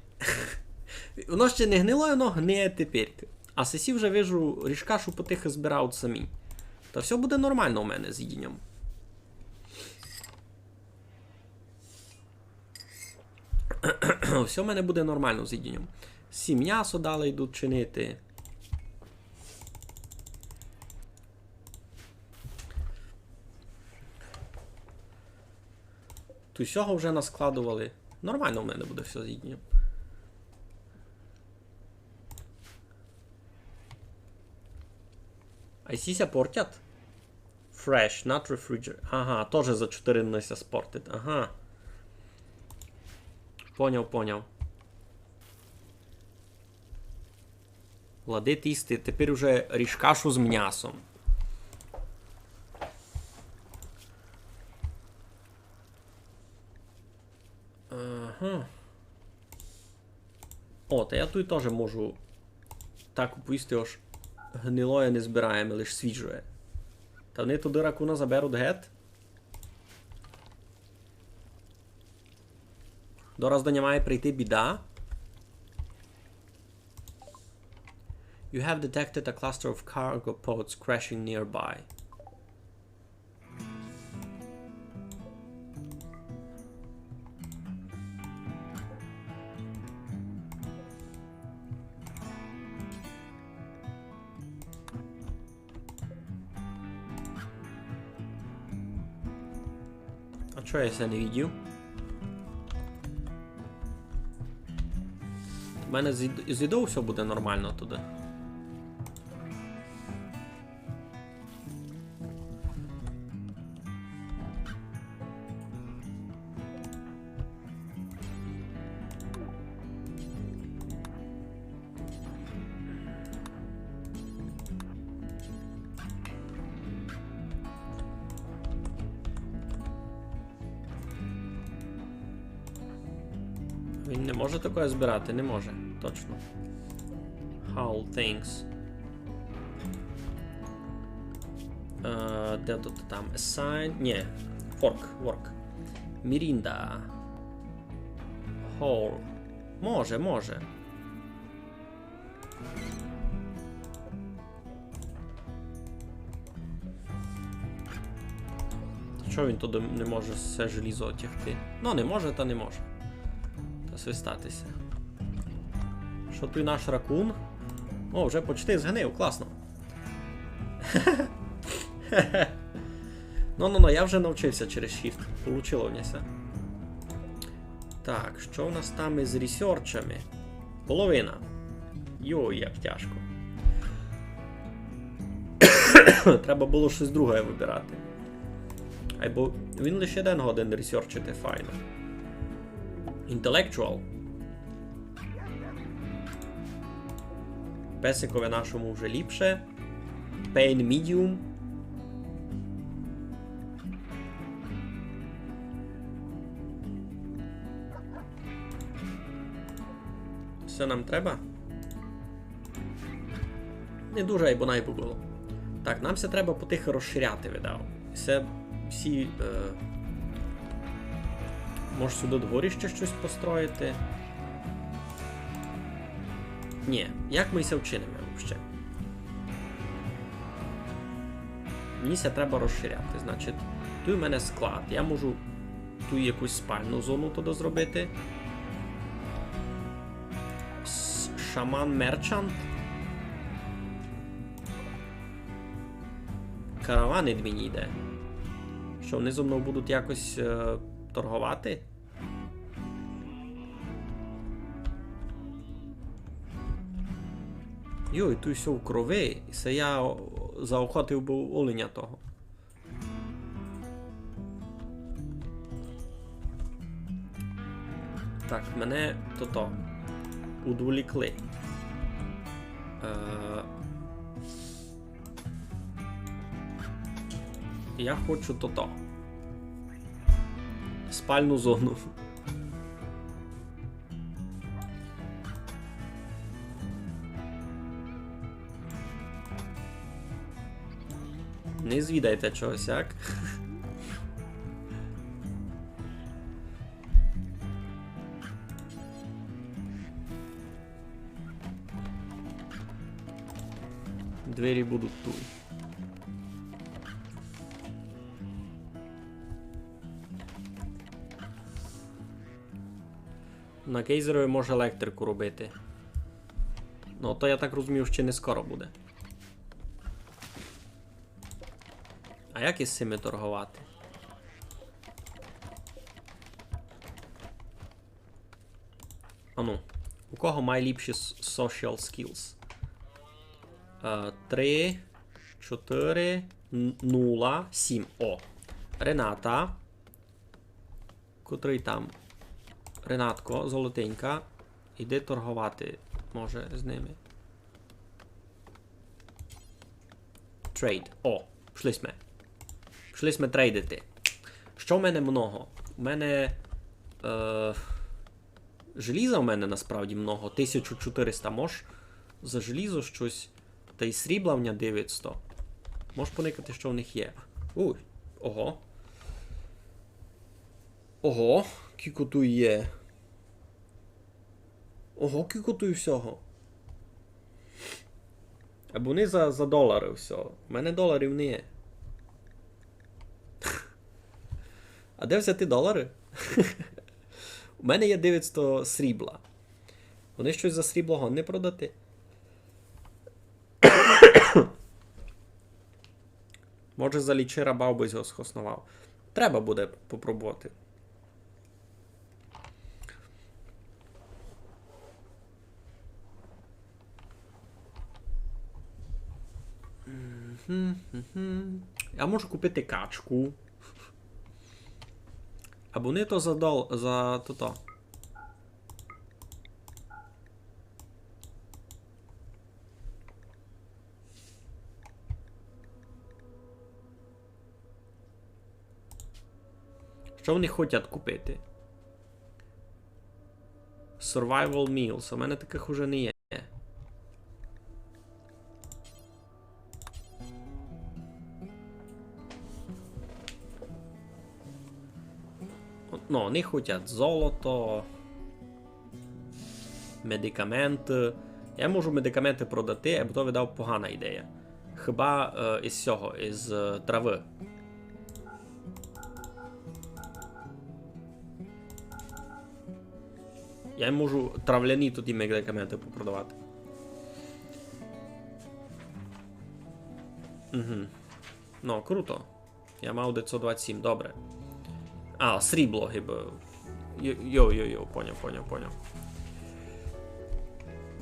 Воно ще не гнило, воно гниє тепер. А сесі вже вижу, ріжкашу потихо збирають самі. Та все буде нормально у мене з їдінням. Все в мене буде нормально з їдінням. Всі м'ясо далі йдуть чинити. Тут всього вже наскладували. Нормально в мене буде все з їдінням. А сіся портять? Fresh, not refrigerated. Ага, теж за 4 дня спортить. Ага. Поняв. Лади тісти, тепер уже ріжкашу з м'ясом. Ага. О, та я тут теж можу так поїсти, аж гнилое не збираємо, лише свіжує. Та вони туди ракуна заберуть геть. Дораз до нього має прийти біда. You have detected a cluster of cargo pods crashing nearby. А чого я це не видів? У мене з їдою все буде нормально туди. Він не може таке збирати, не може, точно. How things. Де тут там? Assign. Ні. Work. Мірінда. Hall. Може. Чого він туди не може все желізо отягти? Ну, не може, та не може. Та свистатися. Що тут наш ракун? О, вже почти згнив, класно. Ну, я вже навчився через Shift. Получило в нього. Так, що в нас там із ресерчами? Половина. Йой, як тяжко. Треба було щось друге вибирати. Або він лише один годин ресерчити файно. Intellectual. Песикове нашому вже ліпше. Pain medium. Все нам треба? Не дуже, айбо найбо було. Так, нам все треба потихо розширяти, видав. Все всі. Може сюди дворіще щось построїти? Ні, як ми ся вчинимо взагалі? Мені ся треба розширяти. Значить, тут у мене склад. Я можу тут якусь спальну зону туди зробити. Шаман мерчант. Караван від мені йде. Що вони зо мною будуть якось торгувати? Йой, тут все в крови. І це я заохотив був оленя того. Так, мене то-то удволікли. Я хочу то-то. Спальну зону. Не звідайте чогось, як? Двері будуть тут. На кейзерові може електрику робити. Ну, то я так розумів, що не скоро буде. А як із цими торгувати? Ану, у кого найліпші social skills? 3, 4, 0, 7. О. Рената. Котрий там? Ренатко, золотенька. Іди торгувати, може, з ними. Трейд. О, пішли сме. Пішли сме трейдити. Що в мене много? У мене... желіза в мене насправді много. 1400 мож. За желізо щось. Та й срібла в мене 900. Можеш поникати, що в них є. Уй. Ого. Ого. Кіко тут є. Ого, кіко тут всього. Або вони за долари все. У мене доларів не є. А де взяти долари? У мене є 900 срібла. Вони щось за сріблого не продати. Може за лічера бавбись його схоснував. Треба буде попробувати. Я можу купити качку. Або не то за то-то. Що вони хочуть купити? Survival meals. У мене таких уже не є. Ну, вони хочуть золото, медикаменти. Я можу медикаменти продати, або то видав погана ідея. Хіба із цього, із трави. Я можу травляні тоді медикаменти попродавати. Угу. Ну, круто. Я мав 927, добре. А, срібло, хіба. Йо, поняв.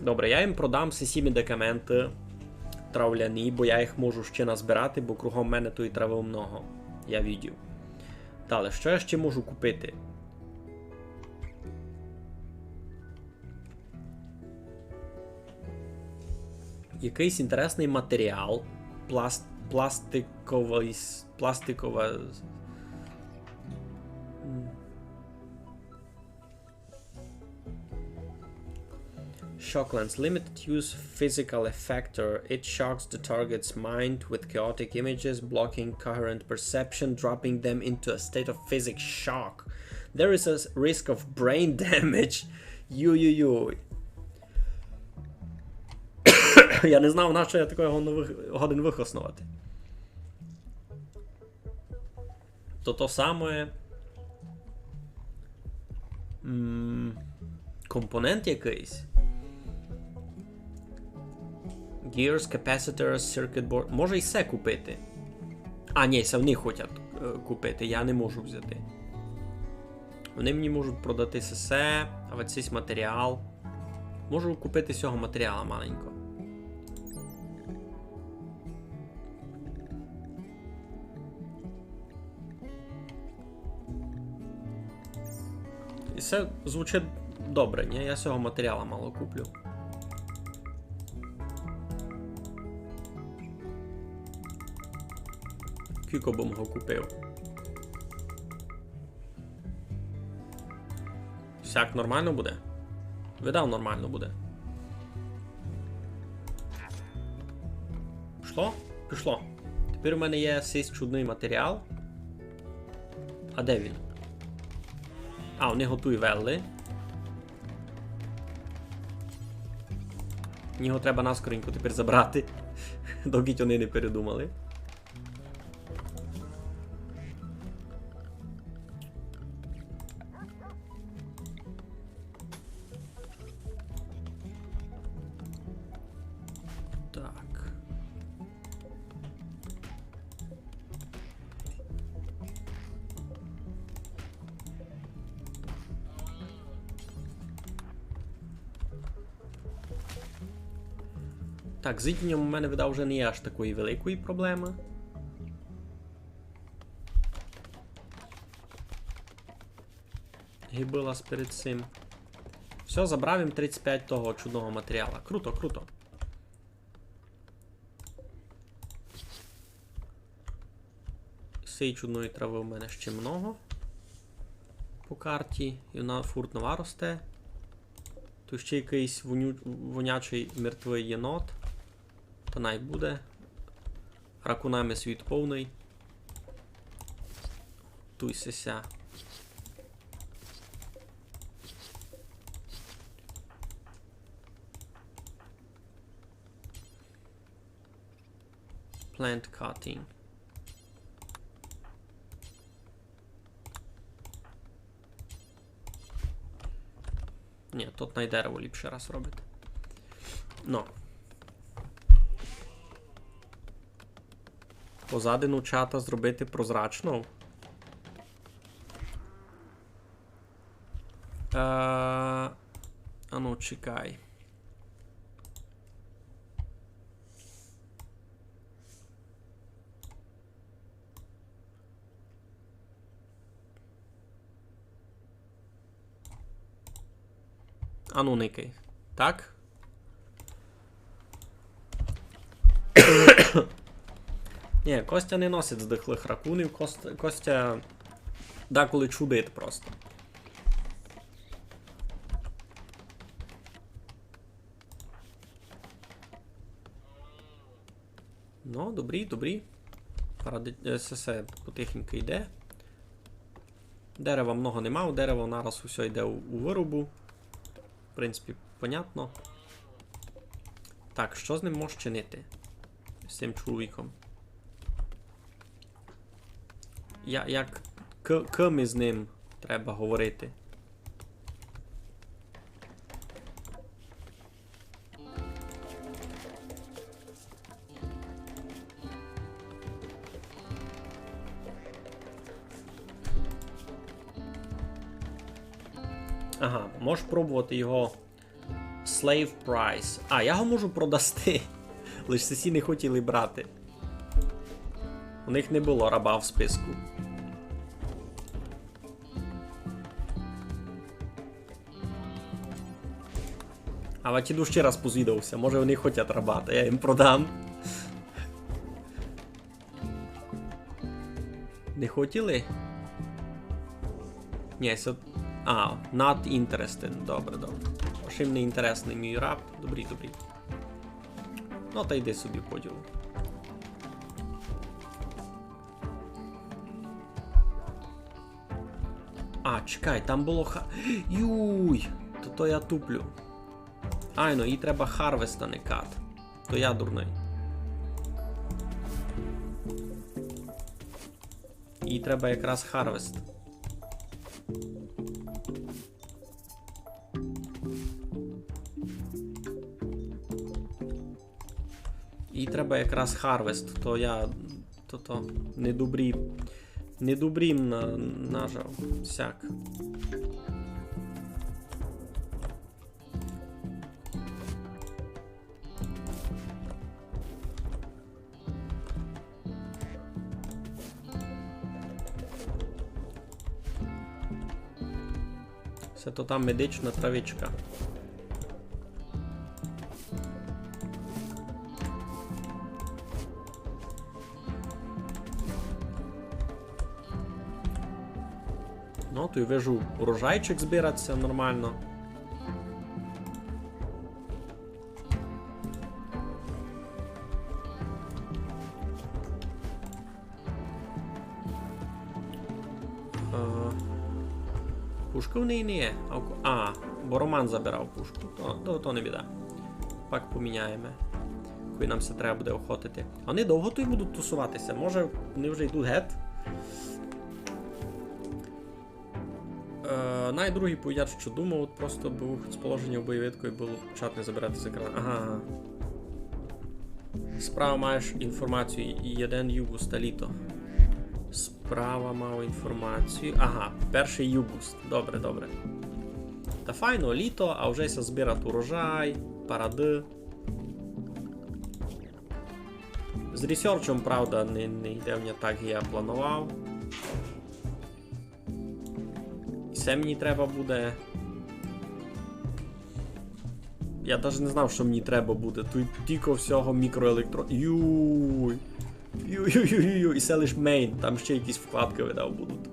Добре, я їм продам всі медикаменти травляні, бо я їх можу ще назбирати, бо кругом мене тої трави много. Я відів. Далі, що я ще можу купити? Якийсь інтересний матеріал. Пластикова. Shock lens. Limited use physical effector. It shocks the target's mind with chaotic images, blocking coherent perception, dropping them into a state of physic shock. There is a risk of brain damage. Ю-ю-ю. Я не знав, на що я такого годин вихоснувати. То саме... компонент якийсь. Gears, capacitors, circuit board. Може і все купити. А, ні, це вони хочуть купити, я не можу взяти. Вони мені можуть продати все, а ось цей матеріал. Можу купити з цього матеріалу маленько. І це звучить добре, ні? Я з цього матеріалу мало куплю. Кілько б його купив. Всяк нормально буде? Видав, нормально буде. Пішло? Пішло. Тепер у мене є цей чудний матеріал. А де він? А, вони готують велли. Його треба наскоренько тепер забрати. Доки вони не передумали. Так. Так, з ідінням у мене, видав, вже не є аж такої великої проблеми. Гибилась перед цим. Все, забрав їм 35 того чудного матеріала. Круто, круто. Цієї чудної трави у мене ще много. По карті. І вона фурт нова росте. Тут ще якийсь вонячий мертвий єнот. Та най буде. Ракунами світ повний. Туйся. Plant cutting. Ні, тут на дерево ліпше раз робити. Ну. Позадину чата зробити прозрачно. Ану, чекай. Ану, никай. Так? Ні, Костя не носить здихлих ракунів, Костя деколи чудить просто. Ну, добрі. Все потихеньку йде. Дерева много нема, у дерева нараз усе йде у виробу. В принципі, понятно. Так, що з ним можеш чинити? З цим чоловіком. Як ким із ним треба говорити? Ага, можеш пробувати його Slave Price. А, я його можу продасти. Лиш сесі не хотіли брати. У них не було раба в списку. А вот іду ще раз позвідався, може вони хочуть раба, то я їм продам. Не хотіли? Ні, це... А, not interested. Добре, добре. Аж їм не інтересний мій раб. Добрий, добрий. Ну, та йди собі поділу. А, чекай, там було Юй! То я туплю. Ай, ну, їй треба харвест, а не кат. То я дурний. Їй треба якраз харвест. Їй треба якраз харвест, то я... То недобрім нажав. Сяк. Це то там медична травичка. Ну, то й вижу урожайчик збиратися нормально. Пушка в неї не є. А, бо Роман забирав пушку. То не біда. Пак поміняємо. Коли нам все треба буде охотити. А вони довго тут будуть тусуватися. Може вони вже йдуть геть? Другий поїдять, що думав, от просто був з положення бойовитку і було чат не забирати з екрану. Ага. Справа маєш інформацію. Єден югуст, а літо. Справа мав інформацію. Ага, перший югуст. Добре, добре. Та файно, літо, а вже ся збирати урожай, паради. З ресерчем, правда, не йде в мене так, як я планував. І все мені треба буде. Я навіть не знав, що мені треба буде. Тут тільки всього мікроелектро... Юй! Юй-юй-юй-юй, і це лиш мейн, там ще якісь вкладки видав будуть.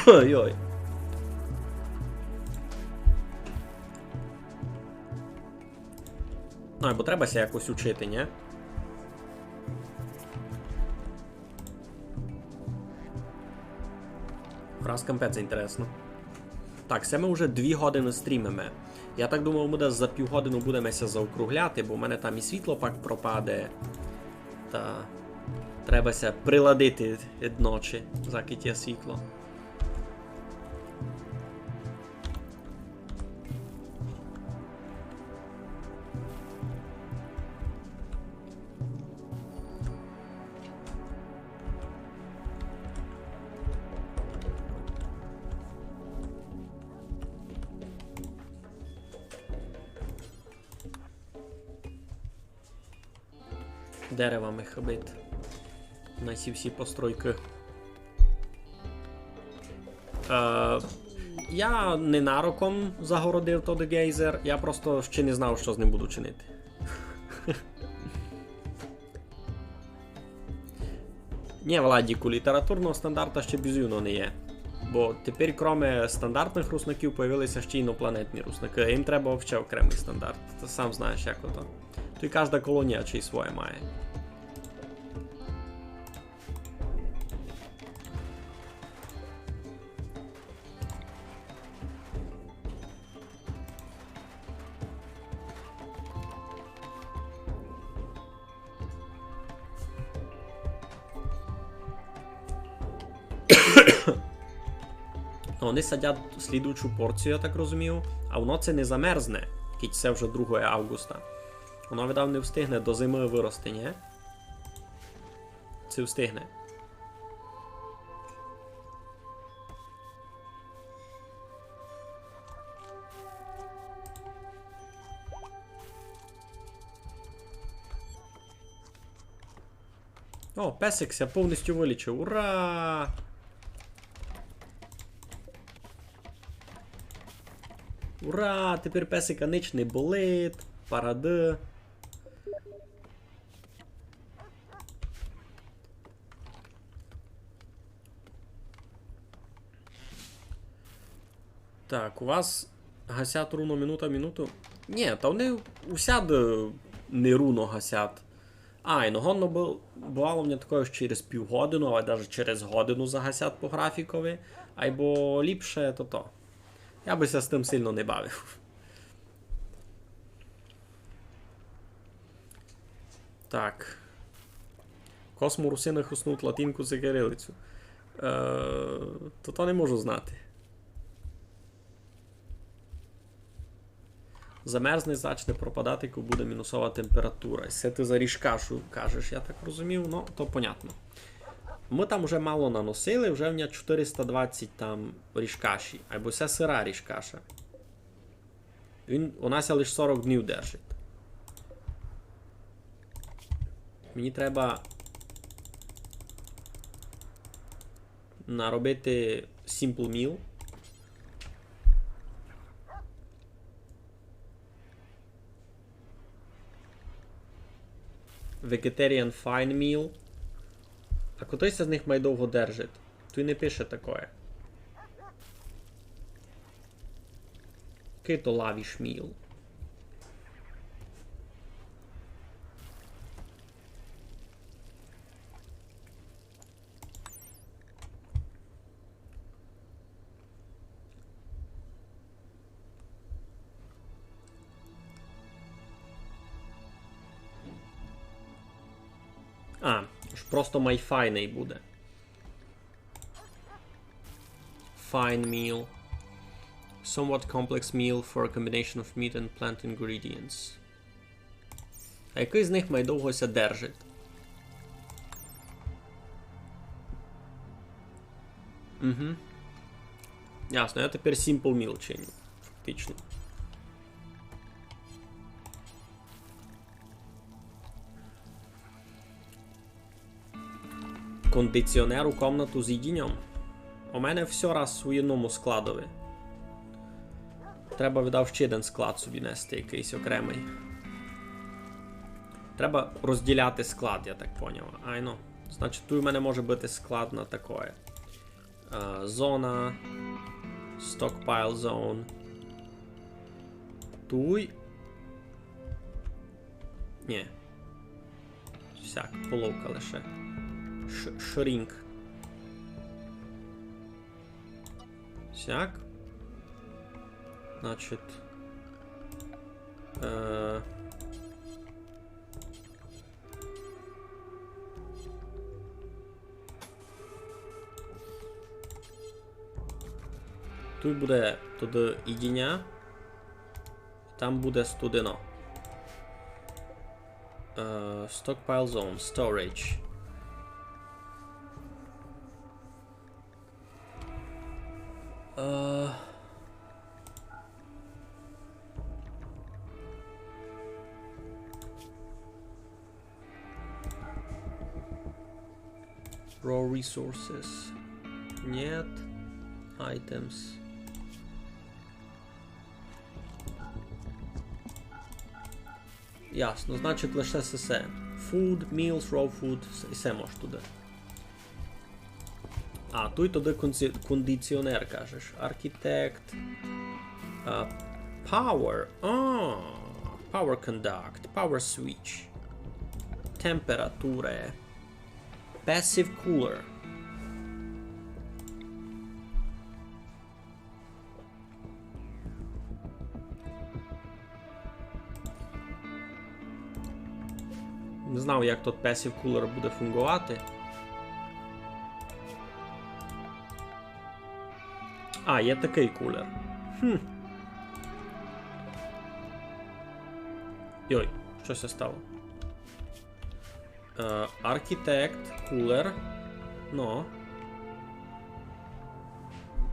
Ой-ой. Ну, бо треба ся якось учити, ні? Раз кампець інтересно. Так, це ми вже 2 години стрімимо. Я так думав, ми десь за півгодину будемося заокругляти, бо в мене там і світло пак пропаде. Та требася приладити одночі, заки є світло. Деревами хабить на ці всі постройки. Я ненароком загородив той гейзер, я просто ще не знав, що з ним буду чинити. Ні, Владіку, літературного стандарта ще безюно не є. Бо тепер, крім стандартних руснаків, появилися ще інопланетні русники. Їм треба взагалі окремий стандарт. Ти сам знаєш, як ото. То й кожна колонія чи своє має. Вони садять слідуючу порцію, я так розумію, а воно це не замерзне, кіть це вже 2 августа. Воно, видав, не встигне до зими вирости, ні? Це встигне. О, песикся повністю вилічив. Ура! Ура! Тепер песика нич не болить. Паради. Так, у вас гасять руно минута. Ні, та вони усяде не руно гасять. А, і нагодно бувало в мене такое, що через півгодину, але навіть через годину загасять по графікові. Або ліпше, то. Я би ся з тим сильно не бавив. Так. Космо русини хуснуть латинку за кирилицю. То не можу знати. Замерзне, зачне пропадати, коли буде мінусова температура. Це ти за ріжкашу кажеш, я так розумів, ну, то понятно. Ми там вже мало наносили, вже в мене 420 там ріжкаші, або це сира ріжкаша. Він у нас лише 40 днів держить. Мені треба наробити Simple Meal. Vegetarian Fine Meal. А котрийсь з них має довго держить. Тут не пише такое. Який то Lavish Meal? А, ж просто MyFine буде. Fine meal. Somewhat complex meal for a combination of meat and plant ingredients. А який з них майдовгося держить? Угу. Ясно, я тепер Simple Meal чиню. Фактично. Кондиціонер у комнату з їдінням. У мене все раз у одному складові. Треба видав ще один склад собі нести, якийсь окремий. Треба розділяти склад, я так поняв. Айно. Значить, тут у мене може бути склад на такое. Зона. Stockpile zone. Туй. Ні. Всяк, половка лише. Shrink. Сяк. Значит. Тут буде туди їдіння. Там буде студено. Stockpile zone. Storage. Raw resources. Нет. Items. Ясно, значить лише все. Food, meals, raw food, і все може туди. А, тут туди кондиціонер, кажеш. Architect. Power. Power conduct. Power switch. Температура. Passive cooler. Не знав, як тут Passive cooler буде фунгувати. А, є такий кулер. Йой, щось стало. Architect, кулер. Ну.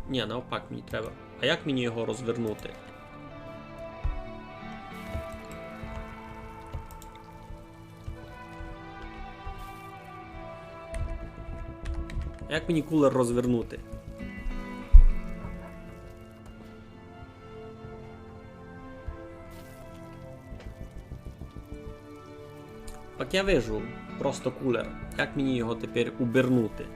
Ні, навпак мені треба. А як мені його розвернути? Як мені кулер розвернути? Так я вижу просто кулер. Як мені його тепер обернути?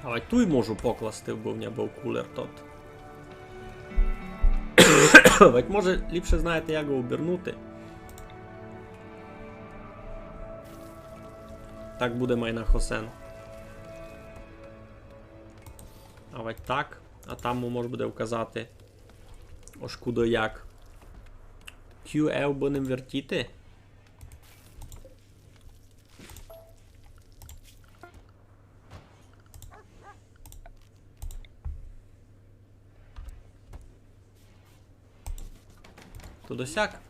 Але ту й можу покласти, бо в мене був кулер тот. Ведь може ліпше знаєте, як його обернути. Так буде майна Хосен. А ведь так. А там може буде вказати. Ось куди як. QL будемо вертіти. То досяк.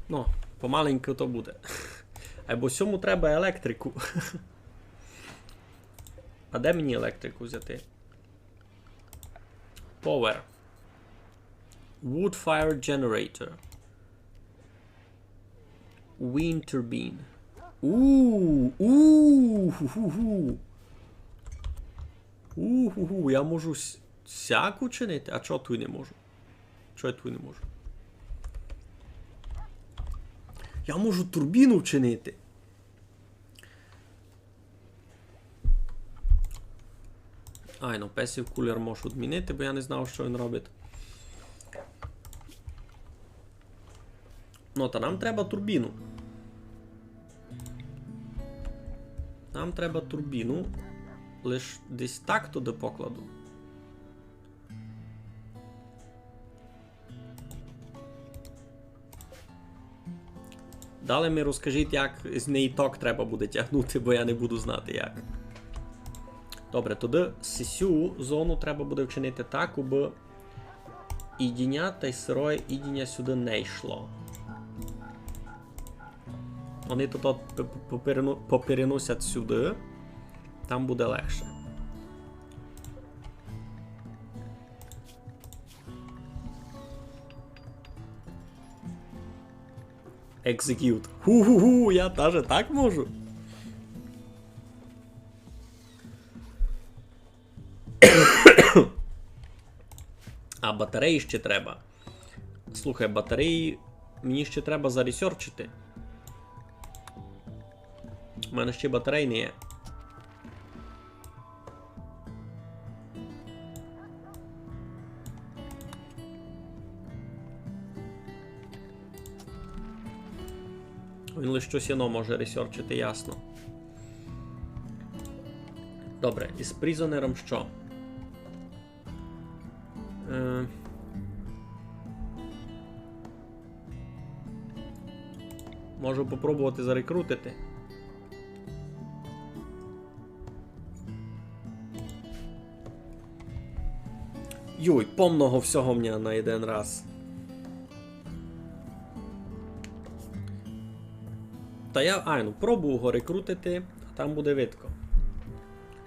Ну, помаленьку то буде. Або сьому треба електрику. А де мені електрику взяти? Power. Wood fire generator. Wind turbine. Я можу сяку чинити? А чого тут не можу? Чого я тут не можу? Я можу турбіну вчинити. Ай, ну Passive Cooler можу відмінити, бо я не знав, що він робить. Ну, та нам треба турбіну. Нам треба турбіну. Лиш десь так туди покладу. Далі ми розкажіть, як з неї ток треба буде тягнути, бо я не буду знати як. Добре, тоді цю зону треба буде вчинити так, аби ідіння та й сироє ідіння сюди не йшло. Вони тут попереносять сюди, там буде легше. Execute. Ху-ху-ху, я теж так можу. А батареї ще треба. Слухай, батареї мені ще треба заресерчити. У мене ще батарей не є. Він лише щось іно може ресерчити, ясно. Добре, із призонером що? Можу попробувати зарекрутити. Юй, помного всього мені на один раз. Та я, ну, пробую його рекрутити, а там буде видко.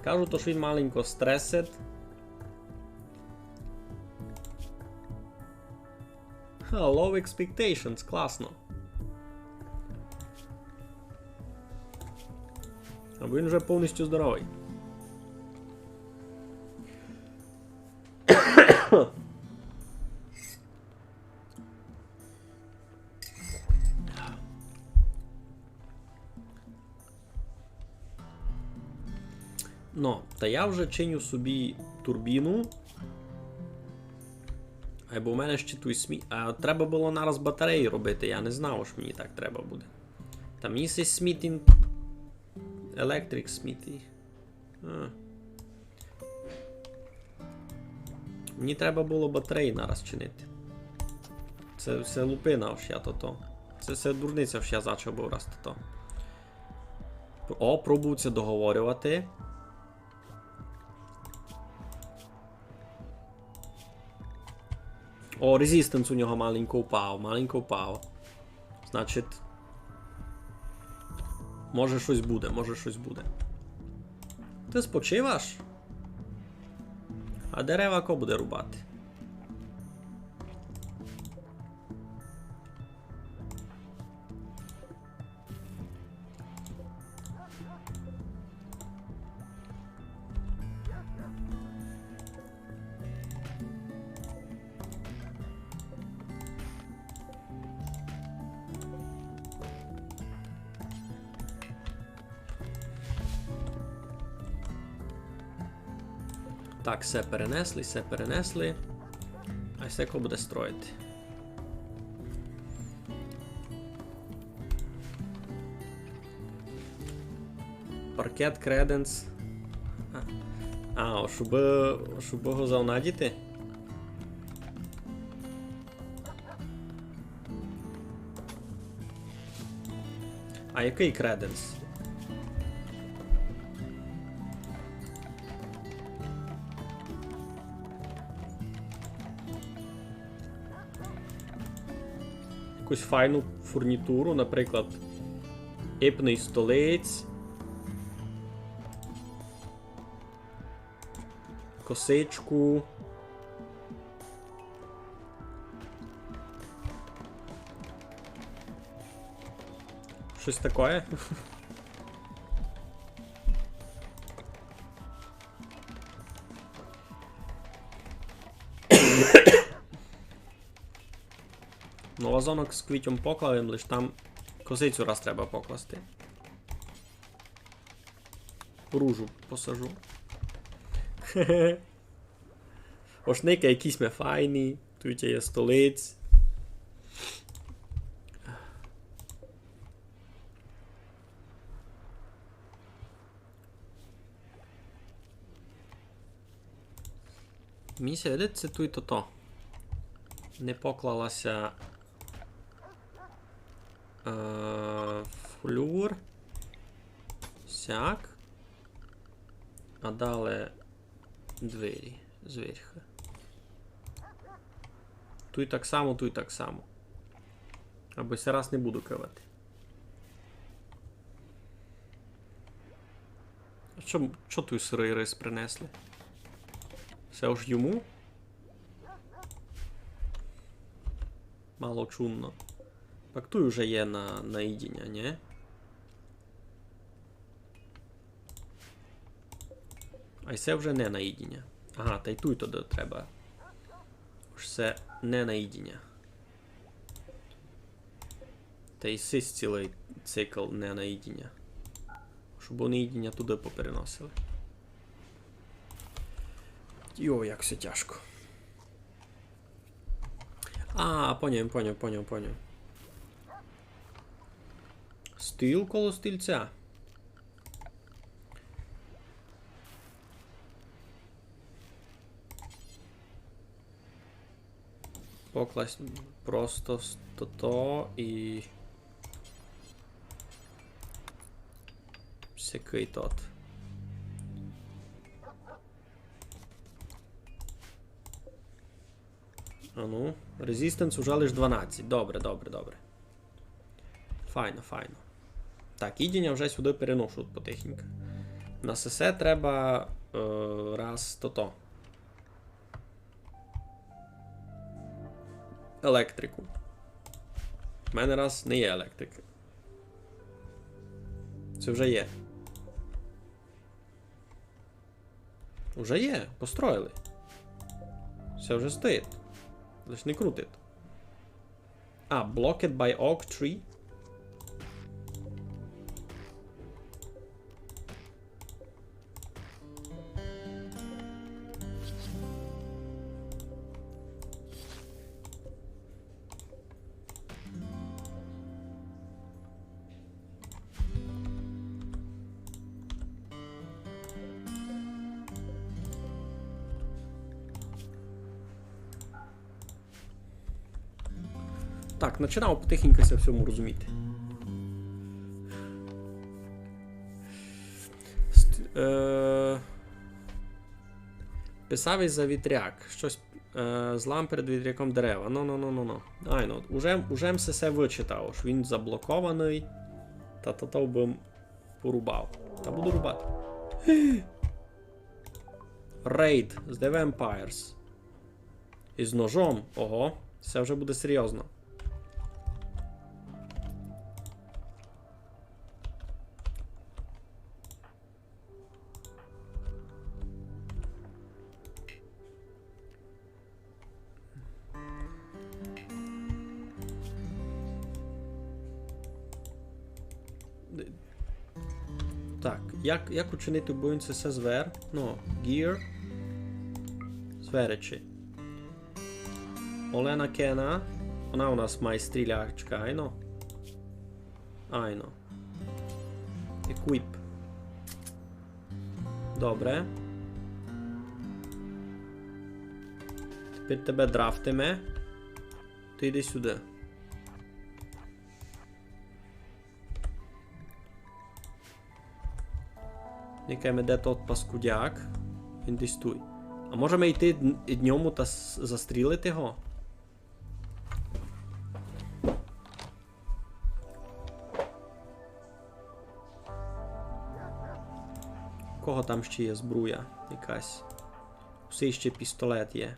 Кажу, то що він маленько стресить. Low expectations, класно. Або він вже повністю здоровий. Ну, та я вже чиню собі турбіну. Або в мене ще той А треба було нараз батареї робити, я не знав, що мені так треба буде. Та мені цей смітінг... Electric Smithy. Мені треба було батареї нараз чинити. Це все лупина вшя то. Це все дурниця вшя зачав був раз то. О, пробується договорювати. О, резистенс у нього маленько впав. Значить. Може щось буде. Ти спочиваш? А дерева ко буде рубати? Так, все перенесли. А все ко буде строїти. Паркет, креденс. Щоб його завнадіти? А який креденс? Якусь файну фурнітуру, наприклад, іпний столиць, косичку. Щось таке. Ну, вазонок з квітем поклавим, лиш там козицю раз треба покласти. Ружу посажу. Хе-хе. Ошники якісь ми файні, тут є столиць. Мені видиться тут і то. Не поклалася флюр. Сяк. А далі двері зверху. Тут так само. Або ся раз не буду кивати. А що тут сирий рис принесли? Все ж йому? Мало чунно. Так тут вже є на їдіння, ні? А й це вже не на їдіння. Ага, та й тут тоді треба. Ось це не на їдіння. Та й сись цілий цикл не на їдіння. Щоб вони їдіння туди попереносили. Йо, як все тяжко. А, поняв. Стіл коло стільця. Покласть просто то і... Всякий тот. А ну, резистенс уже лише 12. Добре. Файно. Так, їдіння вже сюди переношу потихеньку. На СС треба раз то. Електрику. У мене раз не є електрики. Це вже є. Уже є, построїли. Все вже стоїть. Лиш не крутить. А, blocked by oak tree. Так, починаємо потихеньку все всьому розуміти. Писав із-за вітряк. Щось злам перед вітряком дерева. Ну. Айно, уже все вичитав, що він заблокований. Та би порубав. Та буду рубати. Рейд з The Vampires. Із ножом. Ого, це вже буде серйозно. Так, як учинити бойнце це звер? Ну, gear. Зверечі. Олена Кена. Вона у нас майстрілячка, айно. Айно. Equip. Добре. Тепер тебе драфтиме. Ти йди сюди. Нікаємо, де тот паскудяк. Він десь тут. А можемо йти дньому та застрілити його? Кого там ще є збруя? Якась. Усе ще пістолет є.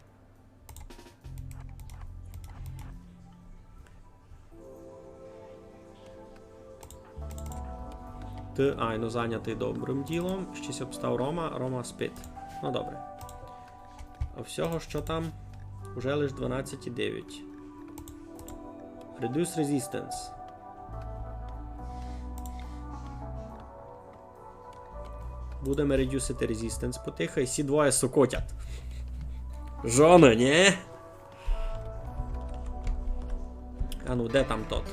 Ти, айно, зайнятий добрим ділом. Щось обстав Рома спить. Ну добре. А всього, що там, уже лише 12,9. Reduce resistance. Будемо редюсити resistance потихо, і всі двоє сокотять. Жони, ні? А ну, де там тот?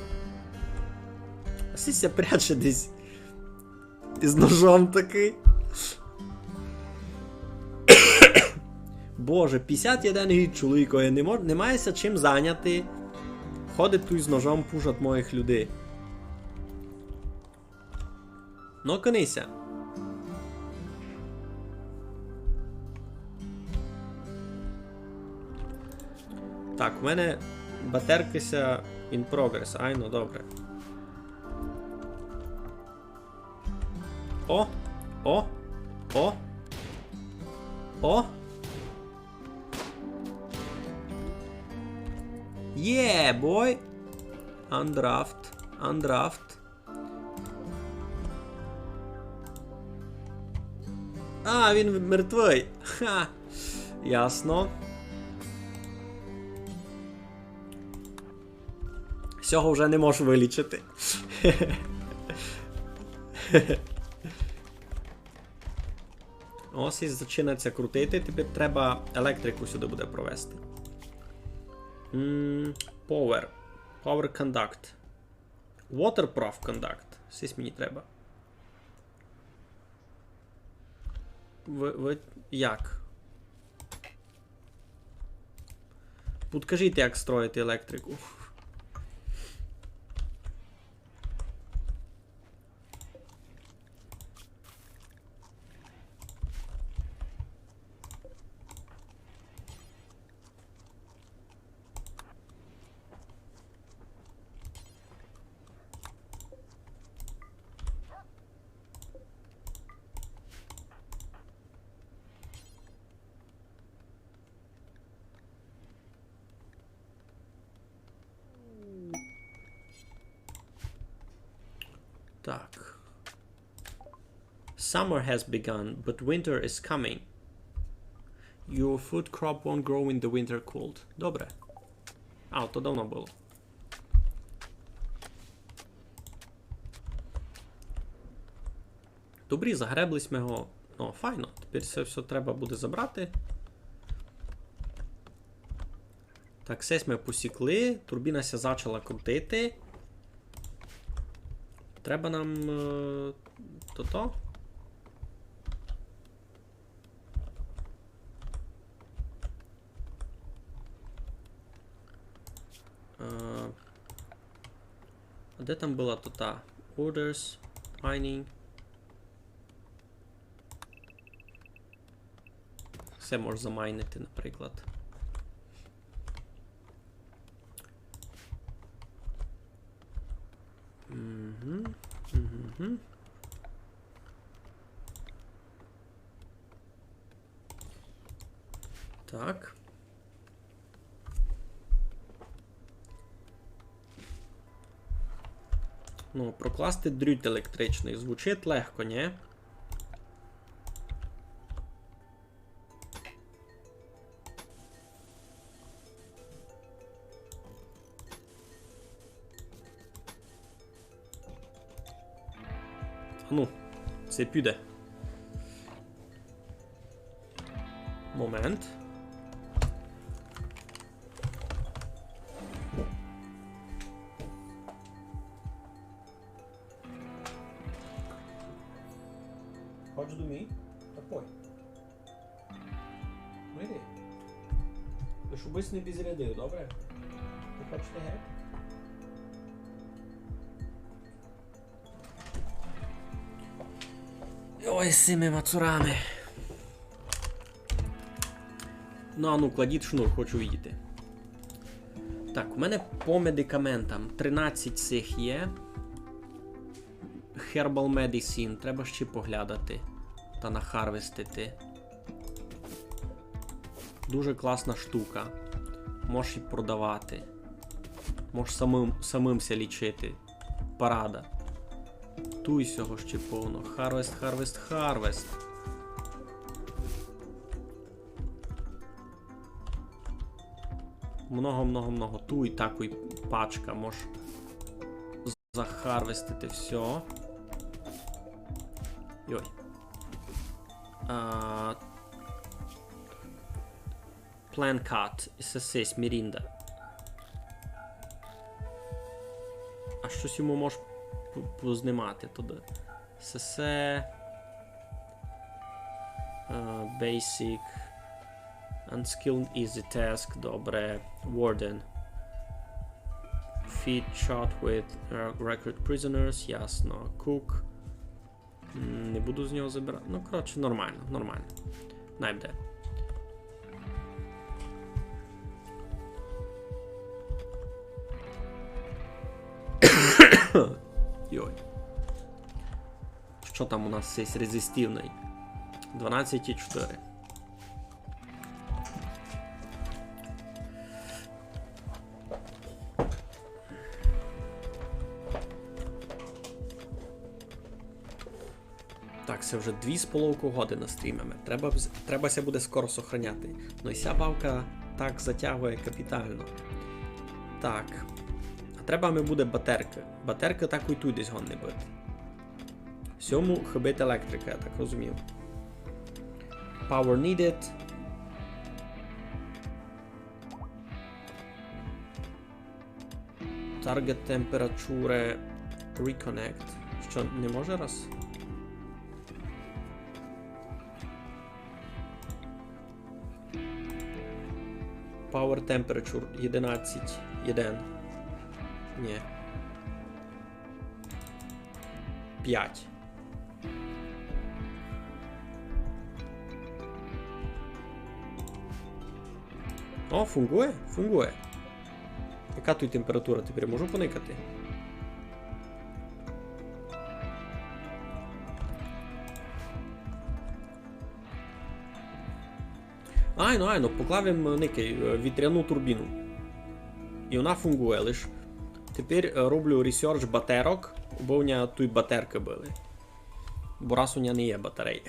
А сіся пряче десь. Із ножом такий. Боже, 51 гід чоловіко, немається чим зайняти. Ходить тут з ножом, пушать моїх людей. Ну, конися. Так, в мене батеркися in progress. Ай, ну добре. О! О! О! О! Є, бой! Undraft. А, він мертвий. Ха. Ясно. Цього вже не можу вилічити. Ось і починається крутити. Тепер треба електрику сюди буде провести. Power conduct. Waterproof conduct. Сись мені треба. Як? Підкажіть, як строїти електрику. Так. Summer has begun, but winter is coming. Your food crop won't grow in the winter cold. Добре. А, то давно було. Добрі, загреблись ми його. О, файно. Тепер це все треба буде забрати. Так, сесь ми посікли. Турбіна ся почала крутити. Треба нам то-то. А де там була то та? Orders, mining. Все можеш замайнити, наприклад. Угу. Угу. Так. Ну, прокласти дріт електричний. Звучить легко, ні? Ну, це піде. Момент. Хочеш до мій? Такой. Ну йди. Ти ж убись не підзарядив, добре? Ти хочете геть? Ой, з цими мацурами. Ну, а ну, кладіть шнур, хочу видіти. Так, у мене по медикаментам 13 цих є. Herbal Medicine, треба ще поглядати. Та нахарвестити. Дуже класна штука. Можеш і продавати. Можеш самимся лічити. Парада. Туй сього ще повно. Харвест, харвест, харвест. Много-много-много. Туй такой пачка. Можеш захарвестити все. Йой. Plan cut. SSS, Мірінда. А щось йому можеш познімати туди. SSS. Basic. Unskilled easy task. Добре. Warden. Feed shot with record prisoners. Ясно. Cook. Не буду з нього забирати. Ну, коротше, нормально, нормально. Найбде. Йой. Що там у нас цей резистивний? 12,4. Так, це вже 2,5 години стрімами. Треба буде скоро сохраняти. Ну і ця бавка так затягує капітально. Так. А треба ми буде батерки. Батерки так і тут десь гон не бити. Сьому хибить електрика, я так розумів. Power needed. Target температури reconnect. Що, не може раз? Power temperature 11. 1. Ні. 5. О, фунгує? Фунгує. Яка тут температура? Тепер можу поникати? Айно, поклавим некий вітряну турбіну. І вона фунгує лиш. Тепер роблю ресерч батерок, бо у мене тут батерки були. Бо раз у мене не є батарей.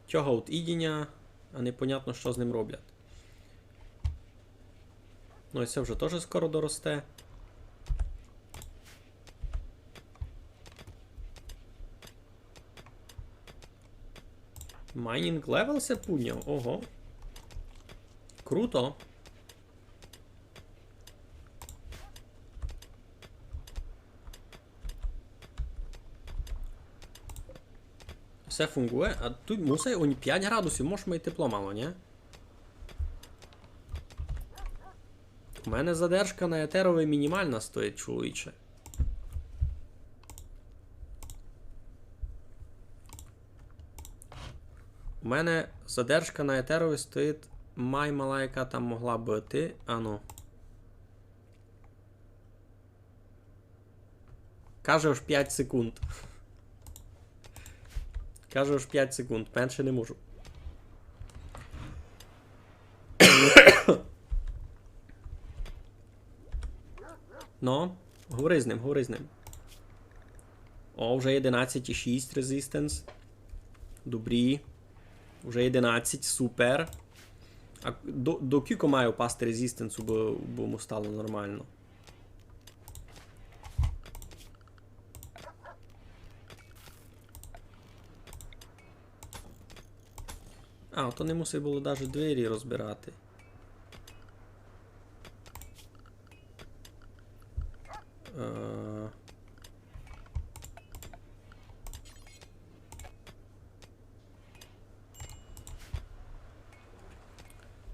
Цього от ідіння, а непонятно, що з ним роблять. Ну і це вже теж скоро доросте. Майнінг левел се підняв, ого. Круто. Все фунгує, а тут мусить 5 градусів, може має тепло мало, ні? У мене задержка на етеровій мінімальна стоїть, чоловіче. У мене задержка на етеровій стоїть мала, яка там могла бути. Ану. Каже аж 5 секунд. Каже аж 5 секунд. Менше не можу. Ну, говори з ним, говори з ним. О, вже 11,6 резистенс. Добрі. Вже 11, супер. А до кілько має впасти резистенсу, бо йому стало нормально? А, то не мусить було навіть двері розбирати.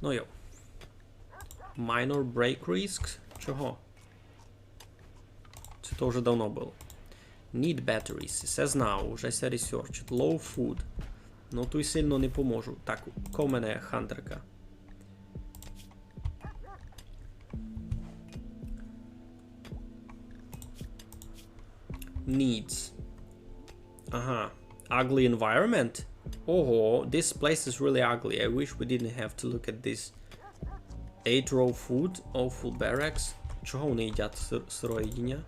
Ну йо. Minor break risks? Чого? Це то вже давно було. Need batteries. Says now. Вже ся researched. Low food. Ну тут сильно не поможу. Так, ко в мене хантерка. Needs. Ага. Ugly environment? Ого, this place is really ugly. I wish we didn't have to look at this. 8-row food, awful barracks. Чого вони їдять сироє їдіння?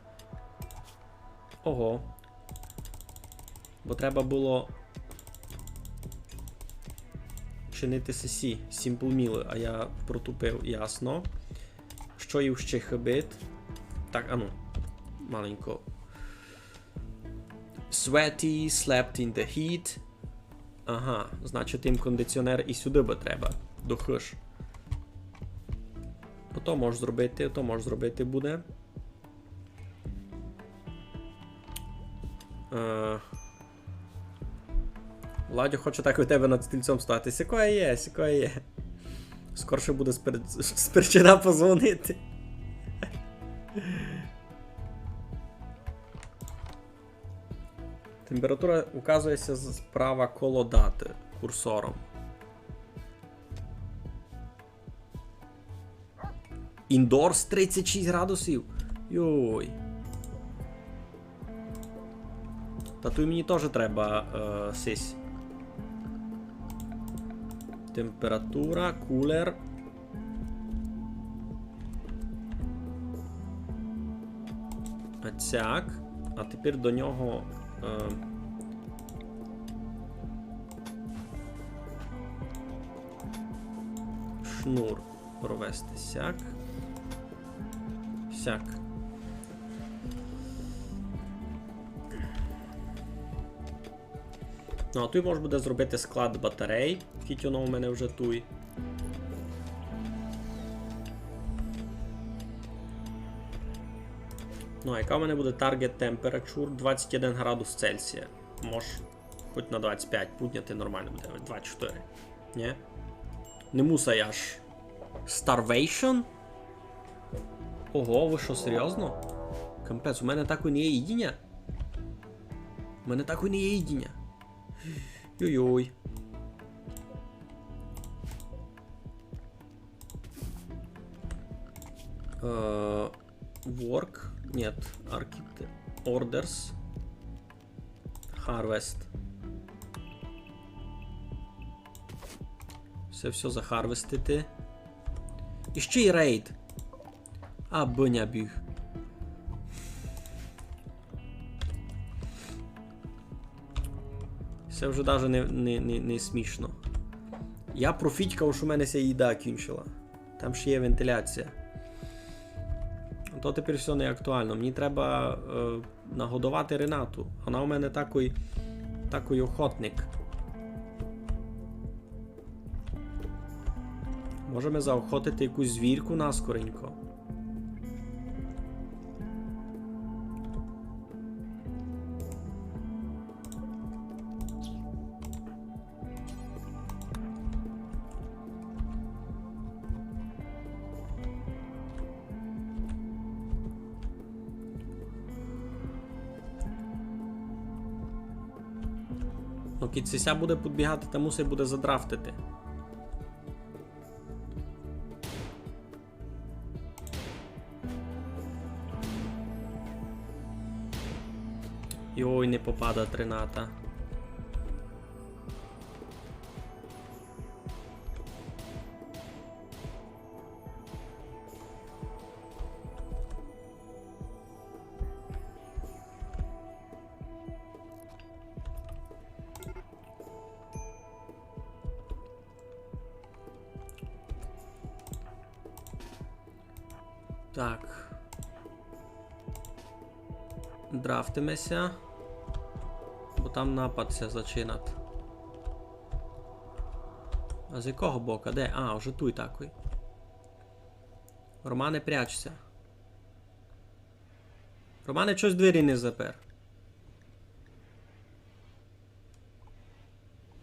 Ого. Бо треба було чинити сесі, simple meal, а я протупив, ясно. Що їв ще хибит? Так, ану, маленько. Sweaty, slept in the heat. Ага, значить їм кондиціонер і сюди би треба. До хиш. То можеш зробити буде. Владю хоче так у тебе над стільцем стати. Сікоє є. Скорше буде з перчина позвонити. Температура указується справа коло дати курсором. Індорс 36 градусів. Йой. Та тут мені теж треба сись. Температура, кулер. Цяк. А тепер до нього шнур провести. Сяк. Сяк. Ну, а тут можна буде зробити склад батарей. Скільки воно у мене вже тут. Ну, а яка у мене буде target temperature? 21 градус Цельсія. Може, хоч на 25 підняти нормально буде. 24. Ні? Не муса я ж. Starvation? Ого, ви що, серйозно? Капець, у мене так і не є їдіння? У мене так і не є їдіння. Йой-йой. Work. Нет. Architect. Orders. Harvest. Все захарвестити. І ще й рейд. А, боня біг. Це вже навіть не смішно. Я профітькав, що в мене ця їда кінчила. Там ще є вентиляція. То тепер все не актуально. Мені треба нагодувати Ренату. Вона у мене такий охотник. Можемо заохотити якусь звірку наскоренько. Поки цися буде підбігати, та мусить буде задрафтити. Йой, не попада Трената. Так. Драфтимося. Бо там нападся зачинат. А з якого боку? Де? А, вже туй такий. Романе, прячься. Романе, щось двері не запер.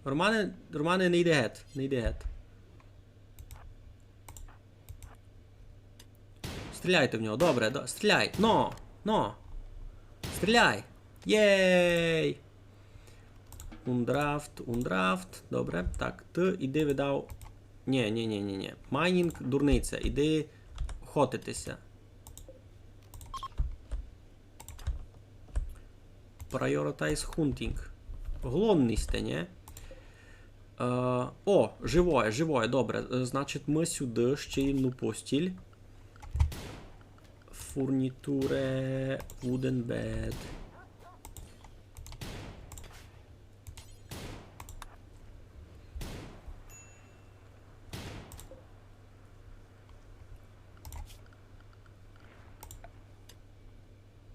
Романе, не йди геть. Не йди геть. Стріляйте в нього, добре, стріляй! Но! Стріляй! Єй! Ундрафт, добре. Так, ти іди видав. Ні. Майнінг, дурниця, іди охотитися. Prioritize hunting. Голодний сте, ні? О, живое, добре. Значить, ми сюди ще одну постіль. Фурнітуре, wooden bed.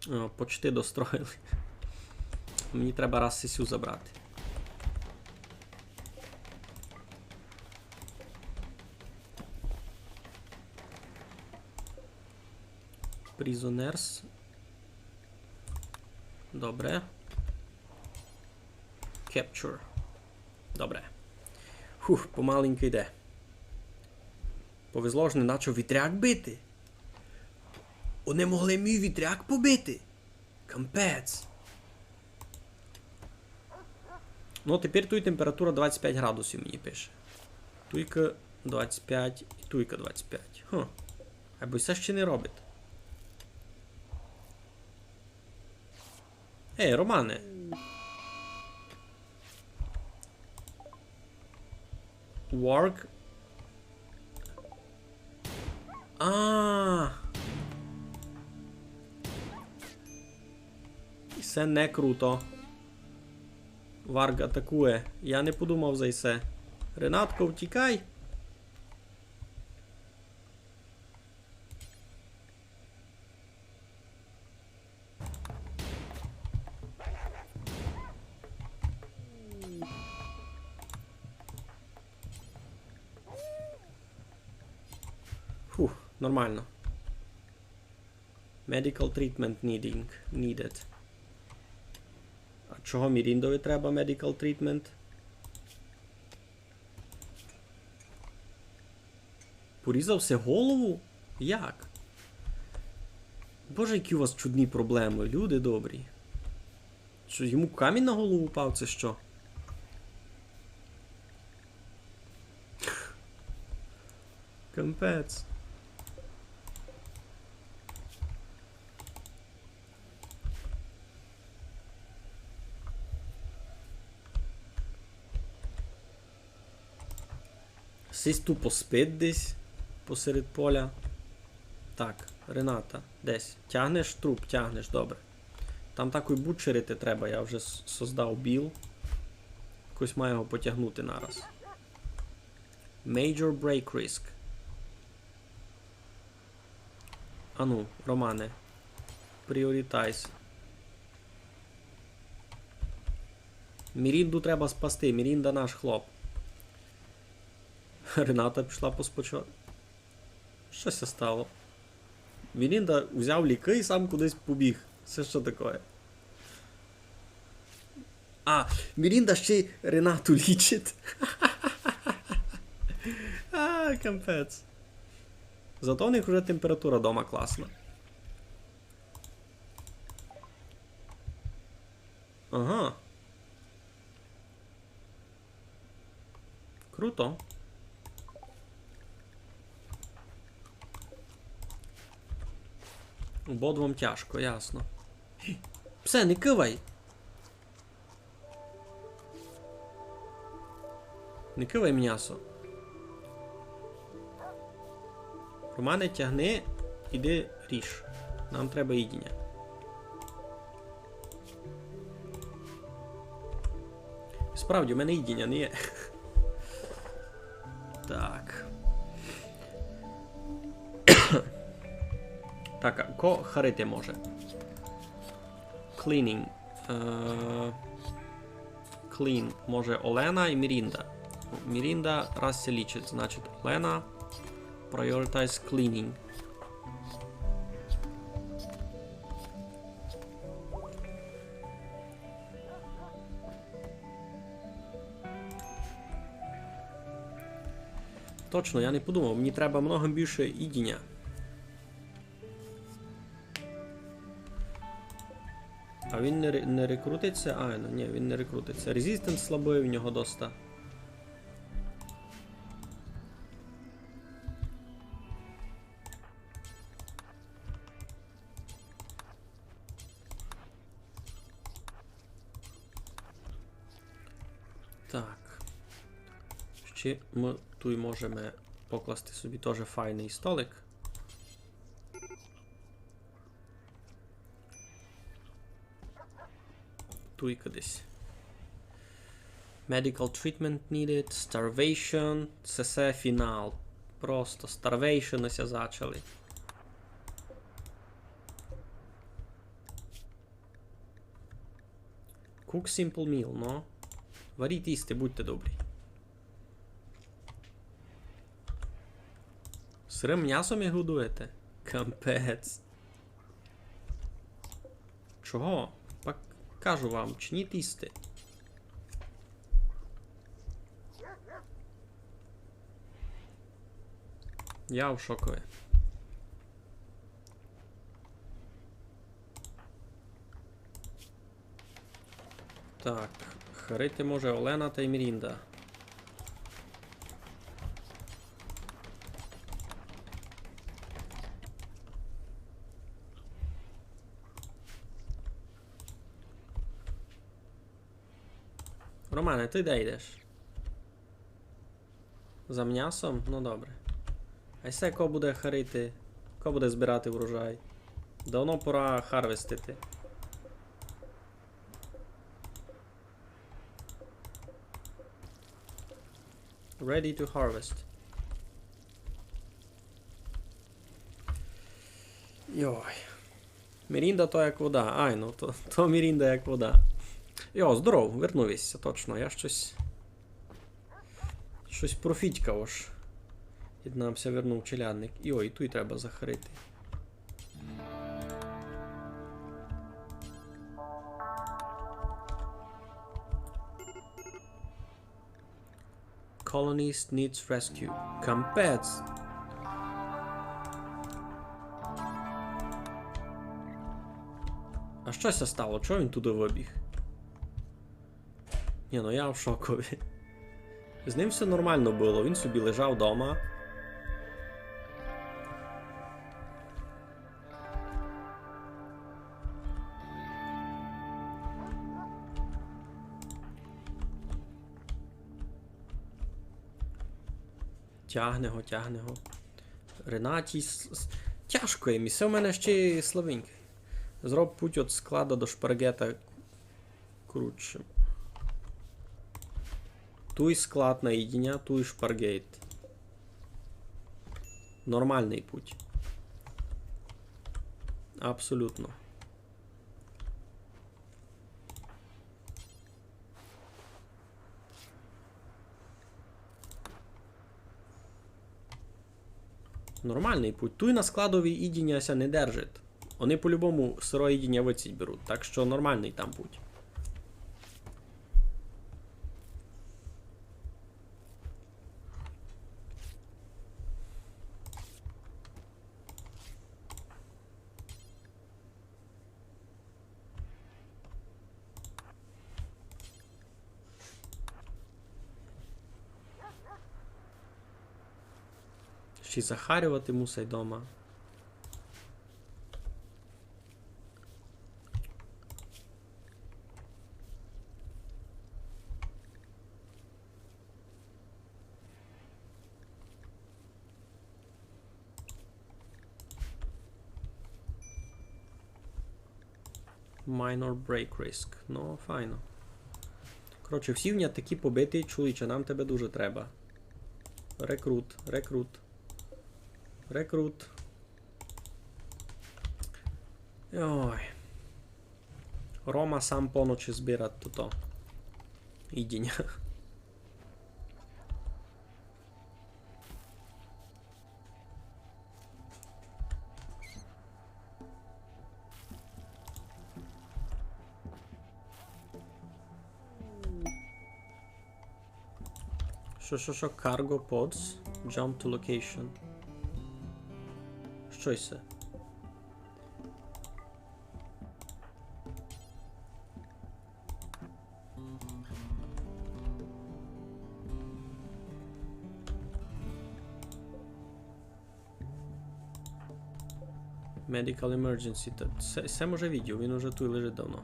О, почти достроїли. Мені треба раз сесю забрати. Prisoners. Добре. Capture. Добре. Фух, помаленько йде. Повезло ж, не начав вітряк бити. Вони могли мій вітряк побити. Кампець. Ну, тепер тут температура 25 градусів мені пише. Туйка 25 і туйка 25. Хм. Або це ще не робить. Ей, Романе. Work. Це не круто. Варг атакує. Я не подумав за це. Ренатко, втікай. Фух, нормально. Medical treatment needed. А чого Міріндові треба medical treatment? Порізався голову? Як? Боже, які у вас чудні проблеми, люди добрі. Що, йому камінь на голову впав, це що? Кампець. Сись тупо спить десь посеред поля. Так, Рената, десь. Тягнеш труп, тягнеш, добре. Там такий бучерити треба, я вже создав біл. Якось маю його потягнути нараз. Major break risk. Ану, Романе. Prioritize. Мірінду треба спасти, Мірінда наш хлоп. Рената пішла поспочати. Щось стало. Мірінда взяв ліки і сам кудись побіг. Це що таке? А, Мірінда ще й Ренату лічить. А, кампець. Зато в них вже температура дома класна. Ага. Круто. Обидвом тяжко, ясно. Псе, не кивай! Не кивай м'ясо. Романе, тягни, іди ріж. Нам треба їдіння. Справді, у мене їдіння не є. Так. Так, а ко харити може? Cleaning. Clean може Олена і Мірінда. Мірінда раз це лічить, значить Олена. Prioritize cleaning. Точно, я не подумав, мені треба много більше їдіння. А він не рекрутиться? А, ну ні, він не рекрутиться. Резистенс слабий, в нього доста. Так. Ще ми тут можемо покласти собі теж файний столик. Тут кудись. Medical treatment needed, starvation, це все фінал. Просто starvation ось зачали. Cook simple meal, no? Варіть їсти, будьте добрі. Сирим м'ясом і годуєте? Капець. Чого? Кажу вам, чиніть їсти. Я в шокові. Так, харити може Олена та Мірінда. Романе, ти де йдеш? За м'ясом? Ну добре. А все, ко буде харити? Ко буде збирати врожай? Давно пора харвестити. Ready to harvest. Йой. Мірінда то як вода. Ай, ну то Мірінда як вода. Йо, здоров, вернувся, точно. Я щось профітькав аж. Єднався, вернув челядник. І ой, тут треба захарити. Colonist needs rescue. Кампець! А щося стало? Чого він туди вибіг? Ні, ну я в шокові. З ним все нормально було, він собі лежав вдома. Тягне го. Ренаті... Тяжко їм, і все в мене ще слабеньке. Зроб путь від складу до шпаргета крутшим. Туй склад на їдіння, туй шпаргейт. Нормальний путь. Абсолютно. Нормальний путь. Туй на складові їдіння ся не держить. Вони по-любому сироє їдіння виціть беруть, так що нормальний там путь. Ще й захарювати мусить дома. Minor break risk. Ну, файно. Коротше, всі в нього такі побиті, чоловіче, нам тебе дуже треба. Рекрут, рекрут. Рекрут. Ой. Рома сам поночі збирать то. Ідіння. Що? Cargo pods. Jump to location. Що це? Medical emergency. Це може відео, він уже тут лежить давно.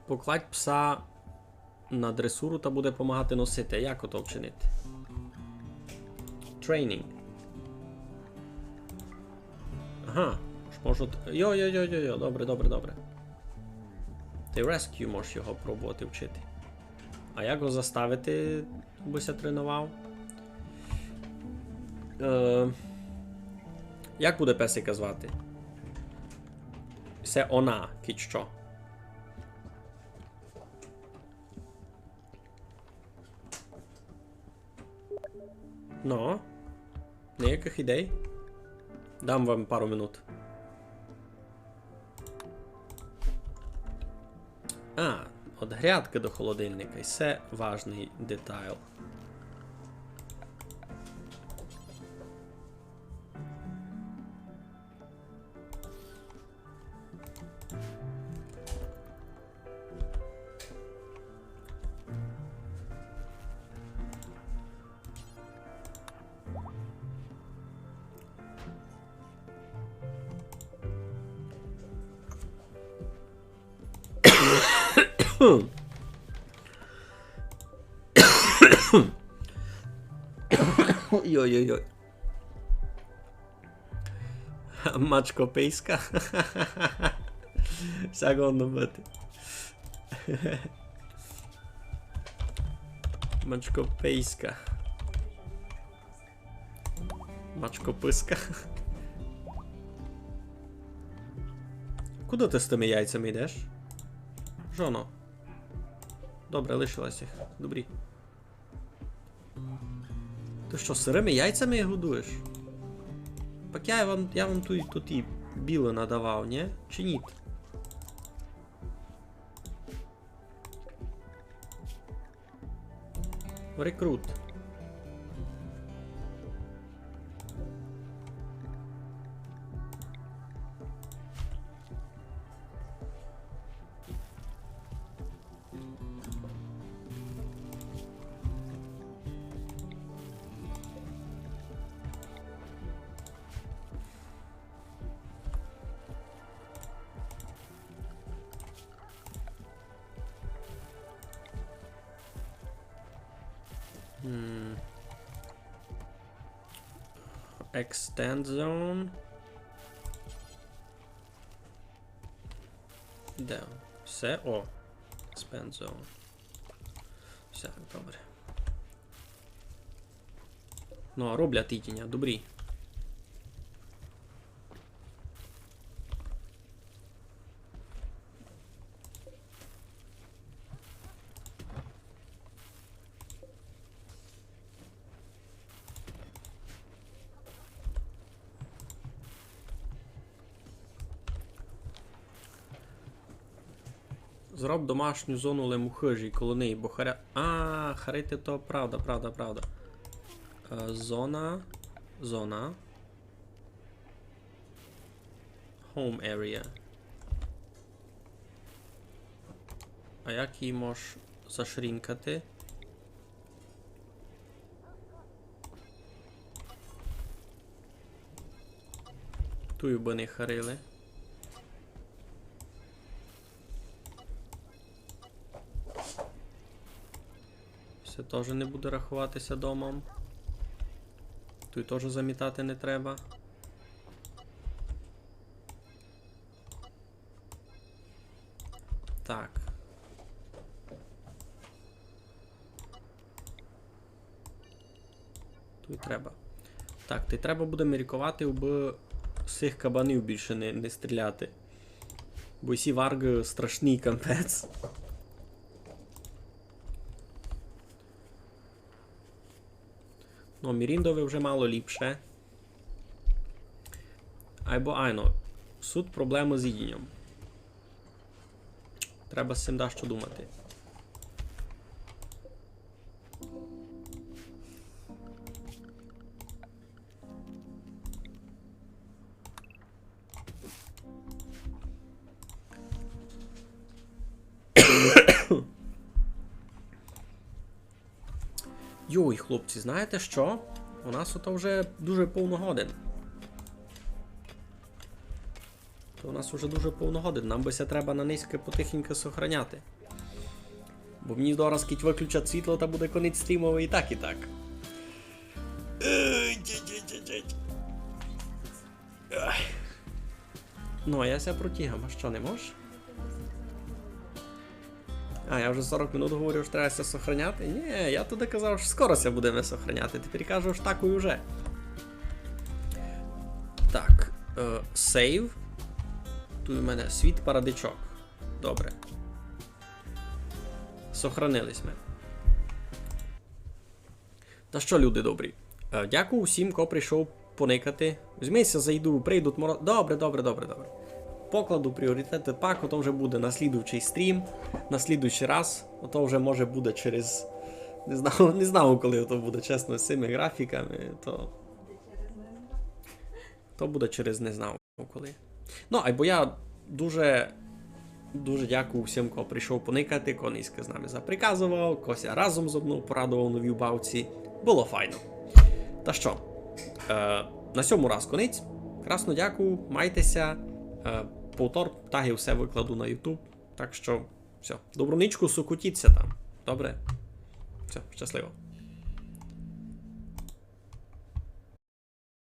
Покладь пса на дресуру та буде допомагати носити. Як ото вчинити? Трейнінг. Ага. Ж можу... Йо. Добре. Ти rescue можеш його пробувати вчити. А як його заставити, бися тренував? Як буде песика звати? Це вона, кіт що? Ну, ніяких ідей? Дам вам пару минут. От грядки до холодильника. І це важний детайл. Ой-ой-ой. Мачкопейська. Всяко бути. Мачкопейська. Мачкописка. Куди ти з тими яйцями йдеш? Жоно. Добре, лишилась їх. Добрі. Ти що, сирими яйцями годуєш? Так я вам тут і біле надавав, ні? Чи ні? Рекрут. Extend zone. Де? Все? О. Expand zone. Все, добре. Ну, а роблять ітіння, добрі. Зроб домашню зону лемухижі колонії, бо харити то правда. Зона. Home area. А як її можеш зашрінкати? Тую би не харили. Це теж не буде рахуватися домом. Тут теж замітати не треба. Так. Тут треба. Так, ти треба буде міркувати, аби з цих кабанів більше не стріляти. Бо сі варги страшний капець. Ну, Міріндове вже мало ліпше. Або айно. Суд проблема з їдінням. Треба з цим дещо думати. Йой, хлопці, знаєте що? У нас ото вже дуже повно годин. То у нас вже дуже повно годин. Нам би ся треба на низьке потихеньку сохраняти. Бо мені зараз кіть виключать світло та буде конець стрімовий і так, і так. Ну, а я ся протягам, а що, не можеш? А, я вже 40 минут говорю, що треба ся сохраняти? Ні, я туди казав, що скоро ся будемо сохраняти. Тепер кажу, що так і вже. Так, сейв. Тут у мене світ парадичок. Добре. Сохранились ми. Та що, люди добрі? Дякую всім, хто прийшов поникати. Візьмися, зайду, прийдуть мороз. Добре. Покладу пріоритети пак, ото вже буде на слідуючий стрім, на слідуючий раз. Ото вже може буде через... Не знаю, коли ото буде, чесно, з цими графіками, то буде через не знаю коли. Ну, або я дуже дякую всім, хто прийшов поникати, хто низько з нами заприказував, кося разом зо мною порадував новій бавці. Було файно. Та що, на сьому раз конець. Красно дякую, майтеся. Повтор таги все викладу на YouTube. Так що, все. Доброничку, сукутіться там. Добре? Все, щасливо.